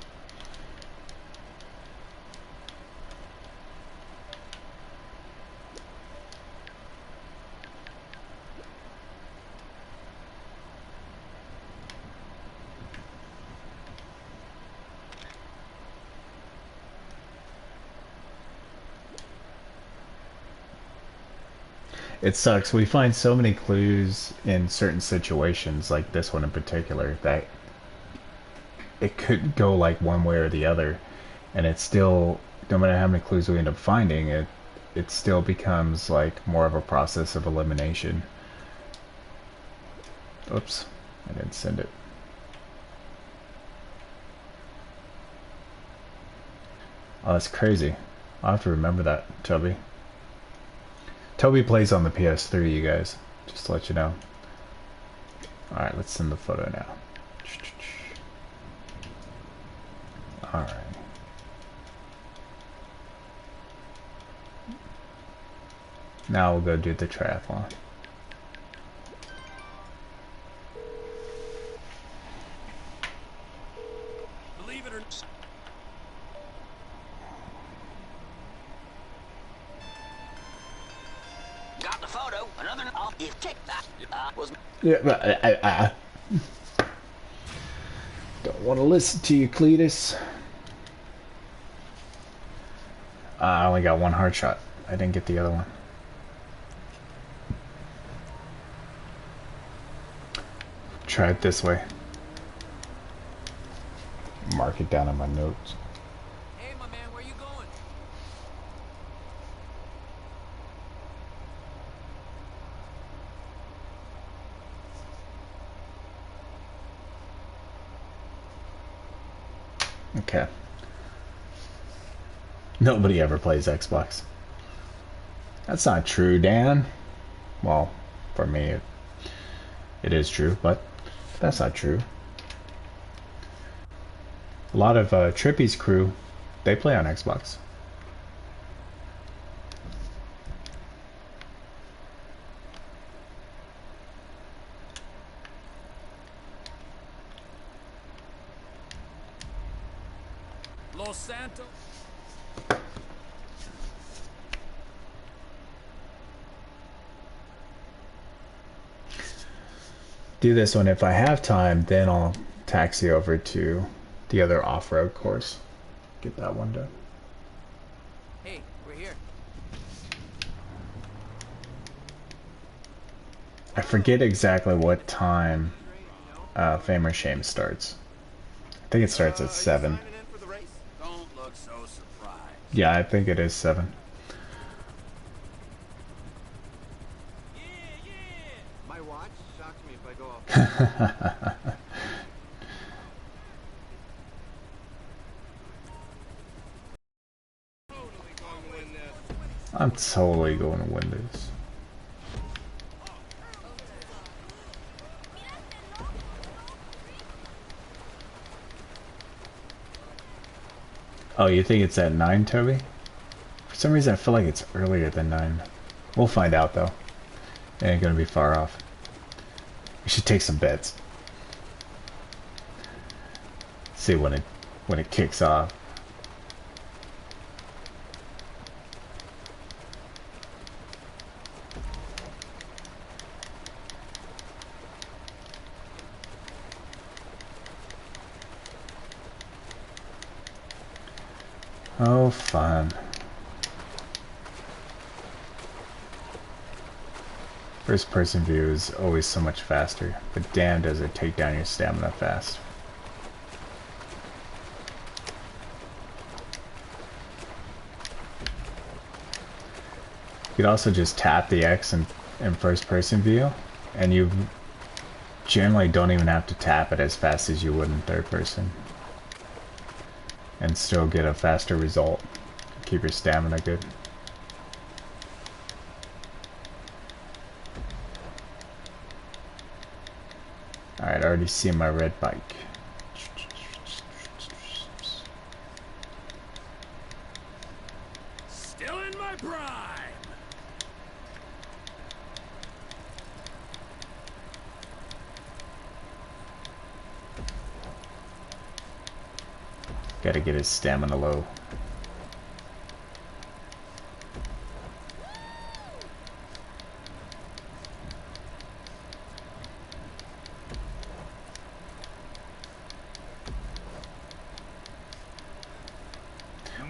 It sucks. We find so many clues in certain situations, like this one in particular, that it could go like one way or the other, and it still, no matter how many clues we end up finding, it still becomes like more of a process of elimination. Oops, I didn't send it. Oh, that's crazy. I'll have to remember that, Toby. Toby plays on the PS3, you guys. Just to let you know. Alright, let's send the photo now. Alright. Now we'll go do the triathlon. Believe it or not. Got the photo. Another off. If check that was. Yeah, but Want to listen to you, Cletus? I only got one hard shot. I didn't get the other one. Try it this way. Mark it down on my notes. Hey, my man, where you going? Okay. Nobody ever plays Xbox. That's not true, Dan. Well, for me, it is true, but that's not true. A lot of Trippy's crew, they play on Xbox. Los Santos. Do this one if I have time, then I'll taxi over to the other off-road course. Get that one done. Hey, we're here. I forget exactly what time Fame or Shame starts. I think it starts at 7. Don't look so surprised. Yeah, I think it is 7. My watch shocks me if I go off. I'm totally going to win this. Oh, you think it's at 9, Toby? For some reason I feel like it's earlier than 9. We'll find out though. It ain't gonna be far off. We should take some bets. See when it kicks off. Oh, fun. First person view is always so much faster, but damn does it take down your stamina fast. You could also just tap the X in first person view, and you generally don't even have to tap it as fast as you would in third person. And still get a faster result. Keep your stamina good. Alright, I already see my red bike. Still in my prime. Gotta get his stamina low.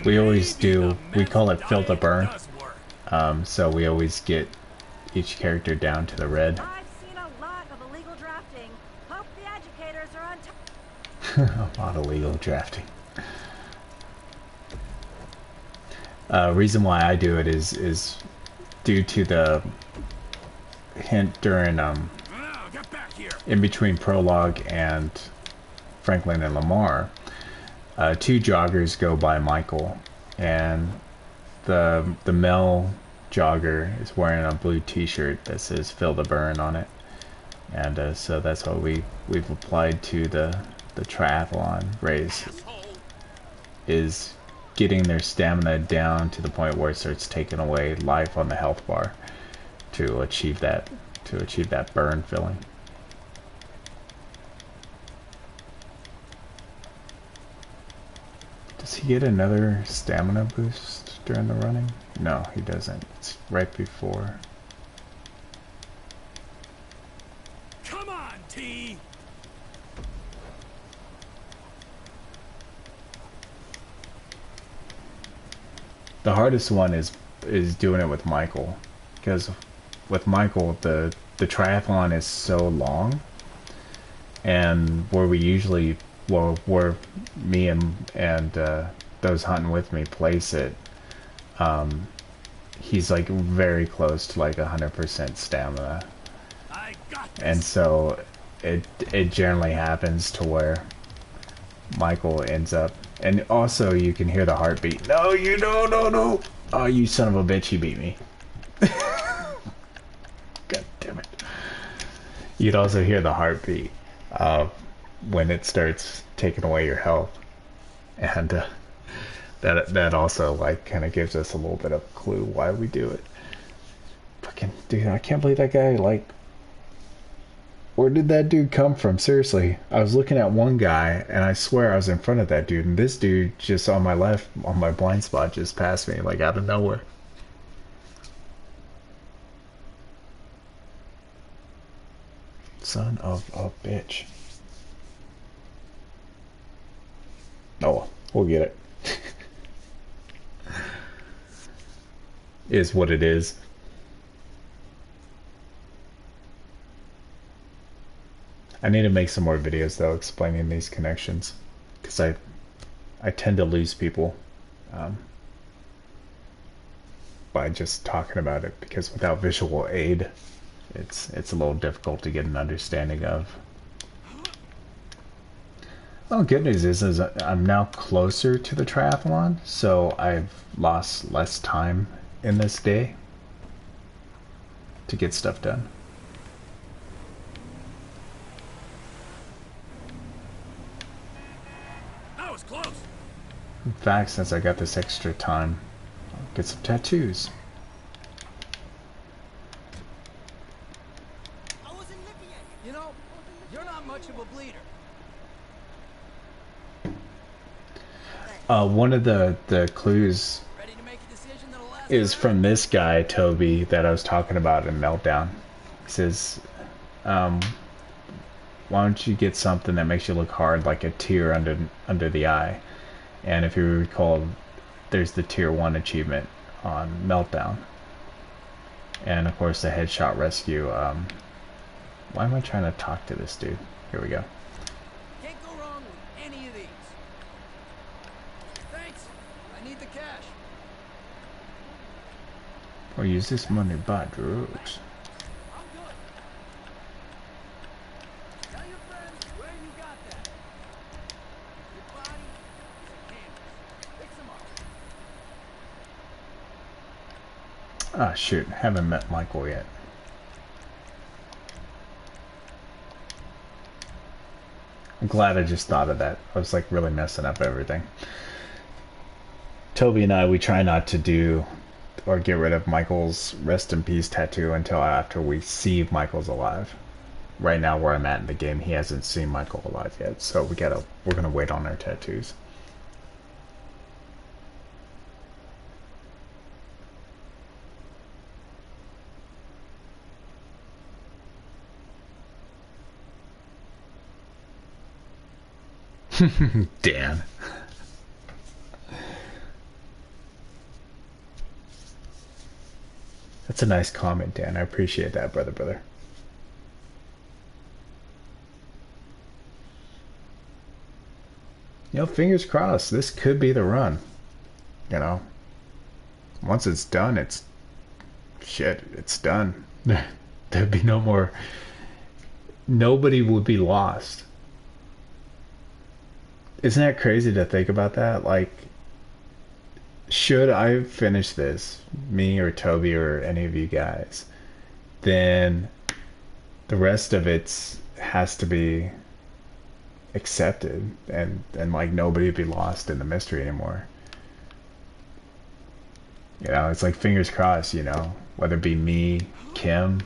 We always do, we call it filter burn. So we always get each character down to the red. I've seen a lot of illegal drafting. Hope the educators are on top. A lot of legal drafting. Reason why I do it is due to the hint during in between prologue and Franklin and Lamar. 2 joggers go by Michael, and the male jogger is wearing a blue T-shirt that says "Feel the Burn" on it, and so that's what we've applied to the triathlon race. Is getting their stamina down to the point where it starts taking away life on the health bar to achieve that burn feeling. Does he get another stamina boost during the running? No, he doesn't. It's right before. Come on, T. The hardest one is doing it with Michael, because with Michael the triathlon is so long, and where we usually, well, where me and those hunting with me place it, he's like very close to like 100% stamina, and so it generally happens to where Michael ends up, and also you can hear the heartbeat. No, you no. Oh, you son of a bitch! He beat me. God damn it! You'd also hear the heartbeat when it starts taking away your health, and that also like kind of gives us a little bit of a clue why we do it. Fucking dude, I can't believe that guy, like, where did that dude come from? Seriously, I was looking at one guy and I swear I was in front of that dude, and this dude just on my left, on my blind spot, just passed me like out of nowhere. Son of a bitch. Oh, we'll get it. Is what it is. I need to make some more videos though explaining these connections, because I tend to lose people by just talking about it, because without visual aid it's a little difficult to get an understanding of. Well, good news is I'm now closer to the triathlon, so I've lost less time in this day to get stuff done. That was close. In fact, since I got this extra time, I'll get some tattoos. You know, you're not much of a bleeder. One of the clues is from this guy, Toby, that I was talking about in Meltdown. He says, why don't you get something that makes you look hard, like a tear under the eye? And if you recall, there's the tier 1 achievement on Meltdown. And of course the headshot rescue. Why am I trying to talk to this dude? Here we go. Can't go wrong with any of these. Thanks. I need the cash. Or use this money to buy drugs. I'm good. Tell your friends where you got that. Your body is a canvas. Fix them up. Ah, shoot. Haven't met Michael yet. I'm glad I just thought of that. I was like really messing up everything. Toby and I, we try not to do or get rid of Michael's rest in peace tattoo until after we see Michael's alive. Right now, where I'm at in the game, he hasn't seen Michael alive yet, so we're gonna wait on our tattoos. Dan. That's a nice comment, Dan. I appreciate that, brother. You know, fingers crossed, this could be the run. You know, once it's done, it's done. There'd be no more, nobody would be lost. Isn't that crazy to think about that? Like, should I finish this, me or Toby or any of you guys, then the rest of it has to be accepted, and like nobody would be lost in the mystery anymore. You know, it's like fingers crossed, you know, whether it be me, Kim,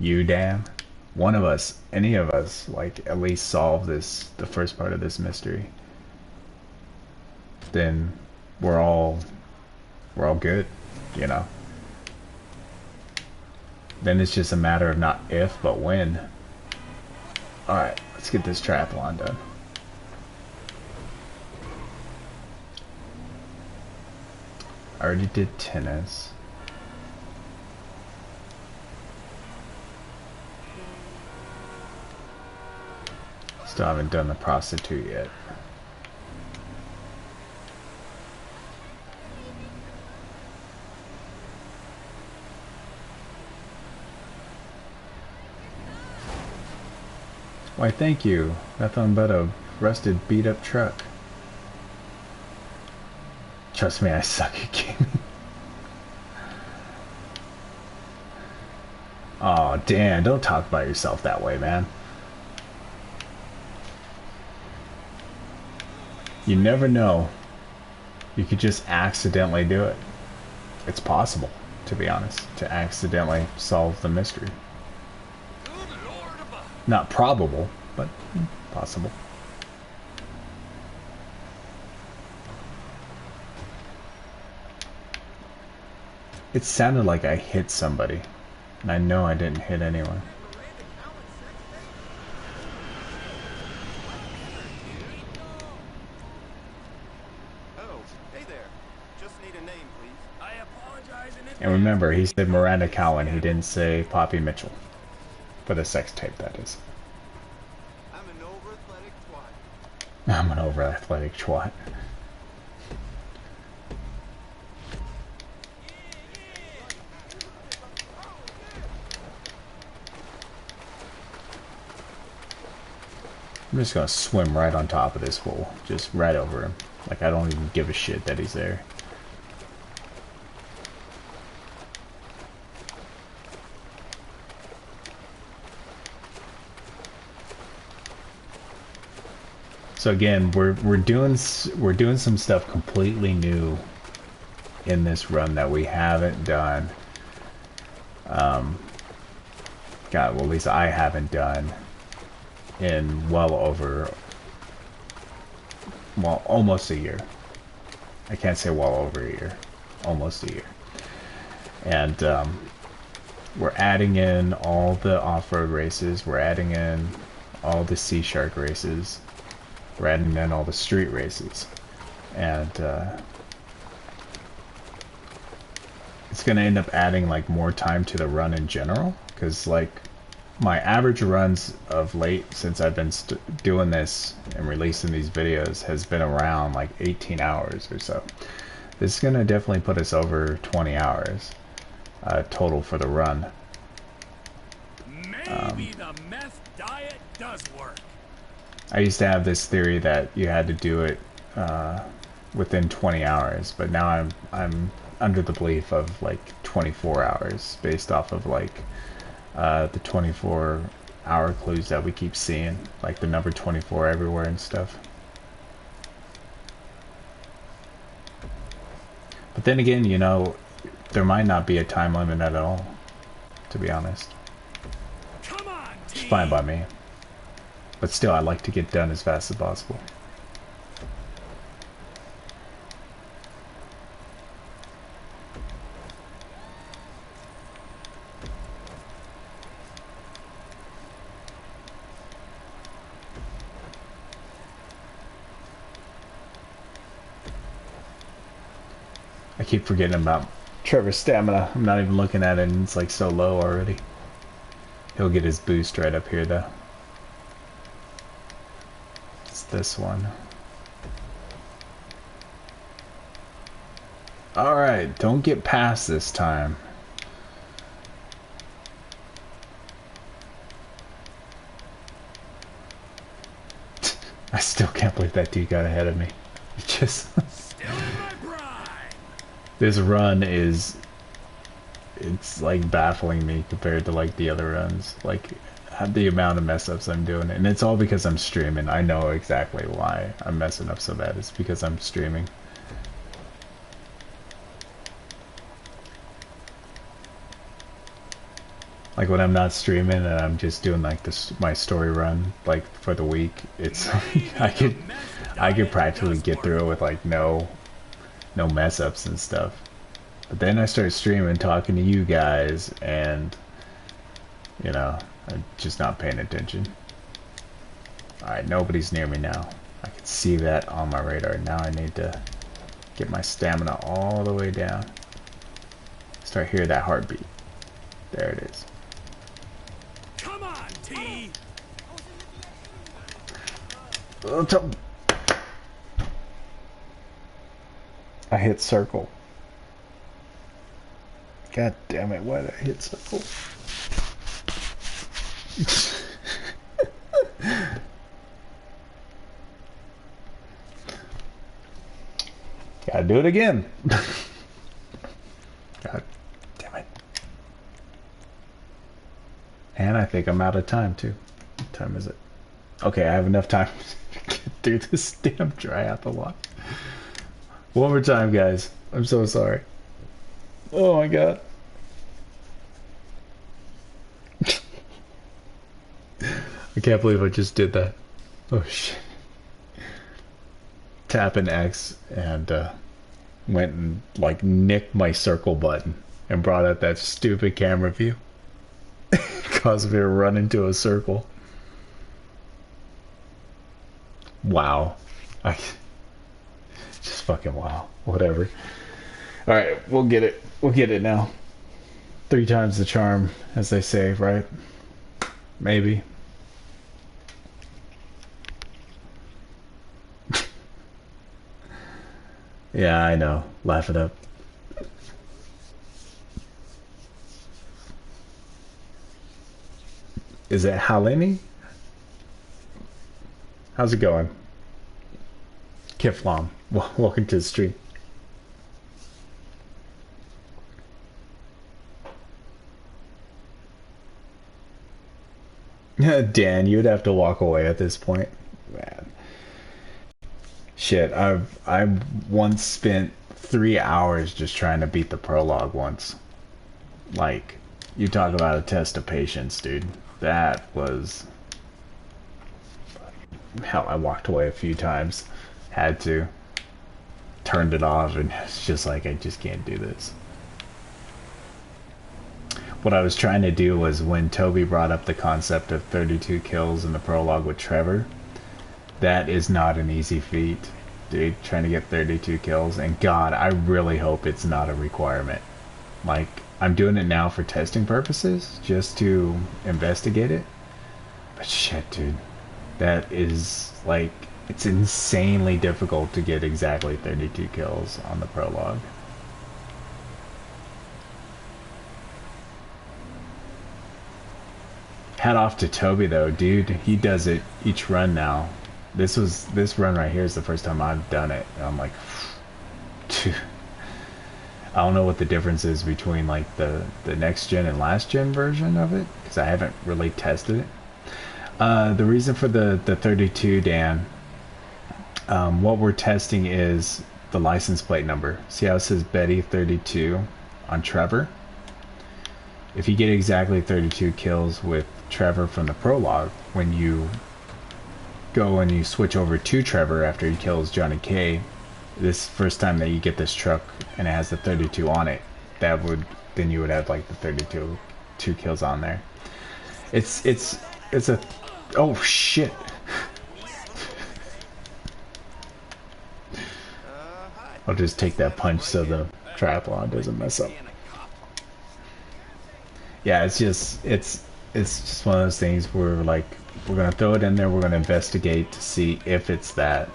you, Dan, one of us, any of us, like at least solve the first part of this mystery, then we're all good, you know. Then it's just a matter of not if, but when. Alright, let's get this triathlon done. I already did tennis. Still haven't done the prostitute yet. Why, thank you. Nothing but a rusted, beat-up truck. Trust me, I suck at gaming. Aw, Dan, don't talk about yourself that way, man. You never know. You could just accidentally do it. It's possible, to be honest, to accidentally solve the mystery. Not probable, but possible. It sounded like I hit somebody, and I know I didn't hit anyone. And remember, he said Miranda Cowan, he didn't say Poppy Mitchell. For the sex tape, that is. I'm an over-athletic twat. I'm an over-athletic twat. I'm just gonna swim right on top of this fool. Just right over him. Like I don't even give a shit that he's there. So again, we're doing some stuff completely new in this run that we haven't done. God, well, at least I haven't done in almost a year. I can't say well over a year, almost a year. And we're adding in all the off-road races. We're adding in all the Sea Shark races. We're adding in all the street races, and it's gonna end up adding like more time to the run in general, because like my average runs of late since I've been doing this and releasing these videos has been around like 18 hours or so. This is gonna definitely put us over 20 hours total for the run. Maybe the meth diet does work. I used to have this theory that you had to do it within 20 hours, but now I'm under the belief of like 24 hours based off of like the 24-hour clues that we keep seeing, like the number 24 everywhere and stuff. But then again, you know, there might not be a time limit at all, to be honest. Come on, it's fine by me. But still, I'd like to get done as fast as possible. I keep forgetting about Trevor's stamina. I'm not even looking at it and it's like so low already. He'll get his boost right up here though. This one. Alright, don't get past this time. I still can't believe that dude got ahead of me. It just this run is, it's like baffling me compared to like the other runs. Like the amount of mess ups I'm doing, and it's all because I'm streaming. I know exactly why I'm messing up so bad. It's because I'm streaming. Like when I'm not streaming and I'm just doing like this my story run like for the week, it's I could practically get through it with like no mess ups and stuff. But then I start streaming, talking to you guys, and you know, I'm just not paying attention. Alright, nobody's near me now. I can see that on my radar. Now I need to Get my stamina all the way down. Start hearing that heartbeat. There it is. Come on, T. I hit circle. God damn it, why did I hit circle? Gotta do it again. God damn it. And I think I'm out of time too. What time is it? Okay, I have enough time to get through this damn triathlon. One more time, guys. I'm so sorry. Oh my god. I can't believe I just did that. Oh shit. Tap an X and went and like nicked my circle button and brought up that stupid camera view. Caused me to run into a circle. Wow. Just fucking wow. Whatever. Alright, we'll get it. We'll get it now. 3 times the charm, as they say, right? Maybe. Yeah, I know. Laugh it up. Is it Halini? How's it going? Kiflam, welcome to the stream. Dan, you'd have to walk away at this point. Man. Shit, I once spent 3 hours just trying to beat the prologue once. Like, you talk about a test of patience, dude. That was... Hell, I walked away a few times. Had to. Turned it off, and it's just like, I just can't do this. What I was trying to do was, when Toby brought up the concept of 32 kills in the prologue with Trevor, that is not an easy feat, dude, trying to get 32 kills. And God, I really hope it's not a requirement. Like, I'm doing it now for testing purposes, just to investigate it. But shit, dude, that is, like, it's insanely difficult to get exactly 32 kills on the prologue. Hat off to Toby though, dude. He does it each run now. This run right here is the first time I've done it. And I'm like, I don't know what the difference is between like the next gen and last gen version of it, because I haven't really tested it. The reason for the 32, Dan, what we're testing is the license plate number. See how it says Betty 32 on Trevor? If you get exactly 32 kills with Trevor from the prologue, when you go and you switch over to Trevor after he kills Johnny K, this first time that you get this truck and it has the 32 on it, then you would have like the 32 kills on there. It's a, oh shit. I'll just take that punch so the triathlon doesn't mess up. Yeah, it's just one of those things where like we're gonna throw it in there, we're gonna investigate to see if it's that.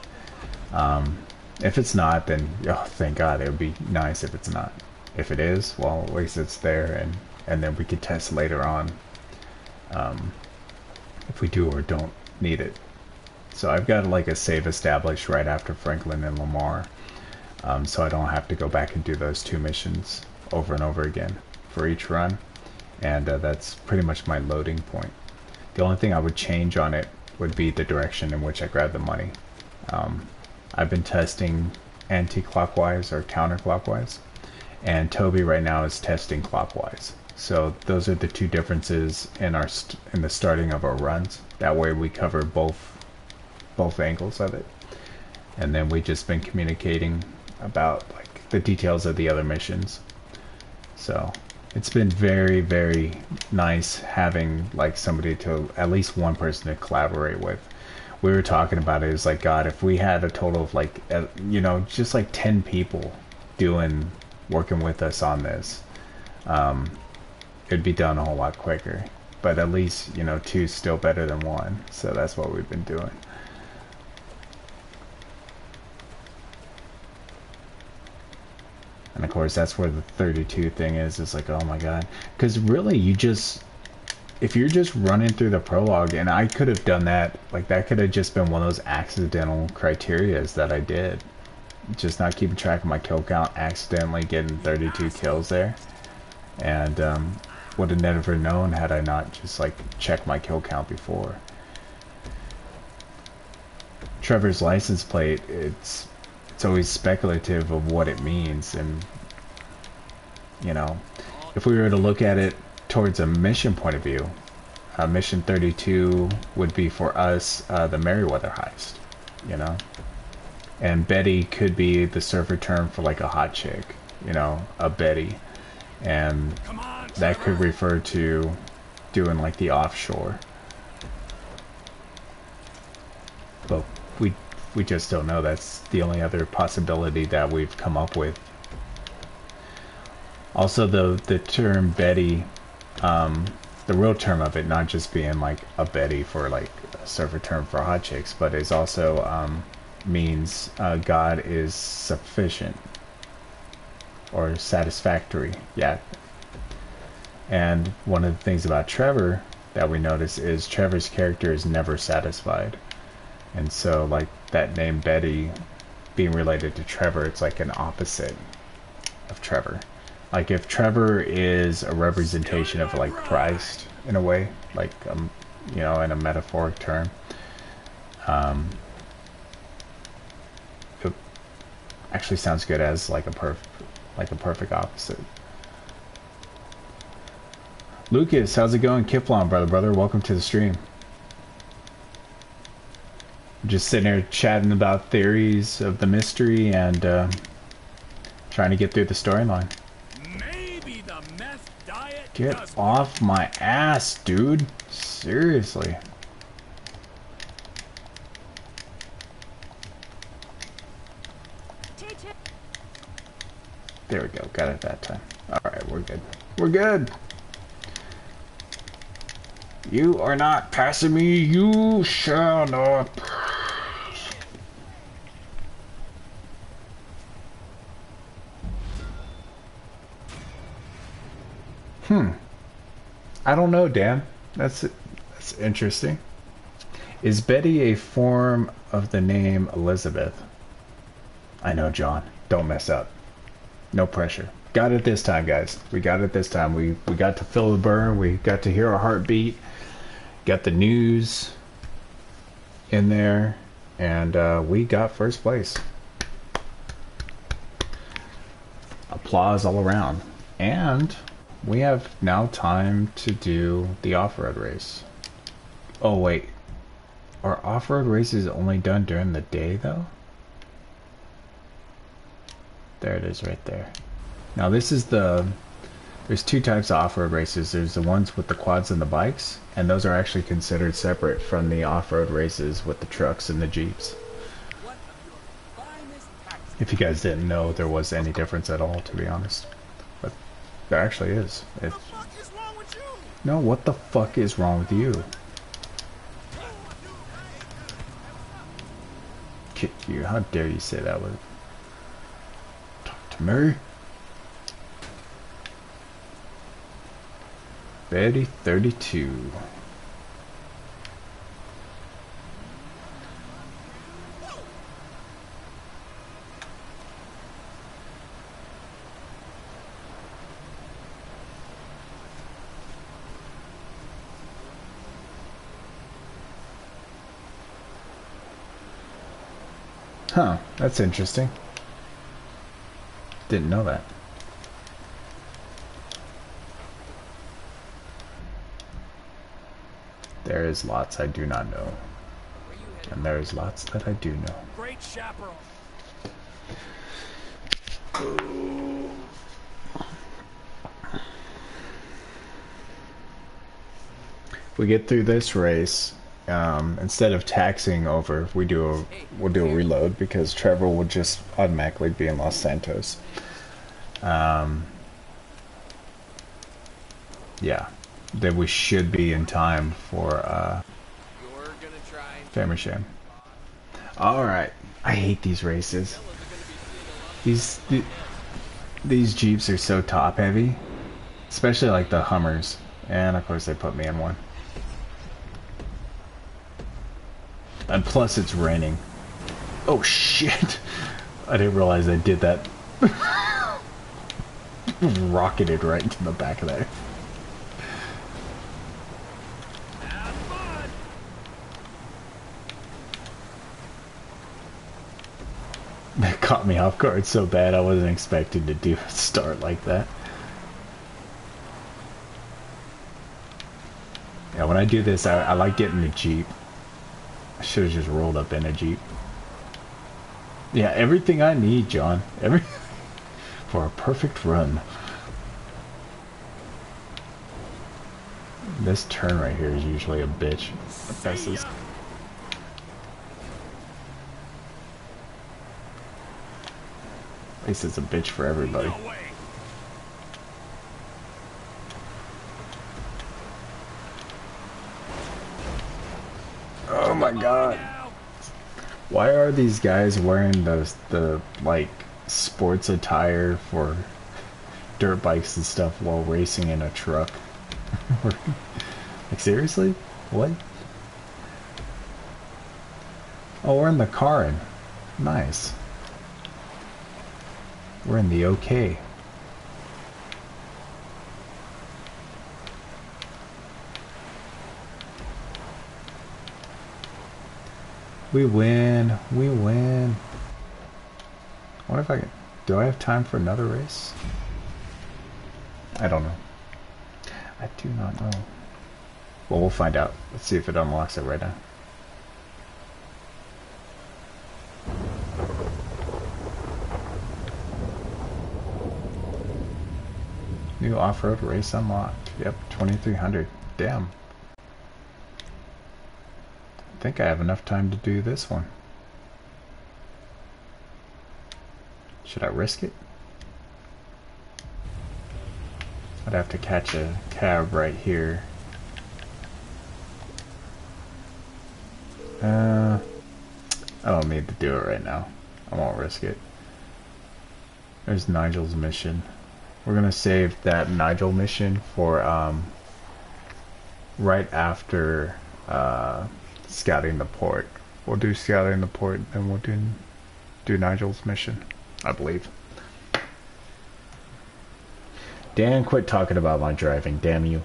If it's not, then oh thank God, it would be nice if it's not. If it is, well at least it's there, and then we could test later on if we do or don't need it. So I've got like a save established right after Franklin and Lamar, so I don't have to go back and do those 2 missions over and over again for each run. And that's pretty much my loading point. The only thing I would change on it would be the direction in which I grab the money. I've been testing anti-clockwise or counterclockwise, and Toby right now is testing clockwise. So those are the 2 differences in the starting of our runs. That way we cover both angles of it, and then we've just been communicating about like the details of the other missions. So it's been very, very nice having like somebody to, at least one person to collaborate with. we were talking about it. It was like, God, if we had a total of like, you know, just like 10 people working with us on this, it'd be done a whole lot quicker. But at least, you know, 2's still better than 1. So that's what we've been doing. And of course, that's where the 32 thing is. It's like, oh my God. Because really, if you're just running through the prologue, and I could have done that, like that could have just been one of those accidental criterias that I did. Just not keeping track of my kill count, accidentally getting 32 kills there. And would have never known had I not just like checked my kill count before. Trevor's license plate, it's always speculative of what it means, and you know, if we were to look at it towards a mission point of view, mission 32 would be for us the Merryweather heist, you know, and Betty could be the surfer term for like a hot chick, you know, a Betty, and that could refer to doing like the offshore, but we just don't know. That's the only other possibility that we've come up with. Also, the term Betty, the real term of it, not just being like a Betty for like a surfer term for hot chicks, but is also means God is sufficient or satisfactory. Yeah. And one of the things about Trevor that we notice is Trevor's character is never satisfied. And so, like, that name Betty being related to Trevor, it's like an opposite of Trevor. Like, if Trevor is a representation of, like, Christ, in a way, like, you know, in a metaphoric term, it actually sounds good as, like, a perfect opposite. Lucas, how's it going? Kiplon, brother, welcome to the stream. Just sitting here chatting about theories of the mystery and trying to get through the storyline. Maybe the meth diet. Get off my ass, dude. Seriously. There we go. Got it that time. Alright, we're good. We're good. You are not passing me. You shall not. I don't know, Dan. That's interesting. Is Betty a form of the name Elizabeth? I know, John. Don't mess up. No pressure. Got it this time, guys. We got it this time. We got to feel the burn. We got to hear our heartbeat. Got the news in there. And we got first place. Applause all around. And we have now time to do the off-road race. Oh, wait. Are off-road races only done during the day, though? There it is right there. Now, this is there's two types of off-road races. There's the ones with the quads and the bikes, and those are actually considered separate from the off-road races with the trucks and the Jeeps. If you guys didn't know there was any difference at all, to be honest. But there actually is. No, what the fuck is wrong with you? Kick you. How dare you say that word? Talk to me. Betty 32. Huh, that's interesting. Didn't know that. There is lots I do not know. And there is lots that I do know. Great chaperone. We get through this race, instead of taxing over, we'll do a reload because Trevor will just automatically be in Los Santos. Yeah, then we should be in time for Family Shame. All right, I hate these races. These Jeeps are so top heavy, especially like the Hummers, and of course they put me in one. And plus it's raining. Oh shit! I didn't realize I did that. Rocketed right into the back of there. That caught me off guard so bad. I wasn't expecting to do a start like that. Yeah, when I do this, I like getting a Jeep. I should have just rolled up in a Jeep. Yeah, everything I need, John. For a perfect run. This turn right here is usually a bitch. At least it's a bitch for everybody. Oh my god. Why are these guys wearing the like sports attire for dirt bikes and stuff while racing in a truck? Like seriously? What? Oh, we're in the car. Nice. We're in the OK. We win. We win. I wonder if I can... Do I have time for another race? I don't know. I do not know. Well, we'll find out. Let's see if it unlocks it right now. New off-road race unlocked. Yep, 2300. Damn. I think I have enough time to do this one. Should I risk it? I'd have to catch a cab right here. I don't need to do it right now. I won't risk it. There's Nigel's mission. We're gonna save that Nigel mission for right after scouting the port. We'll do scouting the port, and we'll do Nigel's mission, I believe. Dan, quit talking about my driving, damn you.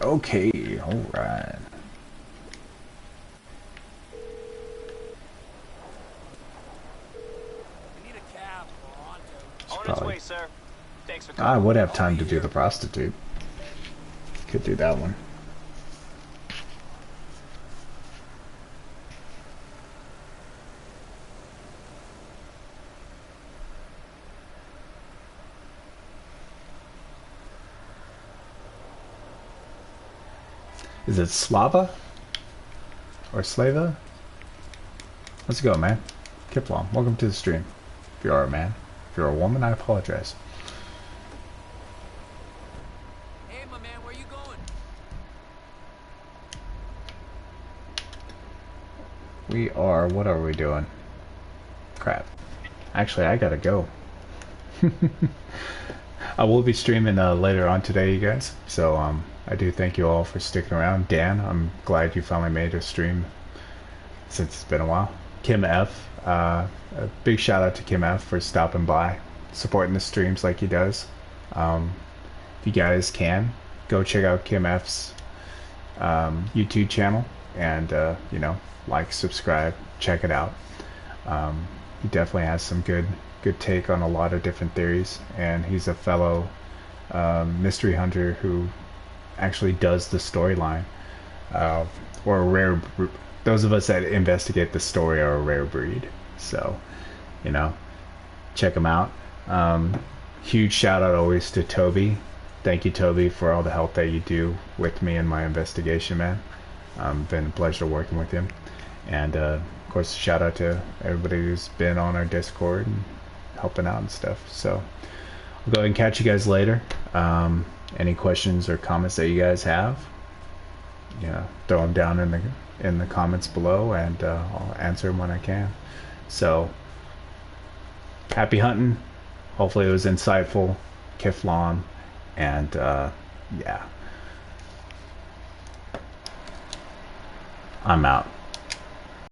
Okay, alright. Probably. I would have time to do the prostitute. Could do that one. Is it Slava? Or Slava? Let's go, man. Kiplom, welcome to the stream. If you are a man. If you're a woman, I apologize. Hey, my man, where you going? We are... What are we doing? Crap. Actually, I gotta go. I will be streaming later on today, you guys. So, I do thank you all for sticking around. Dan, I'm glad you finally made a stream since it's been a while. Kim F, a big shout out to Kim F for stopping by, supporting the streams like he does. If you guys can, go check out Kim F's YouTube channel and you know, like, subscribe, check it out. He definitely has some good take on a lot of different theories, and he's a fellow mystery hunter who actually does the storyline. Or a rare... Those of us that investigate the story are a rare breed. So, you know, check him out. Huge shout out always to Toby thank you, Toby, for all the help that you do with me in my investigation, man. Been a pleasure working with him. And of course, shout out to everybody who's been on our Discord and helping out and stuff. So I'll go ahead and catch you guys later. Any questions or comments that you guys have, throw them down in the comments below, and I'll answer them when I can. So happy hunting. Hopefully it was insightful. Kiflon, and yeah, I'm out.